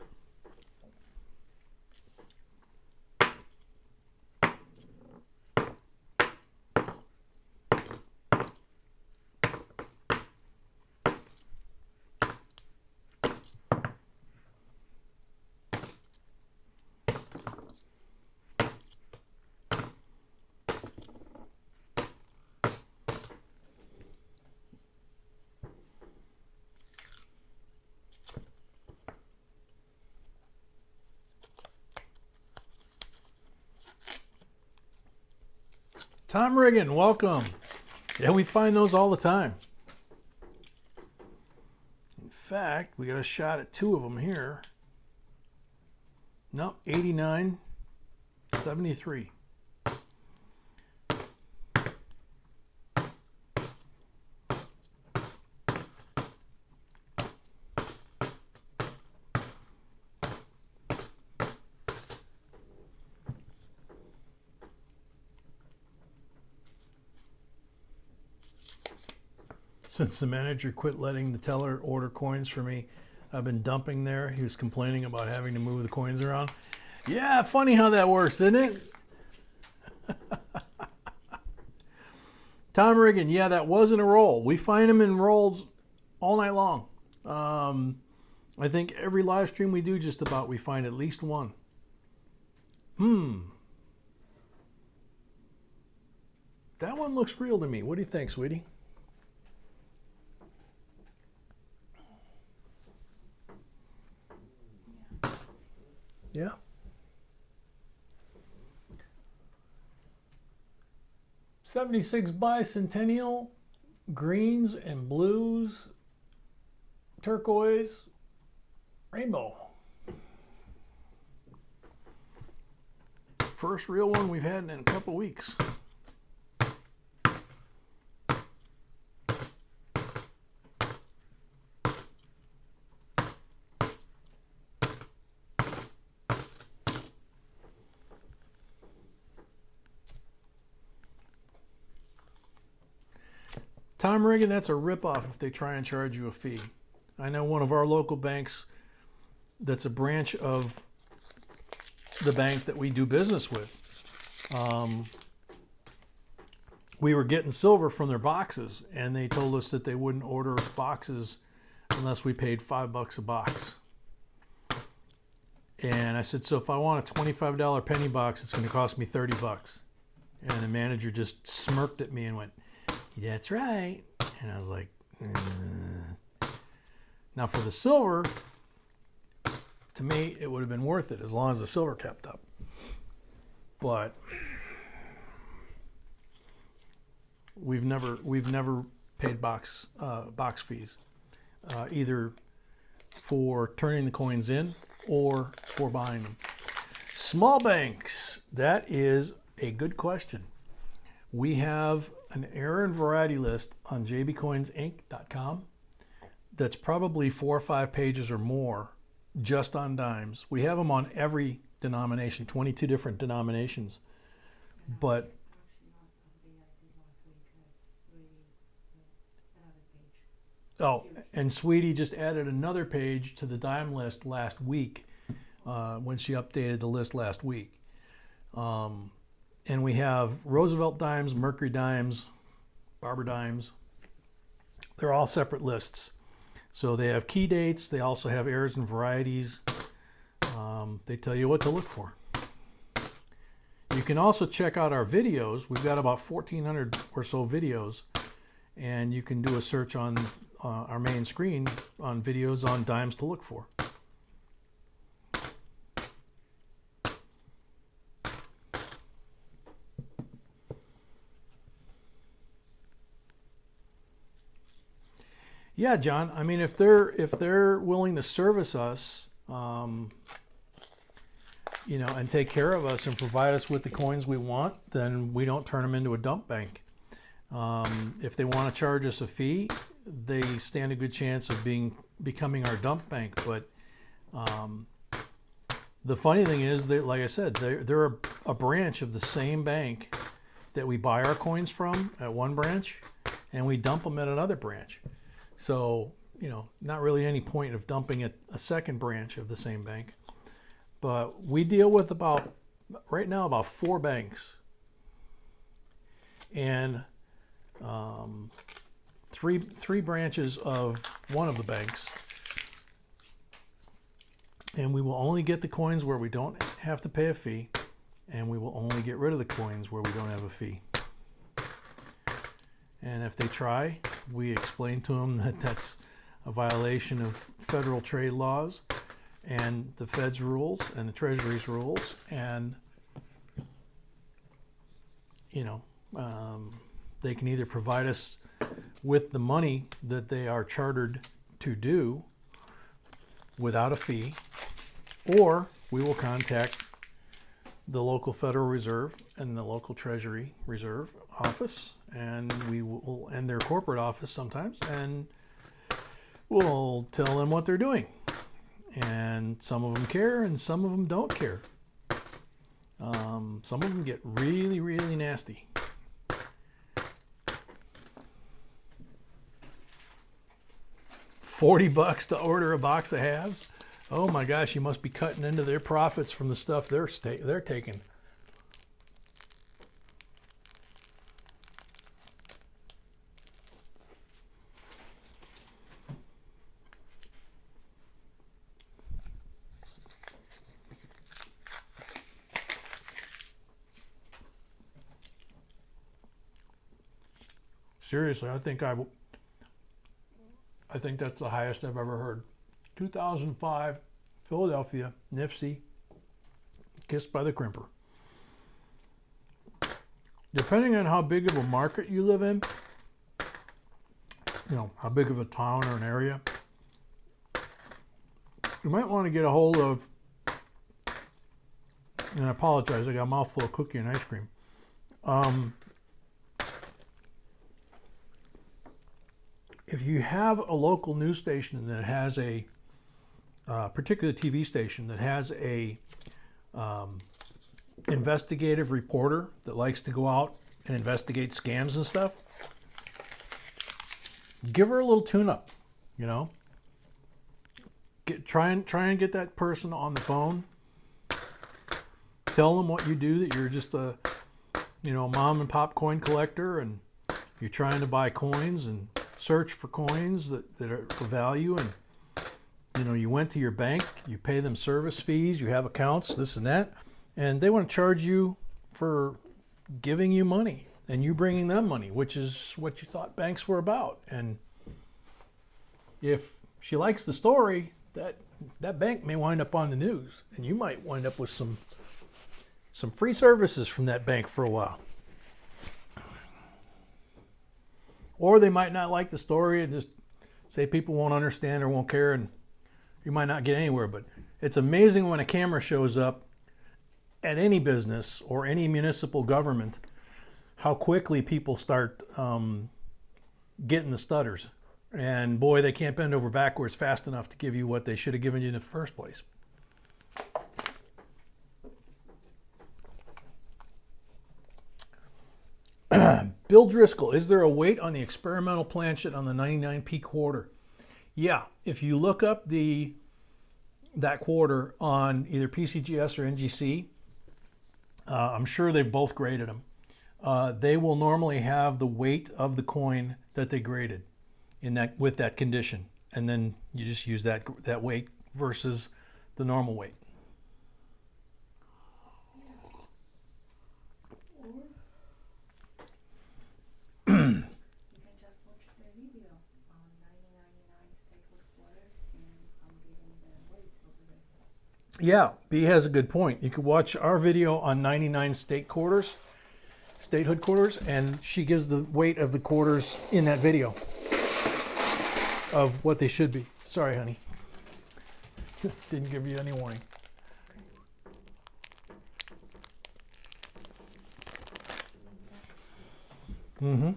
Tom Riggin, welcome. Yeah, we find those all the time. In fact, we got a shot at 2 of them here. Nope, 89, 73. Since the manager quit letting the teller order coins for me, I've been dumping there. He was complaining about having to move the coins around. Yeah, funny how that works, isn't it? Tom Riggin, yeah, that wasn't a roll. We find them in rolls all night long. I think every live stream we do, just about, we find at least one. That one looks real to me. What do you think, sweetie? Yeah. '76 bicentennial, greens and blues, turquoise, rainbow. First real one we've had in a couple weeks. Tom Riggin, that's a ripoff if they try and charge you a fee. I know one of our local banks that's a branch of the bank that we do business with. We were getting silver from their boxes, and they told us that they wouldn't order boxes unless we paid $5 a box. And I said, so if I want a $25 penny box, it's going to cost me $30. And the manager just smirked at me and went, that's right. And I was like, Now for the silver, to me, it would have been worth it as long as the silver kept up. But we've never paid box fees, either for turning the coins in or for buying them. Small banks, that is a good question. We have an error and variety list on JBCOINSINC.com that's probably 4 or 5 pages or more just on dimes. We have them on every denomination, 22 different denominations. But oh, and Sweetie just added another page to the dime list last week when she updated the list last week. And we have Roosevelt dimes, Mercury dimes, Barber dimes. They're all separate lists. So they have key dates. They also have errors and varieties. They tell you what to look for. You can also check out our videos. We've got about 1,400 or so videos. And you can do a search on our main screen on videos on dimes to look for. Yeah, John. I mean, if they're willing to service us, and take care of us and provide us with the coins we want, then we don't turn them into a dump bank. If they want to charge us a fee, they stand a good chance of becoming our dump bank. But the funny thing is, that, like I said, they're a branch of the same bank that we buy our coins from at one branch, and we dump them at another branch. So, not really any point of dumping at a second branch of the same bank. But we deal with right now about 4 banks. And three branches of one of the banks. And we will only get the coins where we don't have to pay a fee. And we will only get rid of the coins where we don't have a fee. And if they try, we explain to them that that's a violation of federal trade laws and the Fed's rules and the Treasury's rules. And, they can either provide us with the money that they are chartered to do without a fee, or we will contact the local Federal Reserve and the local Treasury Reserve office, and we will end their corporate office sometimes, and we'll tell them what they're doing. And some of them care, and some of them don't care. Some of them get really, really nasty. $40 to order a box of halves. Oh my gosh, you must be cutting into their profits from the stuff they're taking. Seriously, I think that's the highest I've ever heard. 2005, Philadelphia, NIFC, kissed by the crimper. Depending on how big of a market you live in, how big of a town or an area, you might want to get a hold of, and I apologize, I got a mouthful of cookie and ice cream. If you have a local news station that has a particular TV station that has a investigative reporter that likes to go out and investigate scams and stuff, give her a little tune-up. Try and get that person on the phone. Tell them what you do, that you're just a mom and pop coin collector, and you're trying to buy coins and search for coins that are for value, and you went to your bank, you pay them service fees, you have accounts, this and that, and they want to charge you for giving you money and you bringing them money, which is what you thought banks were about. And if she likes the story, that bank may wind up on the news, and you might wind up with some free services from that bank for a while. Or they might not like the story and just say people won't understand or won't care, and you might not get anywhere. But it's amazing when a camera shows up at any business or any municipal government, how quickly people start getting the stutters. And boy, they can't bend over backwards fast enough to give you what they should have given you in the first place. Bill Driscoll, is there a weight on the experimental planchet on the 99p quarter? Yeah, if you look up that quarter on either PCGS or NGC, I'm sure they've both graded them. They will normally have the weight of the coin that they graded with that condition, and then you just use that weight versus the normal weight. Yeah, B has a good point. You could watch our video on 99 statehood quarters, and she gives the weight of the quarters in that video of what they should be. Sorry, honey. Didn't give you any warning. Mm-hmm.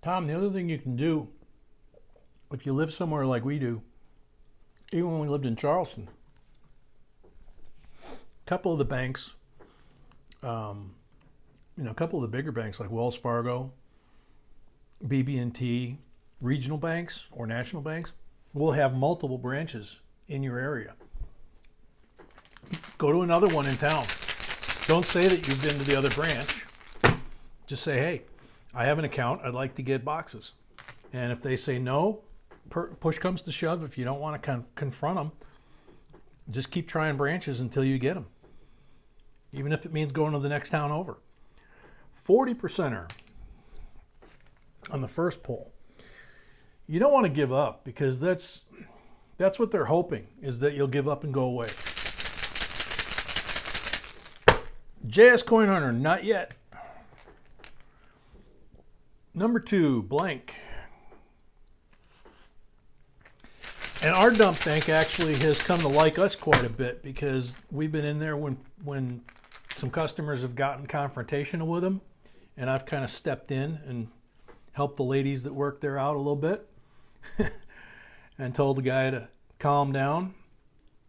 Tom, the other thing you can do, if you live somewhere like we do, even when we lived in Charleston, a couple of the banks, a couple of the bigger banks like Wells Fargo, BB&T, regional banks or national banks will have multiple branches in your area. Go to another one in town. Don't say that you've been to the other branch. Just say, hey, I have an account, I'd like to get boxes. And if they say no, push comes to shove, if you don't want to confront them, just keep trying branches until you get them. Even if it means going to the next town over. 40%er on the first poll. You don't want to give up, because that's what they're hoping, is that you'll give up and go away. JS Coin Hunter, not yet. Number 2, blank. And our dump tank actually has come to like us quite a bit, because we've been in there when some customers have gotten confrontational with them, and I've kind of stepped in and helped the ladies that work there out a little bit and told the guy to calm down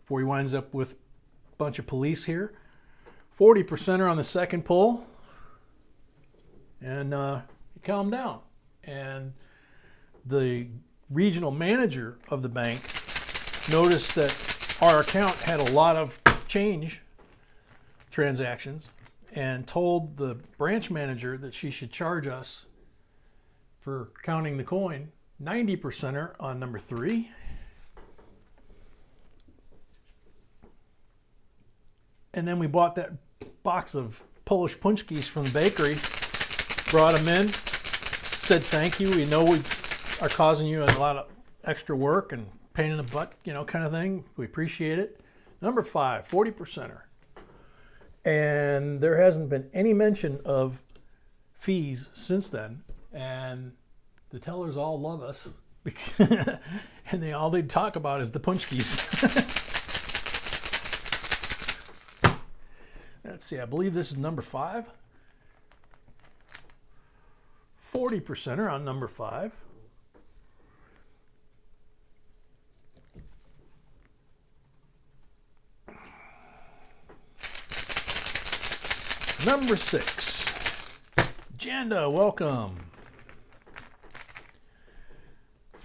before he winds up with a bunch of police here. 40%er on the second poll, and he calmed down. And the regional manager of the bank noticed that our account had a lot of change transactions and told the branch manager that she should charge us for counting the coin. 90%er on number 3. And then we bought that box of Polish punchkis from the bakery, brought them in, said thank you. We know we are causing you a lot of extra work and pain in the butt, kind of thing. We appreciate it. Number 5, 40%er. And there hasn't been any mention of fees since then. And the tellers all love us. And all they talk about is the punchkis. Let's see, I believe this is number 5. 40%er on number 5. Number 6. Janda, welcome.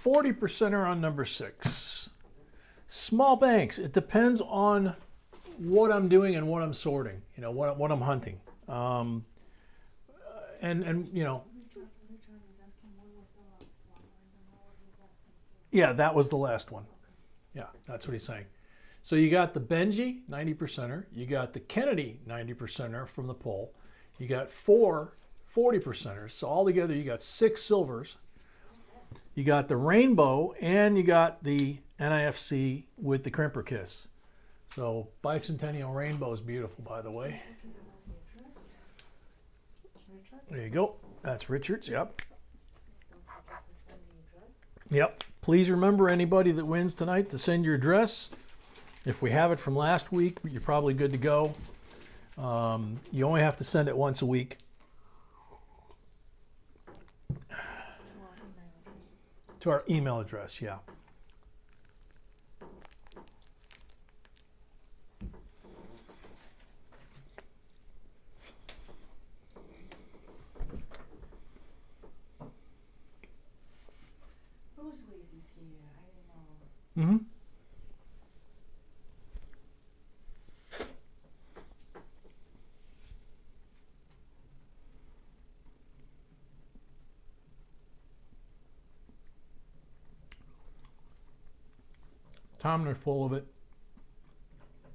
40% on number 6. Small banks. It depends on what I'm doing and what I'm sorting. You know, what I'm hunting. And you know, yeah, that was the last one. Yeah, that's what he's saying. So you got the Benji 90%er, you got the Kennedy 90%er from the poll, you got 4 40%ers. So altogether you got 6 silvers. You got the Rainbow, and you got the NIFC with the Crimper Kiss. So Bicentennial Rainbow is beautiful, by the way. There you go. That's Richard's. Yep. Yep. Please remember, anybody that wins tonight, to send your address. If we have it from last week, you're probably good to go. You only have to send it once a week. To our email address, yeah. Bruce Willis is here. I don't know. Mm-hmm. Tom, they're full of it.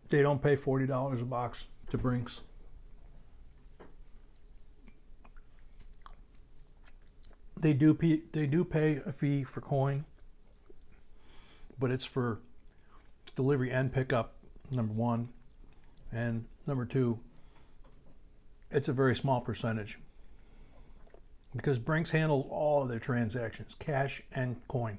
They don't pay $40 a box to Brinks. They do pay a fee for coin, but it's for delivery and pickup, number one. And number two, it's a very small percentage because Brinks handles all of their transactions, cash and coin.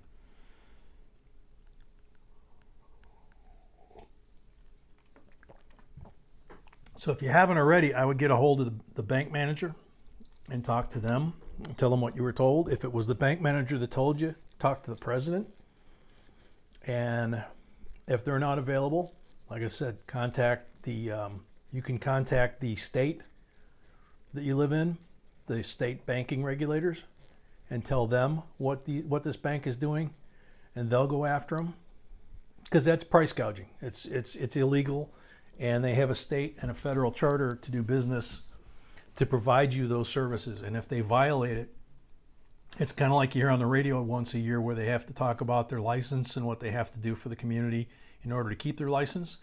So if you haven't already, I would get a hold of the bank manager and talk to them. Tell them what you were told. If it was the bank manager that told you, talk to the president. And if they're not available, like I said, you can contact the state that you live in, the state banking regulators, and tell them what this bank is doing, and they'll go after them, because that's price gouging. It's illegal, and they have a state and a federal charter to do business to provide you those services. And if they violate it, it's kind of like you hear on the radio once a year where they have to talk about their license and what they have to do for the community in order to keep their license.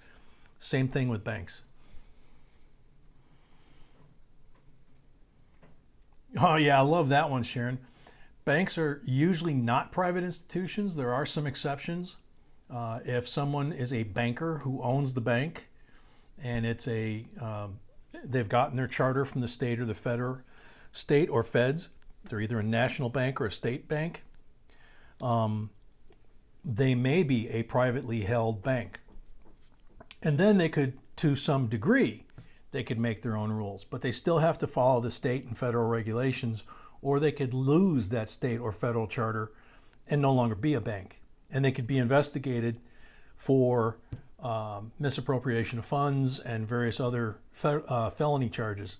Same thing with banks. Oh yeah, I love that one, Sharon. Banks are usually not private institutions. There are some exceptions. If someone is a banker who owns the bank, and they've gotten their charter from the state or the state or feds, they're either a national bank or a state bank, they may be a privately held bank. And then they could, to some degree, they could make their own rules, but they still have to follow the state and federal regulations, or they could lose that state or federal charter and no longer be a bank. And they could be investigated for misappropriation of funds and various other felony charges,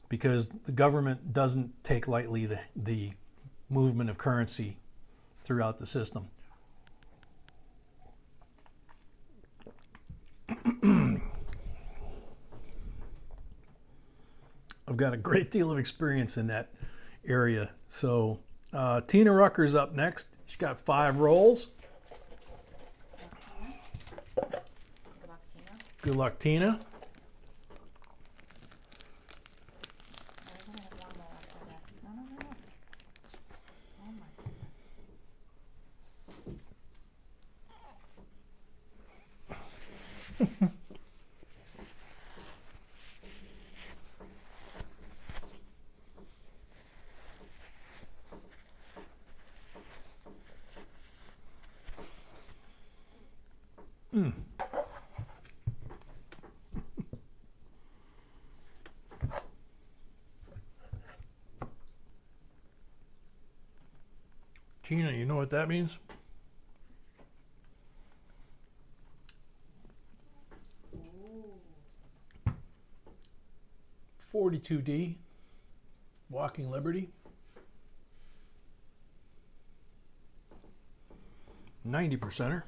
because the government doesn't take lightly the movement of currency throughout the system. I've got a great deal of experience in that area. So Tina Rucker's up next. She's got 5 rolls. Good luck, Tina. Tina, you know what that means? Ooh. 42D, Walking Liberty. 90%er.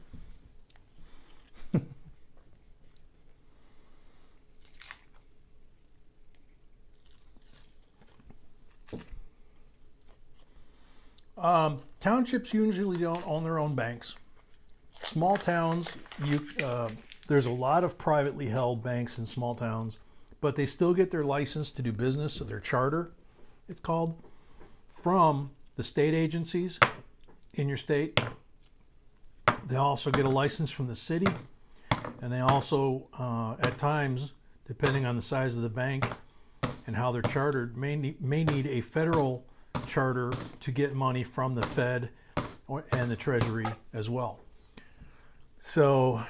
Townships usually don't own their own banks. Small towns, there's a lot of privately held banks in small towns, but they still get their license to do business, so their charter, it's called, from the state agencies in your state. They also get a license from the city, and they also, at times, depending on the size of the bank and how they're chartered, may need a federal charter to get money from the Fed and the Treasury as well. So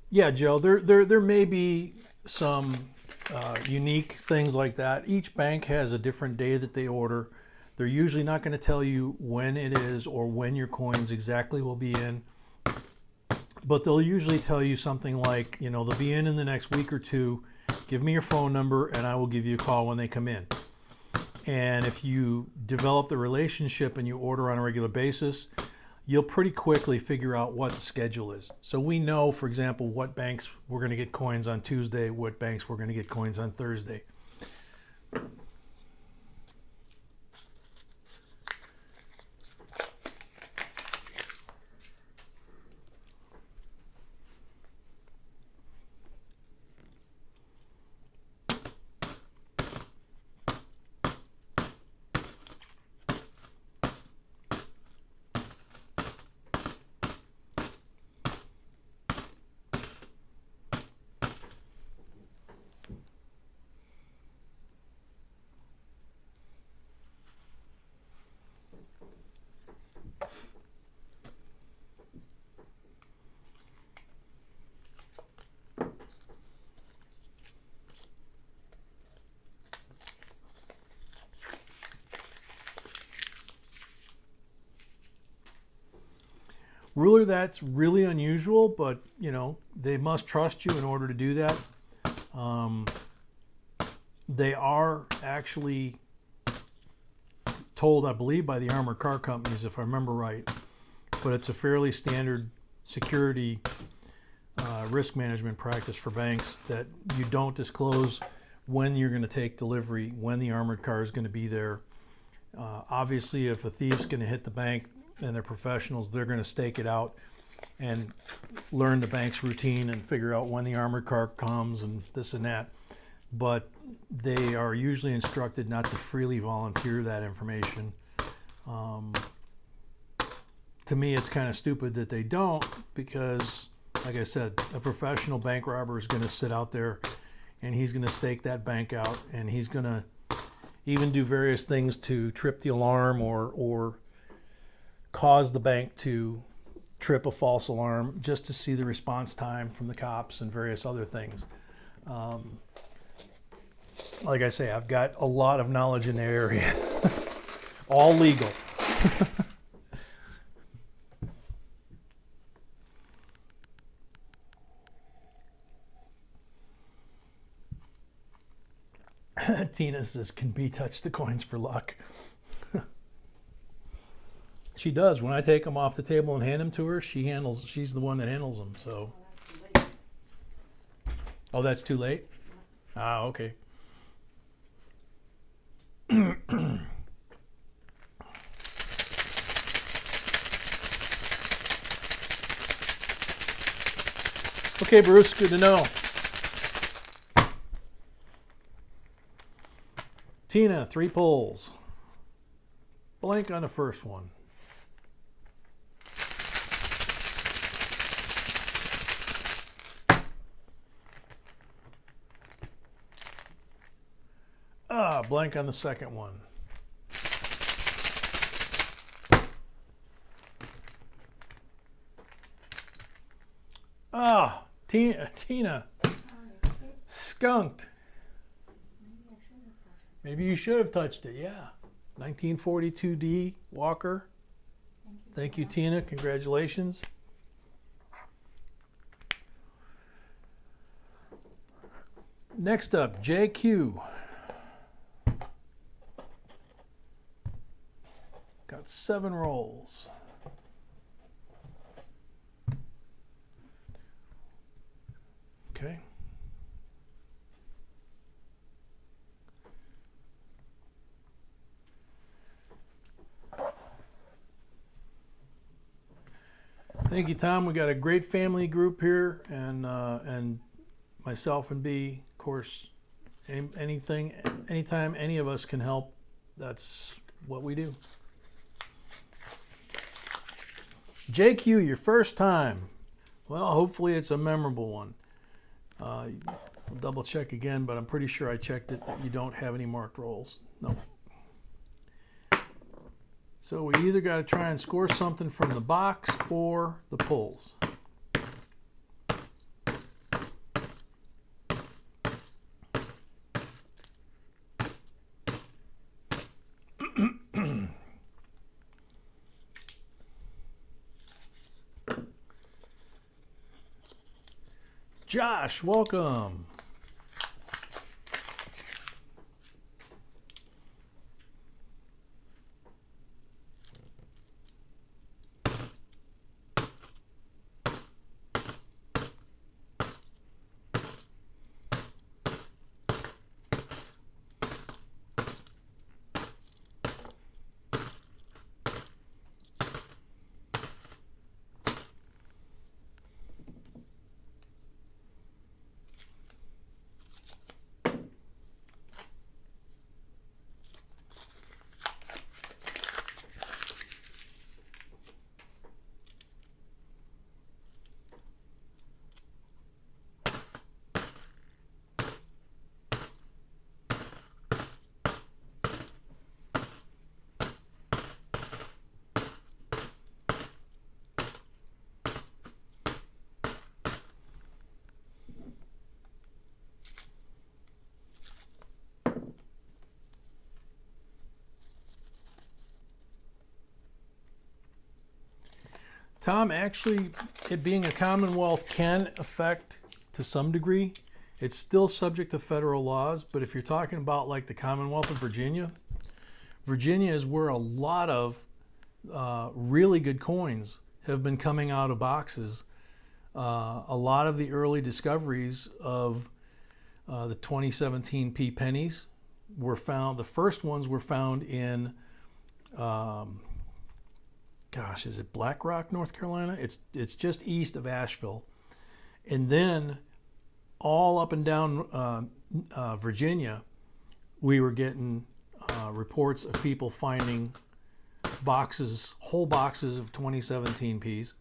yeah, Joe, there may be some unique things like that. Each bank has a different day that they order. They're usually not going to tell you when it is or when your coins exactly will be in, but they'll usually tell you something like, they'll be in the next week or two. Give me your phone number and I will give you a call when they come in. And if you develop the relationship and you order on a regular basis, you'll pretty quickly figure out what the schedule is. So we know, for example, what banks we're going to get coins on Tuesday, what banks we're going to get coins on Thursday. Ruler, that's really unusual, but they must trust you in order to do that. They are actually told, I believe, by the armored car companies, if I remember right, but it's a fairly standard security risk management practice for banks that you don't disclose when you're going to take delivery, when the armored car is going to be there. Obviously, if a thief's going to hit the bank and they're professionals, they're going to stake it out and learn the bank's routine and figure out when the armored car comes and this and that. But they are usually instructed not to freely volunteer that information. To me, it's kind of stupid that they don't, because, like I said, a professional bank robber is going to sit out there and he's going to stake that bank out, and he's going to even do various things to trip the alarm or cause the bank to trip a false alarm just to see the response time from the cops and various other things. Like I say, I've got a lot of knowledge in the area. All legal. Tina says, "Can B touch the coins for luck?" She does. When I take them off the table and hand them to her, she's the one that handles them. So. Oh, that's too late? Ah, okay. Okay, Bruce, good to know. Tina, 3 pulls. Blank on the first one. Blank on the second one. Tina, skunked. Maybe you should have touched it, yeah. 1942D Walker. Thank you, Tina. Congratulations. Next up, JQ. Got 7 rolls. Okay. Thank you, Tom. We got a great family group here, and myself and B, of course. Anytime any of us can help, that's what we do. JQ, your first time. Well, hopefully it's a memorable one. I'll double check again, but I'm pretty sure I checked it that you don't have any marked rolls. No. So we either got to try and score something from the box or the pulls. Josh, welcome. Tom, actually, it being a Commonwealth can affect to some degree. It's still subject to federal laws, but if you're talking about like the Commonwealth of Virginia, Virginia is where a lot of really good coins have been coming out of boxes. A lot of the early discoveries of the 2017 P pennies were found. The first ones were found in is it Black Rock, North Carolina? It's just east of Asheville. And then all up and down Virginia, we were getting reports of people finding whole boxes of 2017 Ps.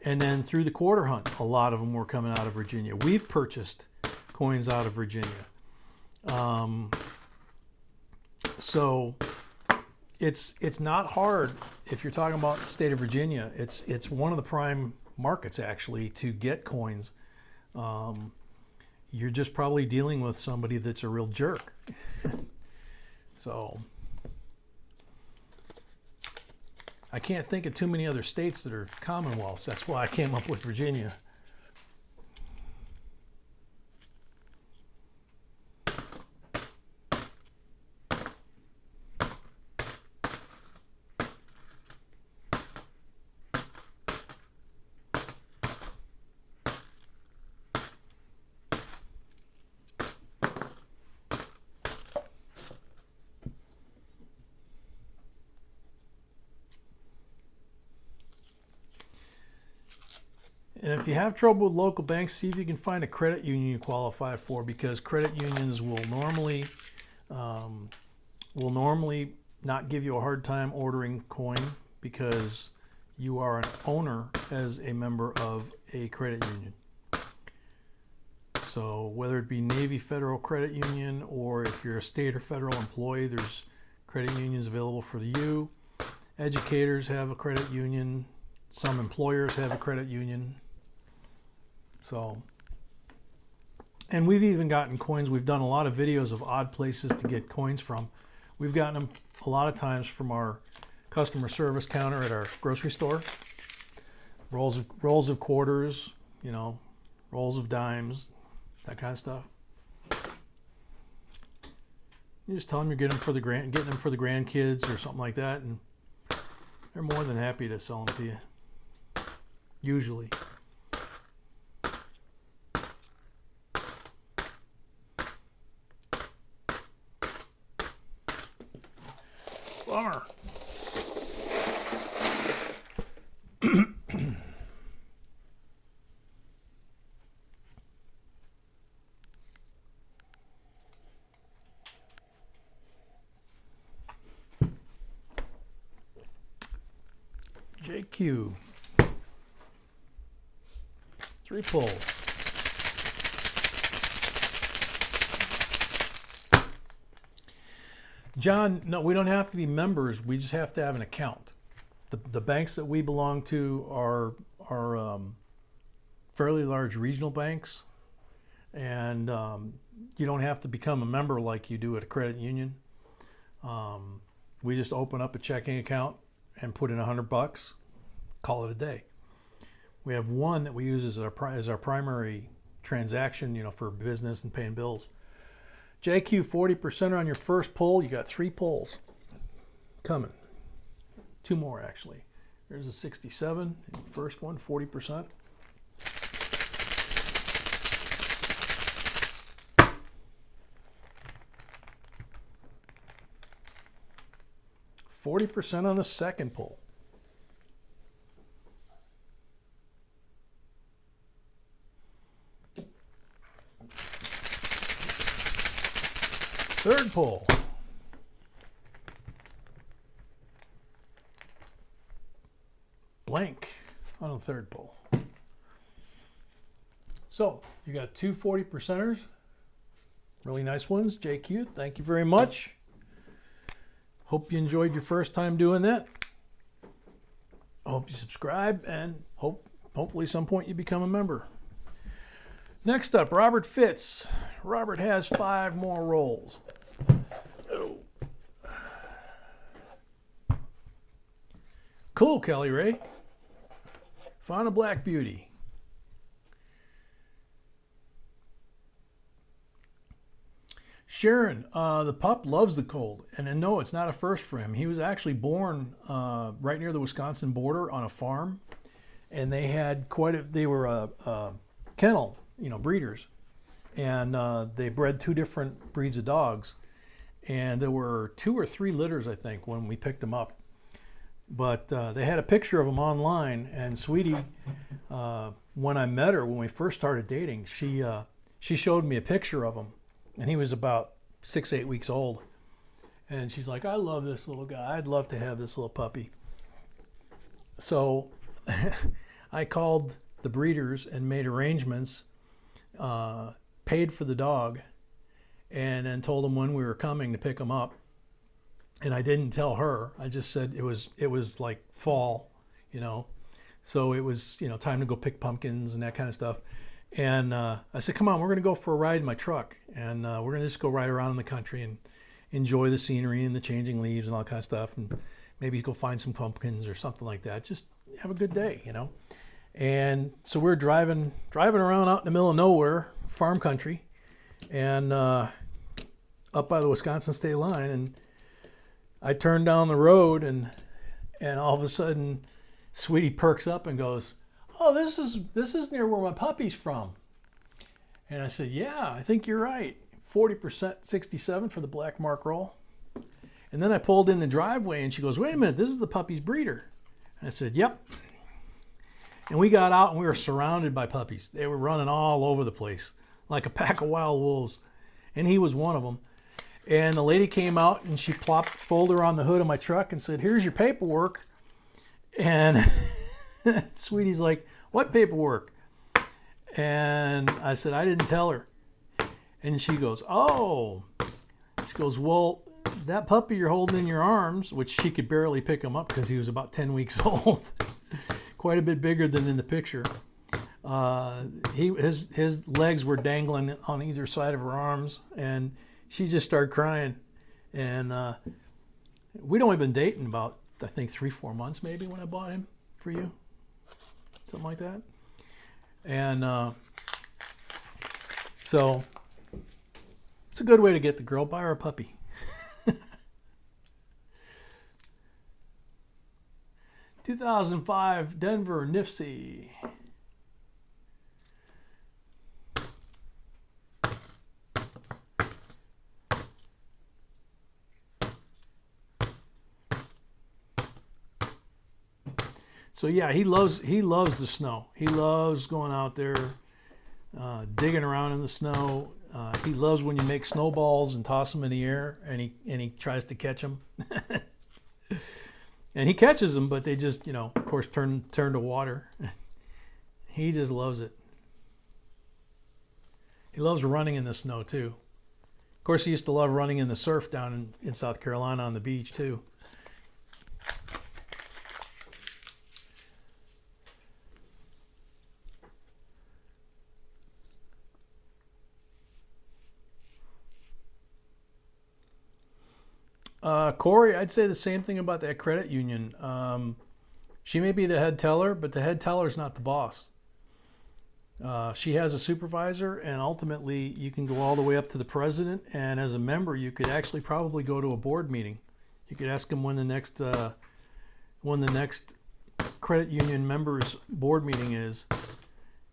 And then through the quarter hunt, a lot of them were coming out of Virginia. We've purchased coins out of Virginia. So it's not hard if you're talking about the state of Virginia. It's one of the prime markets actually to get coins. You're just probably dealing with somebody that's a real jerk. So I can't think of too many other states that are commonwealths. That's why I came up with Virginia. And if you have trouble with local banks, see if you can find a credit union you qualify for, because credit unions will normally not give you a hard time ordering coin because you are an owner as a member of a credit union. So whether it be Navy Federal Credit Union or if you're a state or federal employee, there's credit unions available for you. Educators have a credit union. Some employers have a credit union. So, and we've even gotten coins. We've done a lot of videos of odd places to get coins from. We've gotten them a lot of times from our customer service counter at our grocery store. Rolls of quarters, rolls of dimes, that kind of stuff. You just tell them you're getting them for the grandkids or something like that, and They're more than happy to sell them to you. Usually. Bummer. JQ. 3 pull. John, no, we don't have to be members. We just have to have an account. The banks that we belong to are fairly large regional banks, and you don't have to become a member like you do at a credit union. We just open up a checking account and put in $100, call it a day. We have one that we use as our primary transaction, you know, for business and paying bills. JQ, 40% on your first pull. You got 3 pulls coming. 2 more actually. There's a 67. First one, 40%. %40 on the second pull. Third pull. Blank on the third pull. So you got 2 40%ers. Really nice ones. JQ, thank you very much. Hope you enjoyed your first time doing that. I hope you subscribe, and hopefully some point you become a member. Next up, Robert Fitz. Robert has 5 more rolls. Oh. Cool, Kelly Ray. Found a black beauty. Sharon, the pup loves the cold, and no, it's not a first for him. He was actually born right near the Wisconsin border on a farm, and they had they were a kennel, you know, breeders, and they bred 2 different breeds of dogs, and there were 2 or 3 litters, I think, when we picked them up. But they had a picture of him online, and Sweetie, when I met her, when we first started dating, she showed me a picture of him. And he was about 6-8 weeks old. And she's like, I love this little guy. I'd love to have this little puppy. So I called the breeders and made arrangements, paid for the dog, and then told them when we were coming to pick him up. And I didn't tell her. I just said it was like fall, you know. So it was, you know, time to go pick pumpkins and that kind of stuff. And I said, come on, we're going to go for a ride in my truck. And we're going to just go ride around in the country and enjoy the scenery and the changing leaves and all kind of stuff. And maybe go find some pumpkins or something like that. Just have a good day, you know. And so we're driving around out in the middle of nowhere, farm country, and up by the Wisconsin state line. And I turned down the road, and all of a sudden, Sweetie perks up and goes, oh, this is near where my puppy's from. And I said, yeah, I think you're right. 40%, 67 for the black mark roll. And then I pulled in the driveway, and she goes, wait a minute, this is the puppy's breeder. And I said, yep. And we got out, and we were surrounded by puppies. They were running all over the place like a pack of wild wolves. And he was one of them. And the lady came out, and she plopped a folder on the hood of my truck and said, here's your paperwork. And Sweetie's like, what paperwork? And I said, I didn't tell her. And she goes, oh. She goes, well, that puppy you're holding in your arms, which she could barely pick him up because he was about 10 weeks old, quite a bit bigger than in the picture. His legs were dangling on either side of her arms, and she just started crying. And we'd only been dating about, I think, 3-4 months maybe when I bought him for you. Something like that. And so it's a good way to get the girl. Buy her a puppy. 2005 Denver NIFC. So yeah, he loves the snow. He loves going out there, digging around in the snow. He loves when you make snowballs and toss them in the air, and he tries to catch them. And he catches them, but they just, of course, turn to water. He just loves it. He loves running in the snow too. Of course, he used to love running in the surf down in South Carolina on the beach too. Corey, I'd say the same thing about that credit union. She may be the head teller, but the head teller is not the boss. She has a supervisor, and ultimately you can go all the way up to the president. And as a member, you could actually probably go to a board meeting. You could ask them when the next credit union members board meeting is,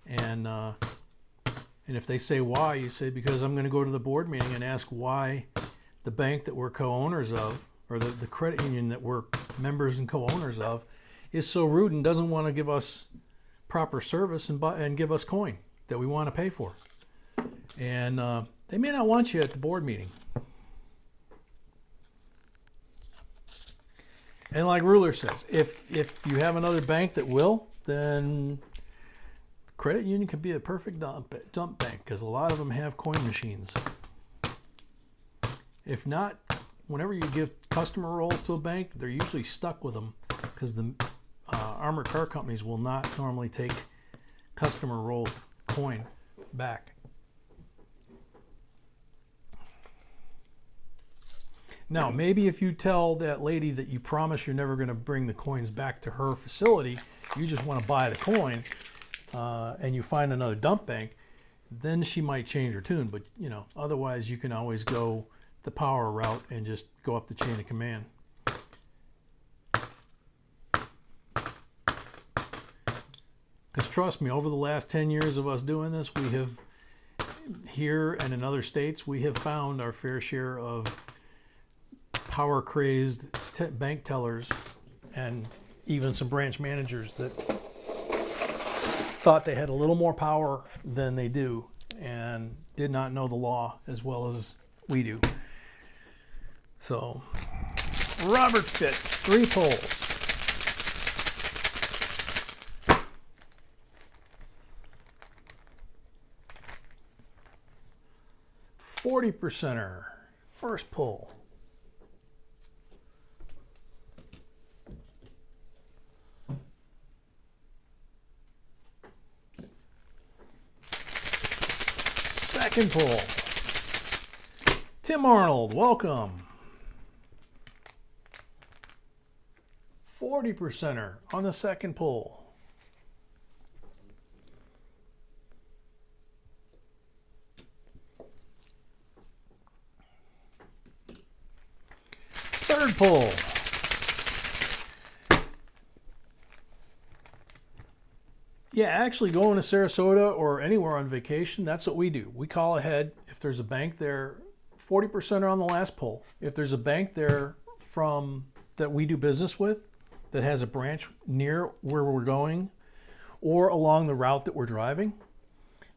and if they say why, you say, because I'm going to go to the board meeting and ask why the bank that we're co-owners of, or the credit union that we're members and co-owners of, is so rude and doesn't want to give us proper service and give us coin that we want to pay for. And they may not want you at the board meeting. And like Ruler says, if you have another bank that will, then credit union could be a perfect dump bank, because a lot of them have coin machines. If not, whenever you give customer rolls to a bank, they're usually stuck with them, because the armored car companies will not normally take customer rolled coin back. Now, maybe if you tell that lady that you promise you're never going to bring the coins back to her facility, you just want to buy the coin, and you find another dump bank, then she might change her tune. But otherwise, you can always go the power route and just go up the chain of command. Because trust me, over the last 10 years of us doing this, we have, here and in other states, we have found our fair share of power crazed bank tellers, and even some branch managers that thought they had a little more power than they do and did not know the law as well as we do. So, Robert Fitz, 3 polls. $40%er, first pull. Second pull. Tim Arnold, welcome. 40%er on the second pull. Third pull. Yeah, actually going to Sarasota or anywhere on vacation, that's what we do. We call ahead. If there's a bank there, 40% are on the last pull. If there's a bank there that we do business with that has a branch near where we're going or along the route that we're driving,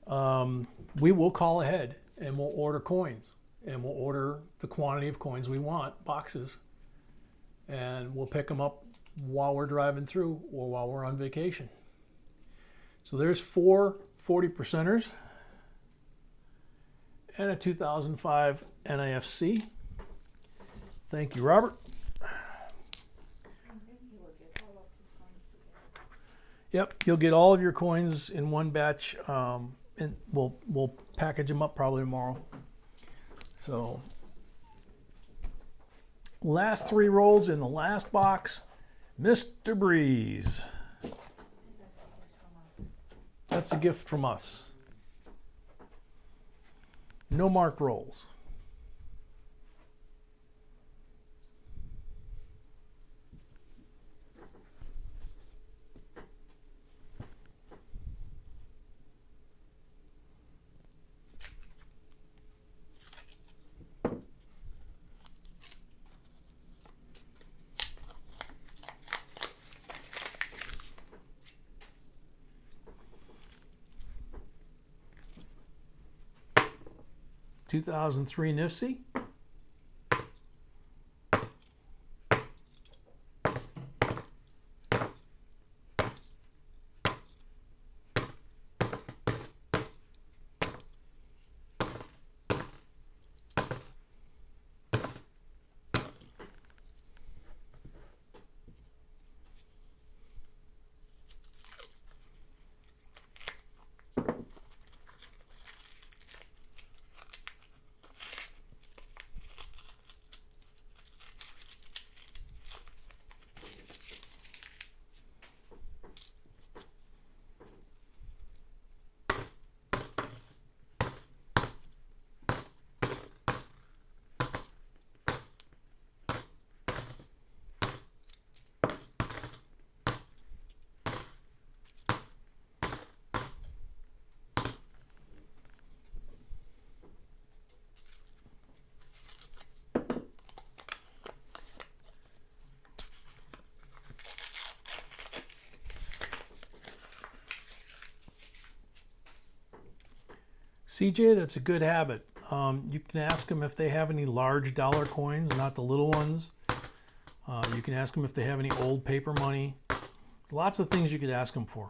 we will call ahead and we'll order coins, and we'll order the quantity of coins we want, boxes, and we'll pick them up while we're driving through or while we're on vacation. So there's 4 40%ers and a 2005 NIFC. Thank you, Robert. Yep, you'll get all of your coins in one batch, and we'll package them up probably tomorrow. So, last 3 rolls in the last box, Mr. Breeze. That's a gift from us. No marked rolls. 2003 NIFC. CJ, that's a good habit. You can ask them if they have any large dollar coins, not the little ones. You can ask them if they have any old paper money. Lots of things you could ask them for.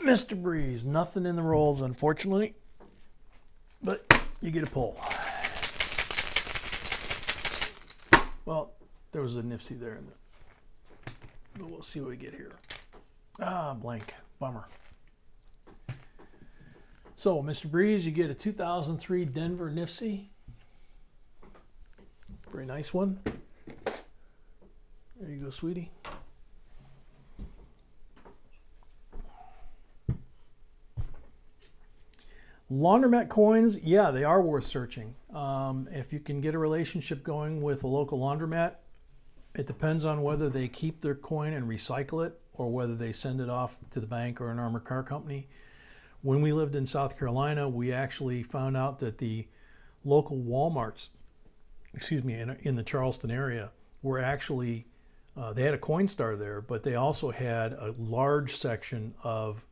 Mr. Breeze, nothing in the rolls, unfortunately, but you get a pull. Well, there was a NIFC there, but we'll see what we get here. Ah, blank. Bummer. So, Mr. Breeze, you get a 2003 Denver NIFC. Very nice one. There you go, sweetie. Laundromat coins, yeah, they are worth searching. If you can get a relationship going with a local laundromat, it depends on whether they keep their coin and recycle it or whether they send it off to the bank or an armored car company. When we lived in South Carolina, we actually found out that the local Walmarts, in the Charleston area, were actually, they had a Coinstar there, but they also had a large section of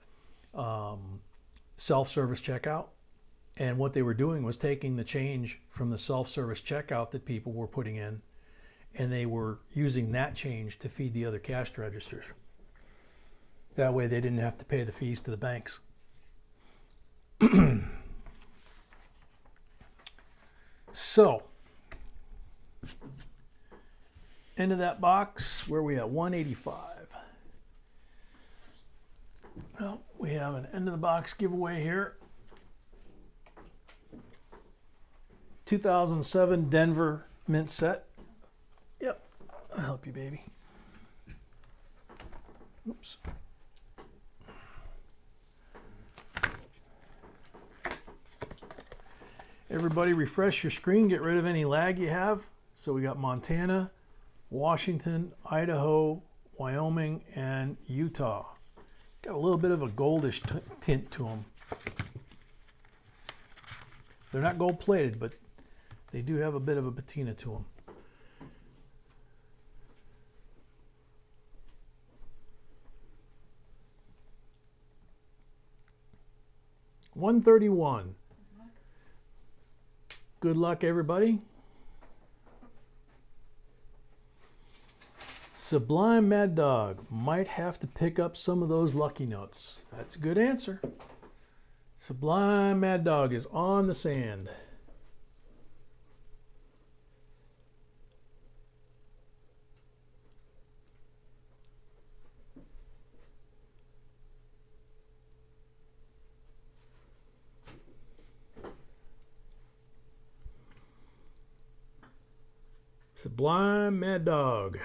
self-service checkout, and what they were doing was taking the change from the self-service checkout that people were putting in, and they were using that change to feed the other cash registers. That way they didn't have to pay the fees to the banks. So, end of that box, where are we at? 185. Well, we have an end of the box giveaway here. 2007 Denver mint set. Yep, I'll help you, baby. Oops. Everybody refresh your screen, get rid of any lag you have. So we got Montana, Washington, Idaho, Wyoming, and Utah. Got a little bit of a goldish tint to them. They're not gold plated, but they do have a bit of a patina to them. $131. Good luck, everybody. Sublime Mad Dog, might have to pick up some of those lucky notes. That's a good answer. Sublime Mad Dog is on the sand. Sublime Mad Dog.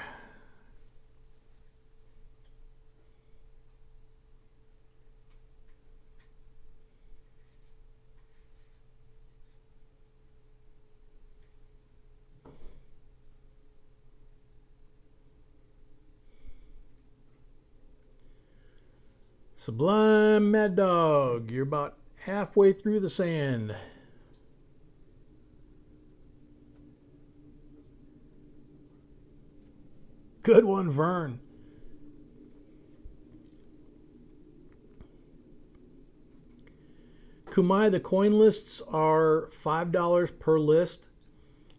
Sublime Mad Dog, you're about halfway through the sand. Good one, Vern. Kumai, the coin lists are $5 per list.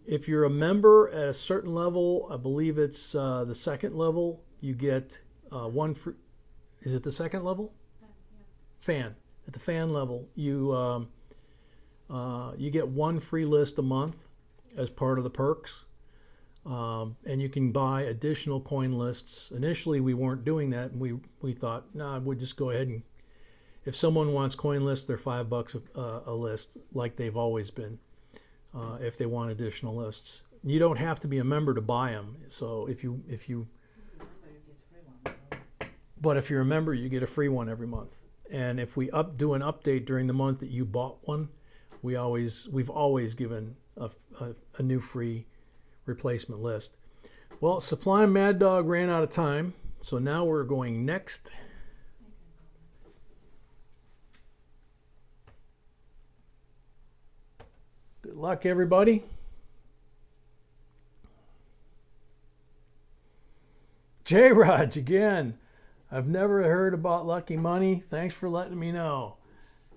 If you're a member at a certain level, I believe it's the second level, you get one free. Is it the second level? Fan. At the fan level, you get one free list a month as part of the perks. And you can buy additional coin lists. Initially, we weren't doing that, and we thought, nah, we'd just go ahead and, if someone wants coin lists, they're $5 a list, like they've always been. If they want additional lists, you don't have to be a member to buy them. So if you, but if you're a member, you get a free one every month. And if we do an update during the month that you bought one, we've always given a new free replacement list. Well, Sublime Mad Dog ran out of time, so now we're going next. Good luck, everybody. J. Raj again. I've never heard about Lucky Money. Thanks for letting me know.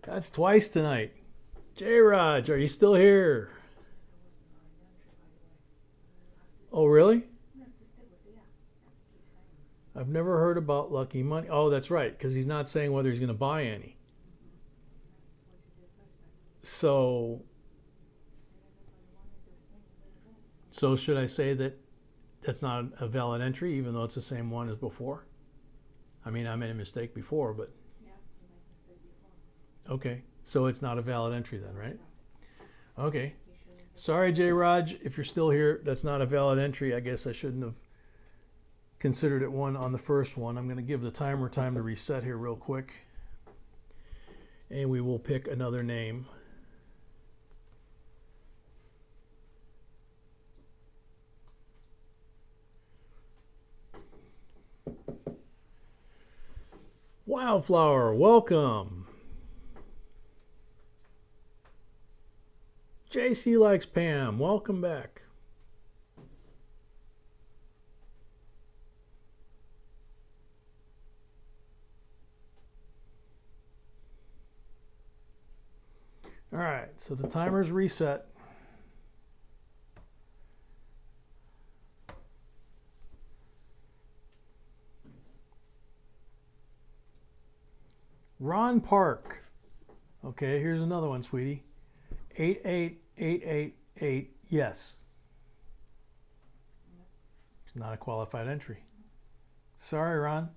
That's twice tonight. J. Raj, are you still here? Oh, really? I've never heard about Lucky Money. Oh, that's right, because he's not saying whether he's going to buy any. So should I say that that's not a valid entry, even though it's the same one as before? I mean, I made a mistake before, but... Yeah, you made a mistake before. Okay, so it's not a valid entry then, right? Okay. Sorry, J. Raj, if you're still here, that's not a valid entry. I guess I shouldn't have considered it one on the first one. I'm going to give the timer time to reset here real quick. And we will pick another name. Wildflower, welcome. JC likes Pam, welcome back. All right, so the timer's reset. Ron Park. Okay, here's another one, sweetie. 88888, yes. It's not a qualified entry. Sorry, Ron.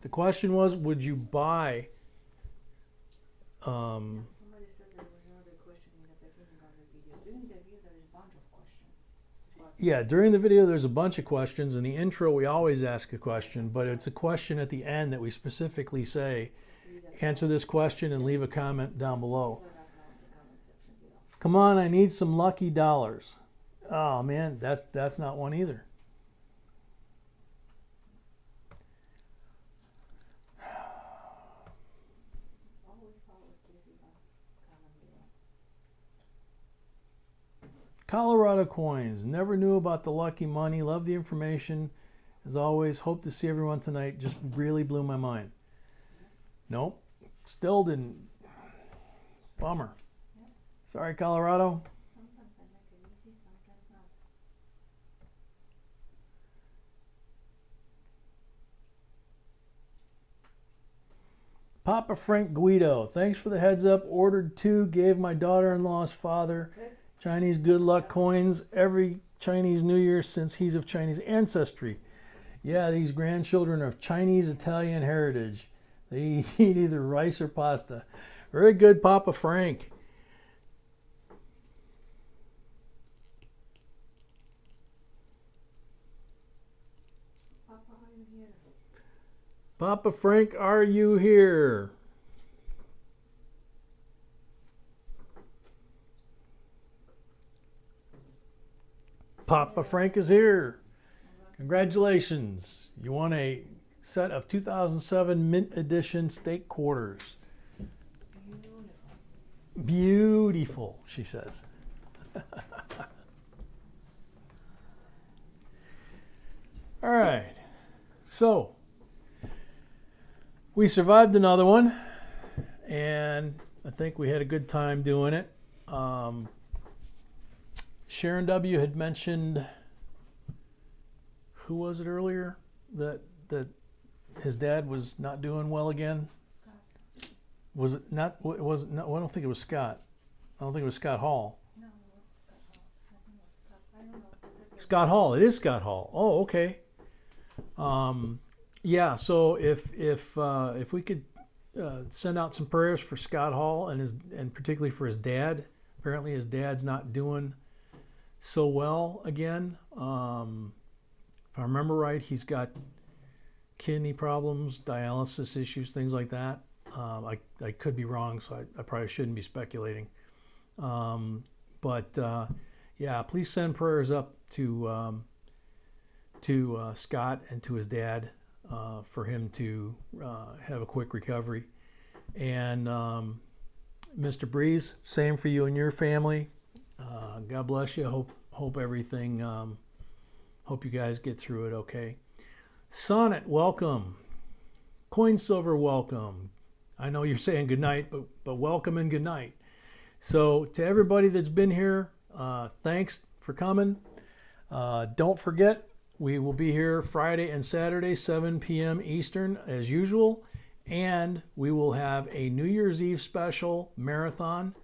The question was, would you buy... Somebody said there was another question in the beginning of the video. During the video, there is a bunch of questions. Yeah, during the video, there's a bunch of questions. In the intro, we always ask a question, but it's a question at the end that we specifically say, answer this question and leave a comment down below. Come on, I need some lucky dollars. Oh man, that's not one either. Colorado coins. Never knew about the lucky money. Love the information. As always, hope to see everyone tonight. Just really blew my mind. Nope. Still didn't. Bummer. Sorry, Colorado. Sometimes I make it easy, sometimes not. Papa Frank Guido. Thanks for the heads up. Ordered 2. Gave my daughter-in-law's father Chinese good luck coins every Chinese New Year since he's of Chinese ancestry. Yeah, these grandchildren are of Chinese Italian heritage. They eat either rice or pasta. Very good, Papa Frank. Papa, are you here? Papa Frank, are you here? Papa Frank is here. Congratulations. You won a set of 2007 Mint Edition steak quarters. Beautiful, she says. All right. So we survived another one, and I think we had a good time doing it. Sharon W. had mentioned, who was it earlier, that his dad was not doing well again? Scott. Was it not? Was it not? Well, I don't think it was Scott. I don't think it was Scott Hall. No, Scott Hall. I think it was Scott. I don't know. Scott Hall. It is Scott Hall. Oh, okay. Yeah. So if we could send out some prayers for Scott Hall and particularly for his dad. Apparently, his dad's not doing so well again. If I remember right, he's got kidney problems, dialysis issues, things like that. I could be wrong, so I probably shouldn't be speculating. But yeah, please send prayers up to Scott and to his dad for him to have a quick recovery. And Mr. Breeze, same for you and your family. God bless you. Hope everything. Hope you guys get through it okay. Sonnet, welcome. Coin Silver, welcome. I know you're saying good night, but welcome and good night. So to everybody that's been here, thanks for coming. Don't forget, we will be here Friday and Saturday, 7 p.m. Eastern, as usual. And we will have a New Year's Eve special marathon.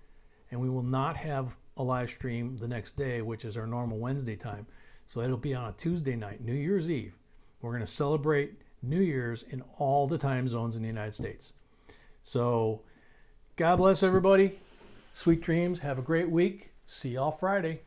And we will not have a live stream the next day, which is our normal Wednesday time. So it'll be on a Tuesday night, New Year's Eve. We're going to celebrate New Year's in all the time zones in the United States. So God bless everybody. Sweet dreams. Have a great week. See y'all Friday.